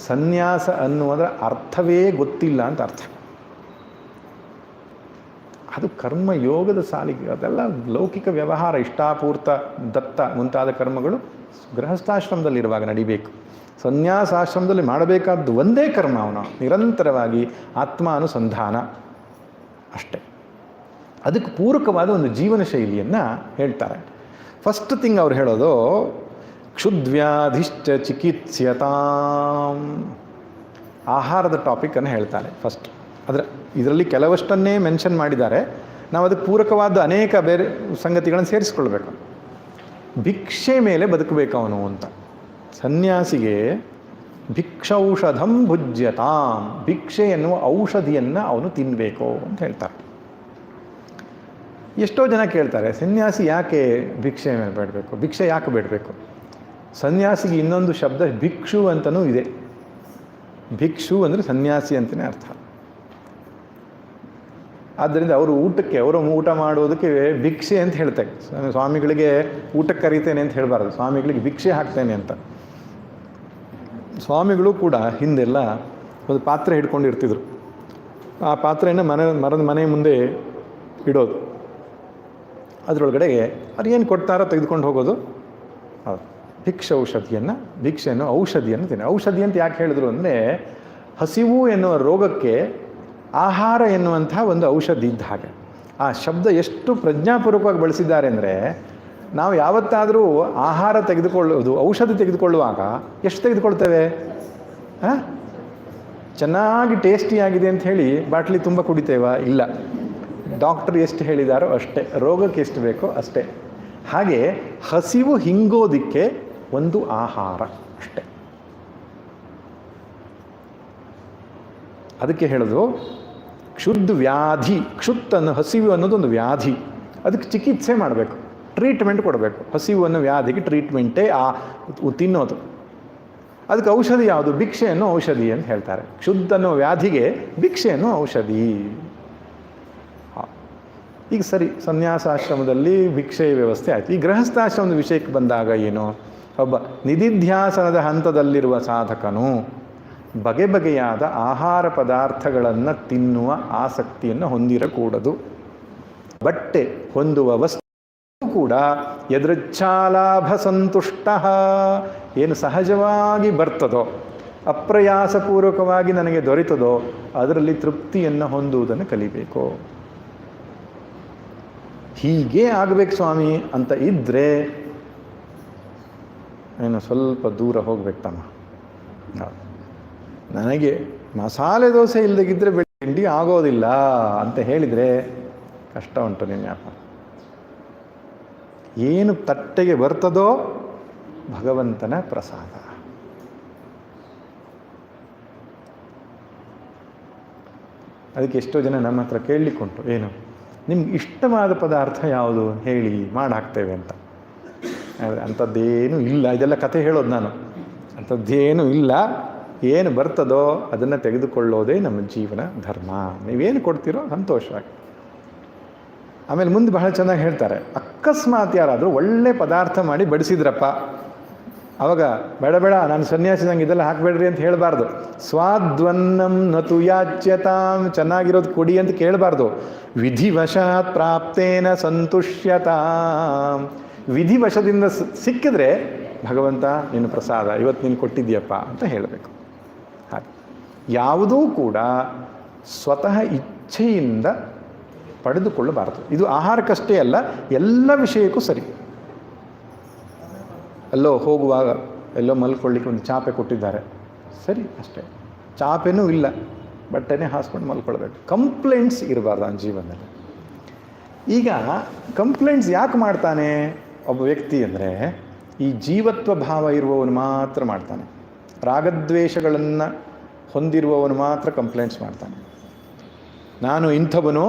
ಸನ್ಯಾಸ ಅನ್ನುವುದರ ಅರ್ಥವೇ ಗೊತ್ತಿಲ್ಲ ಅಂತ ಅರ್ಥ. ಅದು ಕರ್ಮಯೋಗದ ಸಾಲಿಗೆ. ಅದೆಲ್ಲ ಲೌಕಿಕ ವ್ಯವಹಾರ, ಇಷ್ಟಾಪೂರ್ತ, ದತ್ತ ಮುಂತಾದ ಕರ್ಮಗಳು ಗೃಹಸ್ಥಾಶ್ರಮದಲ್ಲಿರುವಾಗ ನಡಿಬೇಕು. ಸನ್ಯಾಸಾಶ್ರಮದಲ್ಲಿ ಮಾಡಬೇಕಾದ್ದು ಒಂದೇ ಕರ್ಮ, ಅವನು ನಿರಂತರವಾಗಿ ಆತ್ಮಾನುಸಂಧಾನ ಅಷ್ಟೇ. ಅದಕ್ಕೆ ಪೂರಕವಾದ ಒಂದು ಜೀವನ ಶೈಲಿಯನ್ನು ಹೇಳ್ತಾರೆ. ಫಸ್ಟ್ ಥಿಂಗ್ ಅವ್ರು ಹೇಳೋದು ಕ್ಷುದ್ವ್ಯಾಧಿಶ್ಚ ಚಿಕಿತ್ಸ್ಯತಾಂ. ಆಹಾರದ ಟಾಪಿಕನ್ನು ಹೇಳ್ತಾರೆ ಫಸ್ಟ್. ಇದರಲ್ಲಿ ಕೆಲವಷ್ಟನ್ನೇ ಮೆನ್ಷನ್ ಮಾಡಿದ್ದಾರೆ. ನಾವು ಅದಕ್ಕೆ ಪೂರಕವಾದ ಅನೇಕ ಬೇರೆ ಸಂಗತಿಗಳನ್ನು ಸೇರಿಸ್ಕೊಳ್ಬೇಕು. ಭಿಕ್ಷೆ ಮೇಲೆ ಬದುಕಬೇಕು ಅವನು ಅಂತ. ಸನ್ಯಾಸಿಗೆ ಭಿಕ್ಷೌಷಧಂ ಭುಜ್ಯತಾಂ, ಭಿಕ್ಷೆ ಎನ್ನುವ ಔಷಧಿಯನ್ನು ಅವನು ತಿನ್ನಬೇಕು ಅಂತ ಹೇಳ್ತಾರೆ. ಎಷ್ಟೋ ಜನ ಕೇಳ್ತಾರೆ, ಸನ್ಯಾಸಿ ಯಾಕೆ ಭಿಕ್ಷೆ ಮೇಲೆ ಬೇಡಬೇಕು, ಭಿಕ್ಷೆ ಯಾಕೆ ಬೇಡಬೇಕು? ಸನ್ಯಾಸಿಗೆ ಇನ್ನೊಂದು ಶಬ್ದ ಭಿಕ್ಷು ಅಂತಲೂ ಇದೆ. ಭಿಕ್ಷು ಅಂದರೆ ಸನ್ಯಾಸಿ ಅಂತಲೇ ಅರ್ಥ. ಆದ್ದರಿಂದ ಅವರು ಊಟ ಮಾಡೋದಕ್ಕೆ ಭಿಕ್ಷೆ ಅಂತ ಹೇಳ್ತಾರೆ. ಸ್ವಾಮಿಗಳಿಗೆ ಊಟಕ್ಕೆ ಕರೀತೇನೆ ಅಂತ ಹೇಳಬಾರ್ದು, ಸ್ವಾಮಿಗಳಿಗೆ ಭಿಕ್ಷೆ ಹಾಕ್ತೇನೆ ಅಂತ. ಸ್ವಾಮಿಗಳು ಕೂಡ ಹಿಂದೆಲ್ಲ ಒಂದು ಪಾತ್ರೆ ಹಿಡ್ಕೊಂಡಿರ್ತಿದ್ರು. ಆ ಪಾತ್ರೆಯನ್ನು ಮರದ ಮನೆ ಮುಂದೆ ಇಡೋದು. ಅದರೊಳಗಡೆಗೆ ಅವ್ರು ಏನು ಕೊಡ್ತಾರೋ ತೆಗೆದುಕೊಂಡು ಹೋಗೋದು. ಹೌದು, ಭಿಕ್ಷೆಯನ್ನು ಔಷಧಿಯನ್ನು ತಿನ್ನಿ. ಔಷಧಿ ಅಂತ ಯಾಕೆ ಹೇಳಿದ್ರು ಅಂದರೆ, ಹಸಿವು ಎನ್ನುವ ರೋಗಕ್ಕೆ ಆಹಾರ ಎನ್ನುವಂಥ ಒಂದು ಔಷಧಿ ಇದ್ದ ಹಾಗೆ. ಆ ಶಬ್ದ ಎಷ್ಟು ಪ್ರಜ್ಞಾಪೂರ್ವಕವಾಗಿ ಬಳಸಿದ್ದಾರೆ ಅಂದರೆ, ನಾವು ಯಾವತ್ತಾದರೂ ಆಹಾರ ತೆಗೆದುಕೊಳ್ಳೋದು, ಔಷಧಿ ತೆಗೆದುಕೊಳ್ಳುವಾಗ ಎಷ್ಟು ತೆಗೆದುಕೊಳ್ತೇವೆ? ಚೆನ್ನಾಗಿ ಟೇಸ್ಟಿಯಾಗಿದೆ ಅಂತ ಹೇಳಿ ಬಾಟ್ಲಿ ತುಂಬ ಕುಡಿತೇವಾ? ಇಲ್ಲ. ಡಾಕ್ಟರ್ ಎಷ್ಟು ಹೇಳಿದಾರೋ ಅಷ್ಟೇ, ರೋಗಕ್ಕೆ ಎಷ್ಟು ಬೇಕೋ ಅಷ್ಟೇ. ಹಾಗೆ ಹಸಿವು ಹಿಂಗೋದಿಕ್ಕೆ ಒಂದು ಆಹಾರ ಅಷ್ಟೇ. ಅದಕ್ಕೆ ಹೇಳೋದು ಕ್ಷುದ್ ವ್ಯಾಧಿ. ಕ್ಷುತ್ ಅನ್ನೋ ಹಸಿವು ಅನ್ನೋದೊಂದು ವ್ಯಾಧಿ. ಅದಕ್ಕೆ ಚಿಕಿತ್ಸೆ ಮಾಡಬೇಕು, ಟ್ರೀಟ್ಮೆಂಟ್ ಕೊಡಬೇಕು. ಹಸಿವು ಅನ್ನೋ ವ್ಯಾಧಿಗೆ ಟ್ರೀಟ್ಮೆಂಟೇ ತಿನ್ನೋದು. ಅದಕ್ಕೆ ಔಷಧಿ ಯಾವುದು? ಭಿಕ್ಷೆ ಅನ್ನೋ ಔಷಧಿ ಅಂತ ಹೇಳ್ತಾರೆ. ಕ್ಷುದ್ ಅನ್ನೋ ವ್ಯಾಧಿಗೆ ಭಿಕ್ಷೆ ಅನ್ನೋ ಔಷಧಿ. ಈಗ ಸರಿ, ಸನ್ಯಾಸಾಶ್ರಮದಲ್ಲಿ ಭಿಕ್ಷೆಯ ವ್ಯವಸ್ಥೆ ಆಯಿತು. ಈ ಗೃಹಸ್ಥಾಶ್ರಮದ ವಿಷಯಕ್ಕೆ ಬಂದಾಗ ಏನು? ಒಬ್ಬ ನಿಧಿಧ್ಯಾಸನದ ಹಂತದಲ್ಲಿರುವ ಸಾಧಕನು ಬಗೆ ಬಗೆಯಾದ ಆಹಾರ ಪದಾರ್ಥಗಳನ್ನು ತಿನ್ನುವ ಆಸಕ್ತಿಯನ್ನು ಹೊಂದಿರಕೂಡದು. ಬಟ್ಟೆ ಹೊಂದುವ ವಸ್ತು ಕೂಡ ಯದೃಚ್ಛಾಲಾಭ ಸಂತುಷ್ಟ, ಏನು ಸಹಜವಾಗಿ ಬರ್ತದೋ, ಅಪ್ರಯಾಸಪೂರ್ವಕವಾಗಿ ನನಗೆ ದೊರೆತದೋ ಅದರಲ್ಲಿ ತೃಪ್ತಿಯನ್ನು ಹೊಂದುವುದನ್ನು ಕಲಿಬೇಕು. ಹೀಗೆ ಆಗಬೇಕು ಸ್ವಾಮಿ ಅಂತ ಇದ್ದರೆ ಏನು ಸ್ವಲ್ಪ ದೂರ ಹೋಗ್ಬೇಕು ತಮ್ಮ. ನನಗೆ ಮಸಾಲೆ ದೋಸೆ ಇಲ್ಲದಿದ್ದರೆ ತಿಂಡಿ ಆಗೋದಿಲ್ಲ ಅಂತ ಹೇಳಿದರೆ ಕಷ್ಟ ಉಂಟು ನಿಮ್ಮ ವ್ಯಾಪಾರ. ಏನು ತಟ್ಟೆಗೆ ಬರ್ತದೋ ಭಗವಂತನ ಪ್ರಸಾದ. ಅದಕ್ಕೆ ಎಷ್ಟೋ ಜನ ನಮ್ಮ ಹತ್ರ ಕೇಳಲಿಕ್ಕುಂಟು, ಏನು ನಿಮ್ಗೆ ಇಷ್ಟವಾದ ಪದಾರ್ಥ ಯಾವುದು ಹೇಳಿ ಮಾಡಾಕ್ತೇವೆ ಅಂತ. ಅಂಥದ್ದೇನೂ ಇಲ್ಲ. ಇದೆಲ್ಲ ಕಥೆ ಹೇಳೋದು ನಾನು. ಅಂಥದ್ದೇನೂ ಇಲ್ಲ. ಏನು ಬರ್ತದೋ ಅದನ್ನು ತೆಗೆದುಕೊಳ್ಳೋದೇ ನಮ್ಮ ಜೀವನ ಧರ್ಮ. ನೀವೇನು ಕೊಡ್ತೀರೋ ಸಂತೋಷವಾಗಿ. ಆಮೇಲೆ ಮುಂದೆ ಬಹಳ ಚೆನ್ನಾಗಿ ಹೇಳ್ತಾರೆ, ಅಕಸ್ಮಾತ್ ಯಾರಾದರೂ ಒಳ್ಳೆ ಪದಾರ್ಥ ಮಾಡಿ ಬಡಿಸಿದ್ರಪ್ಪ, ಆವಾಗ ಬೇಡ ನಾನು ಸನ್ಯಾಸಿ, ನಂಗೆ ಇದೆಲ್ಲ ಹಾಕಬೇಡ್ರಿ ಅಂತ ಹೇಳಬಾರ್ದು. ಸ್ವಾದ್ವನ್ನಂ ನತು ಯಾಚ್ಯತಾಂ, ಚೆನ್ನಾಗಿರೋದು ಕೊಡಿ ಅಂತ ಕೇಳಬಾರ್ದು. ವಿಧಿವಶಾತ್ ಪ್ರಾಪ್ತೇನ ಸಂತುಷ್ಯತಾಂ, ವಿಧಿವಶದಿಂದ ಸಿಕ್ಕಿದ್ರೆ ಭಗವಂತ ನಿನ್ನ ಪ್ರಸಾದ, ಇವತ್ತು ನೀನು ಕೊಟ್ಟಿದ್ದೀಯಪ್ಪ ಅಂತ ಹೇಳಬೇಕು. ಹಾಗೆ ಯಾವುದೂ ಕೂಡ ಸ್ವತಃ ಇಚ್ಛೆಯಿಂದ ಪಡೆದುಕೊಳ್ಳಬಾರದು. ಇದು ಆಹಾರಕ್ಕಷ್ಟೇ ಅಲ್ಲ, ಎಲ್ಲ ವಿಷಯಕ್ಕೂ ಸರಿ. ಎಲ್ಲೋ ಹೋಗುವಾಗ ಎಲ್ಲೋ ಮಲ್ಕೊಳ್ಳಿಕ್ಕೆ ಒಂದು ಚಾಪೆ ಕೊಟ್ಟಿದ್ದಾರೆ, ಸರಿ ಅಷ್ಟೇ. ಚಾಪೆನೂ ಇಲ್ಲ, ಬಟ್ಟೆನೇ ಹಾಸ್ಕೊಂಡು ಮಲ್ಕೊಳ್ಬೇಕು. ಕಂಪ್ಲೇಂಟ್ಸ್ ಇರಬಾರ್ದು ನನ್ನ ಜೀವನದಲ್ಲಿ. ಈಗ ಕಂಪ್ಲೇಂಟ್ಸ್ ಯಾಕೆ ಮಾಡ್ತಾನೆ ಒಬ್ಬ ವ್ಯಕ್ತಿ ಅಂದರೆ, ಈ ಜೀವತ್ವ ಭಾವ ಇರುವವನು ಮಾತ್ರ ಮಾಡ್ತಾನೆ. ರಾಗದ್ವೇಷಗಳನ್ನು ಹೊಂದಿರುವವನು ಮಾತ್ರ ಕಂಪ್ಲೇಂಟ್ಸ್ ಮಾಡ್ತಾನೆ. ನಾನು ಇಂಥವನು,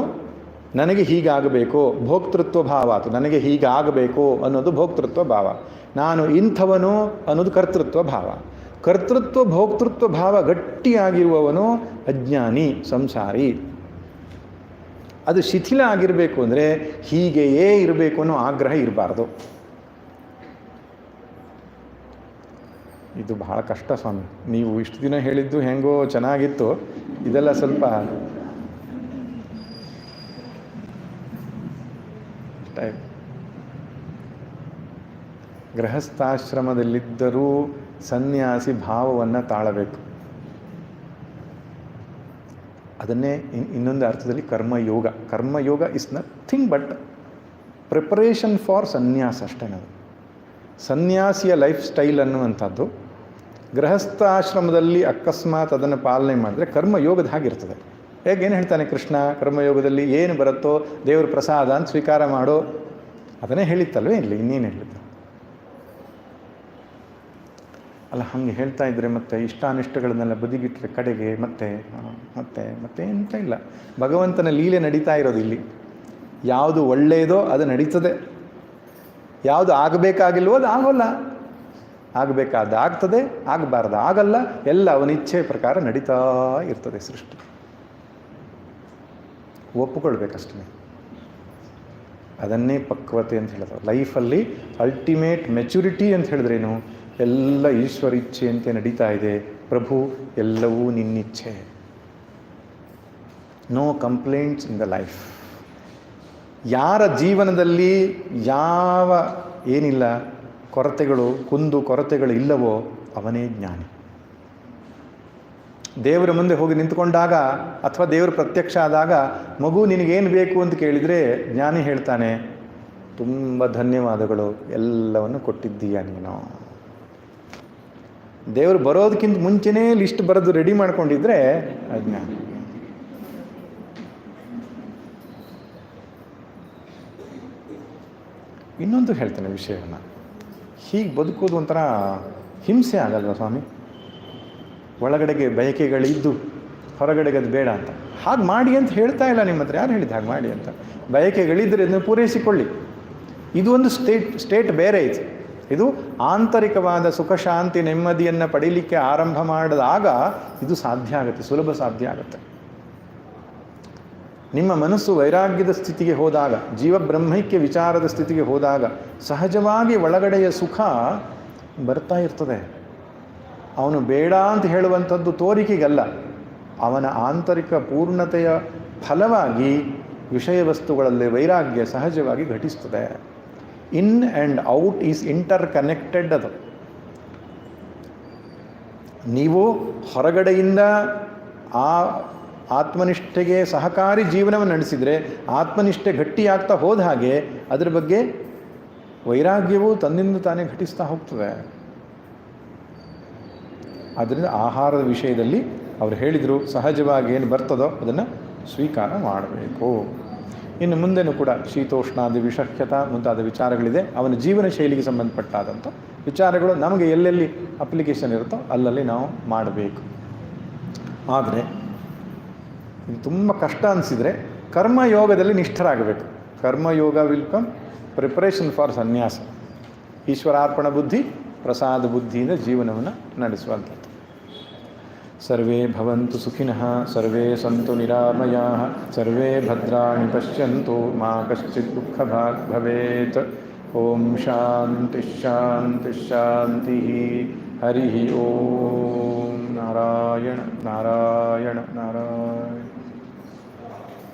ನನಗೆ ಹೀಗಾಗಬೇಕು, ಭೋಕ್ತೃತ್ವ ಭಾವ ಆಯಿತು. ನನಗೆ ಹೀಗಾಗಬೇಕು ಅನ್ನೋದು ಭೋಕ್ತೃತ್ವ ಭಾವ. ನಾನು ಇಂಥವನು ಅನ್ನೋದು ಕರ್ತೃತ್ವ ಭಾವ. ಕರ್ತೃತ್ವ ಭೋಕ್ತೃತ್ವ ಭಾವ ಗಟ್ಟಿಯಾಗಿರುವವನು ಅಜ್ಞಾನಿ, ಸಂಸಾರಿ. ಅದು ಶಿಥಿಲ ಆಗಿರಬೇಕು ಅಂದರೆ ಹೀಗೆಯೇ ಇರಬೇಕು ಅನ್ನೋ ಆಗ್ರಹ ಇರಬಾರ್ದು. ಇದು ಬಹಳ ಕಷ್ಟ ಸ್ವಾಮಿ. ನೀವು ಇಷ್ಟು ದಿನ ಹೇಳಿದ್ದು ಹೆಂಗೋ ಚೆನ್ನಾಗಿತ್ತು, ಇದೆಲ್ಲ ಸ್ವಲ್ಪ ಗೃಹಸ್ಥಾಶ್ರಮದಲ್ಲಿದ್ದರೂ ಸನ್ಯಾಸಿ ಭಾವವನ್ನು ತಾಳಬೇಕು. ಅದನ್ನೇ ಇನ್ನೊಂದು ಅರ್ಥದಲ್ಲಿ karma yoga. Karma yoga is nothing but preparation for ಸನ್ಯಾಸ ಅಷ್ಟೇ. ಅದು ಸನ್ಯಾಸಿಯ ಲೈಫ್ ಸ್ಟೈಲ್ ಅನ್ನುವಂಥದ್ದು ಗೃಹಸ್ಥಾಶ್ರಮದಲ್ಲಿ ಅಕಸ್ಮಾತ್ ಅದನ್ನು ಪಾಲನೆ ಮಾಡಿದ್ರೆ ಕರ್ಮಯೋಗದ ಹಾಗಿರ್ತದೆ. ಹೇಗೇನು ಹೇಳ್ತಾನೆ ಕೃಷ್ಣ ಕರ್ಮಯೋಗದಲ್ಲಿ? ಏನು ಬರುತ್ತೋ ದೇವ್ರ ಪ್ರಸಾದ ಅಂತ ಸ್ವೀಕಾರ ಮಾಡೋ, ಅದನ್ನೇ ಹೇಳಿತ್ತಲ್ವೇ ಇಲ್ಲಿ, ಇನ್ನೇನು ಹೇಳಿದ್ದ ಅಲ್ಲ. ಹಾಗೆ ಹೇಳ್ತಾ ಇದ್ದರೆ ಮತ್ತೆ ಇಷ್ಟಾನಿಷ್ಟಗಳನ್ನೆಲ್ಲ ಬದಿಗಿಟ್ಟರೆ ಕಡೆಗೆ ಮತ್ತೆ ಮತ್ತೆ ಮತ್ತೆ ಎಂತ ಇಲ್ಲ. ಭಗವಂತನ ಲೀಲೆ ನಡೀತಾ ಇರೋದು ಇಲ್ಲಿ. ಯಾವುದು ಒಳ್ಳೆಯದೋ ಅದು ನಡೀತದೆ, ಯಾವುದು ಆಗಬೇಕಾಗಿಲ್ವೋ ಅದು ಆಗೋಲ್ಲ. ಆಗಬೇಕಾದ ಆಗ್ತದೆ, ಆಗಬಾರ್ದು ಆಗಲ್ಲ. ಎಲ್ಲ ಅವನ ಇಚ್ಛೆ ಪ್ರಕಾರ ನಡೀತಾ ಇರ್ತದೆ ಸೃಷ್ಟಿ. ಒಪ್ಪಿಕೊಳ್ಬೇಕಷ್ಟೇ. ಅದನ್ನೇ ಪಕ್ವತೆ ಅಂತ ಹೇಳಿದ್ರು. ಲೈಫಲ್ಲಿ ಅಲ್ಟಿಮೇಟ್ ಮೆಚುರಿಟಿ ಅಂತ ಹೇಳಿದ್ರೇನು? ಎಲ್ಲ ಈಶ್ವರ ಇಚ್ಛೆಯಂತೆ ನಡೀತಾ ಇದೆ ಪ್ರಭು, ಎಲ್ಲವೂ ನಿನ್ನಿಚ್ಛೆ. No complaints in the life. ಯಾರ ಜೀವನದಲ್ಲಿ ಯಾವ ಏನಿಲ್ಲ ಕೊರತೆಗಳು, ಕುಂದು ಕೊರತೆಗಳು ಇಲ್ಲವೋ ಅವನೇ ಜ್ಞಾನಿ. ದೇವರ ಮುಂದೆ ಹೋಗಿ ನಿಂತ್ಕೊಂಡಾಗ ಅಥವಾ ದೇವರು ಪ್ರತ್ಯಕ್ಷ ಆದಾಗ ಮಗು ನಿನಗೇನು ಬೇಕು ಅಂತ ಕೇಳಿದರೆ ಜ್ಞಾನಿ ಹೇಳ್ತಾನೆ, ತುಂಬ ಧನ್ಯವಾದಗಳು, ಎಲ್ಲವನ್ನು ಕೊಟ್ಟಿದ್ದೀಯ ನೀನು. ದೇವರು ಬರೋದಕ್ಕಿಂತ ಮುಂಚೆನೇ ಲಿಸ್ಟ್ ಬರೆದು ರೆಡಿ ಮಾಡ್ಕೊಂಡಿದ್ರೆ ಅಜ್ಞಾನ. ಇನ್ನೊಂದು ಹೇಳ್ತೇನೆ ವಿಷಯವನ್ನು. ಹೀಗೆ ಬದುಕೋದು ಒಂಥರ ಹಿಂಸೆ ಆಗಲ್ವ ಸ್ವಾಮಿ? ಒಳಗಡೆಗೆ ಬಯಕೆಗಳಿದ್ದು ಹೊರಗಡೆಗೆ ಅದು ಬೇಡ ಅಂತ. ಹಾಗೆ ಮಾಡಿ ಅಂತ ಹೇಳ್ತಾ ಇಲ್ಲ ನಿಮ್ಮ ಹತ್ರ. ಯಾರು ಹೇಳಿದ್ದು ಹಾಗೆ ಮಾಡಿ ಅಂತ? ಬಯಕೆಗಳಿದ್ದರೆ ಅದನ್ನು ಪೂರೈಸಿಕೊಳ್ಳಿ. ಇದು ಒಂದು ಸ್ಟೇಟ್ ಬೇರೆ ಇದೆ. ಇದು ಆಂತರಿಕವಾದ ಸುಖ ಶಾಂತಿ ನೆಮ್ಮದಿಯನ್ನು ಪಡೀಲಿಕ್ಕೆ ಆರಂಭ ಮಾಡಿದಾಗ ಇದು ಸಾಧ್ಯ ಆಗುತ್ತೆ, ಸುಲಭ ಸಾಧ್ಯ ಆಗುತ್ತೆ. ನಿಮ್ಮ ಮನಸ್ಸು ವೈರಾಗ್ಯದ ಸ್ಥಿತಿಗೆ ಹೋದಾಗ, ಜೀವಬ್ರಹ್ಮೈಕ್ಯ ವಿಚಾರದ ಸ್ಥಿತಿಗೆ ಹೋದಾಗ ಸಹಜವಾಗಿ ಒಳಗಡೆಯ ಸುಖ ಬರ್ತಾ ಇರ್ತದೆ. ಅವನು ಬೇಡ ಅಂತ ಹೇಳುವಂಥದ್ದು ತೋರಿಕೆಗಲ್ಲ, ಅವನ ಆಂತರಿಕ ಪೂರ್ಣತೆಯ ಫಲವಾಗಿ ವಿಷಯ ವಸ್ತುಗಳಲ್ಲಿ ವೈರಾಗ್ಯ ಸಹಜವಾಗಿ ಘಟಿಸ್ತದೆ. In and out is interconnected. ಅದು ನೀವು ಹೊರಗಡೆಯಿಂದ ಆ ಆತ್ಮನಿಷ್ಠೆಗೆ ಸಹಕಾರಿ ಜೀವನವನ್ನು ನಡೆಸಿದರೆ ಆತ್ಮನಿಷ್ಠೆ ಗಟ್ಟಿಯಾಗ್ತಾ ಹೋದ ಹಾಗೆ ಅದರ ಬಗ್ಗೆ ವೈರಾಗ್ಯವು ತನ್ನಿಂದ ತಾನೇ ಘಟಿಸ್ತಾ ಹೋಗ್ತದೆ. ಆದ್ದರಿಂದ ಆಹಾರದ ವಿಷಯದಲ್ಲಿ ಅವರು ಹೇಳಿದರು, ಸಹಜವಾಗಿ ಏನು ಬರ್ತದೋ ಅದನ್ನು ಸ್ವೀಕಾರ ಮಾಡಬೇಕು. ಇನ್ನು ಮುಂದೆನೂ ಕೂಡ ಶೀತೋಷ್ಣಾದಿ ವಿಷಹ್ಯತ ಮುಂತಾದ ವಿಚಾರಗಳಿದೆ. ಅವನ ಜೀವನ ಶೈಲಿಗೆ ಸಂಬಂಧಪಟ್ಟಾದಂಥ ವಿಚಾರಗಳು ನಮಗೆ ಎಲ್ಲೆಲ್ಲಿ ಅಪ್ಲಿಕೇಶನ್ ಇರುತ್ತೋ ಅಲ್ಲಲ್ಲಿ ನಾವು ಮಾಡಬೇಕು. ಆದರೆ ಇದು ತುಂಬ ಕಷ್ಟ ಅನಿಸಿದರೆ ಕರ್ಮಯೋಗದಲ್ಲಿ ನಿಷ್ಠರಾಗಬೇಕು. Karmayoga will come preparation for sannyasa. ಈಶ್ವರಾರ್ಪಣ ಬುದ್ಧಿ, ಪ್ರಸಾದ ಬುದ್ಧಿಯಿಂದ ಜೀವನವನ್ನು ನಡೆಸುವಂಥದ್ದು. ಸರ್ವೇ ಭವಂತು ಸುಖಿನಃ, ಸರ್ವೇ ಸಂತು ನಿರಾಮಯಾಃ, ಸರ್ವೇ ಭದ್ರಾಣಿ ಪಶ್ಯಂತು, ಮಾ ಕಶ್ಚಿತ್ ದುಃಖಭಾಗ್ ಭವೇತ್. ಓಂ ಶಾಂತಿ ಶಾಂತಿ ಶಾಂತಿ. ಹರಿ ಓಂ. ನಾರಾಯಣ ನಾರಾಯಣ ನಾರಾಯಣ.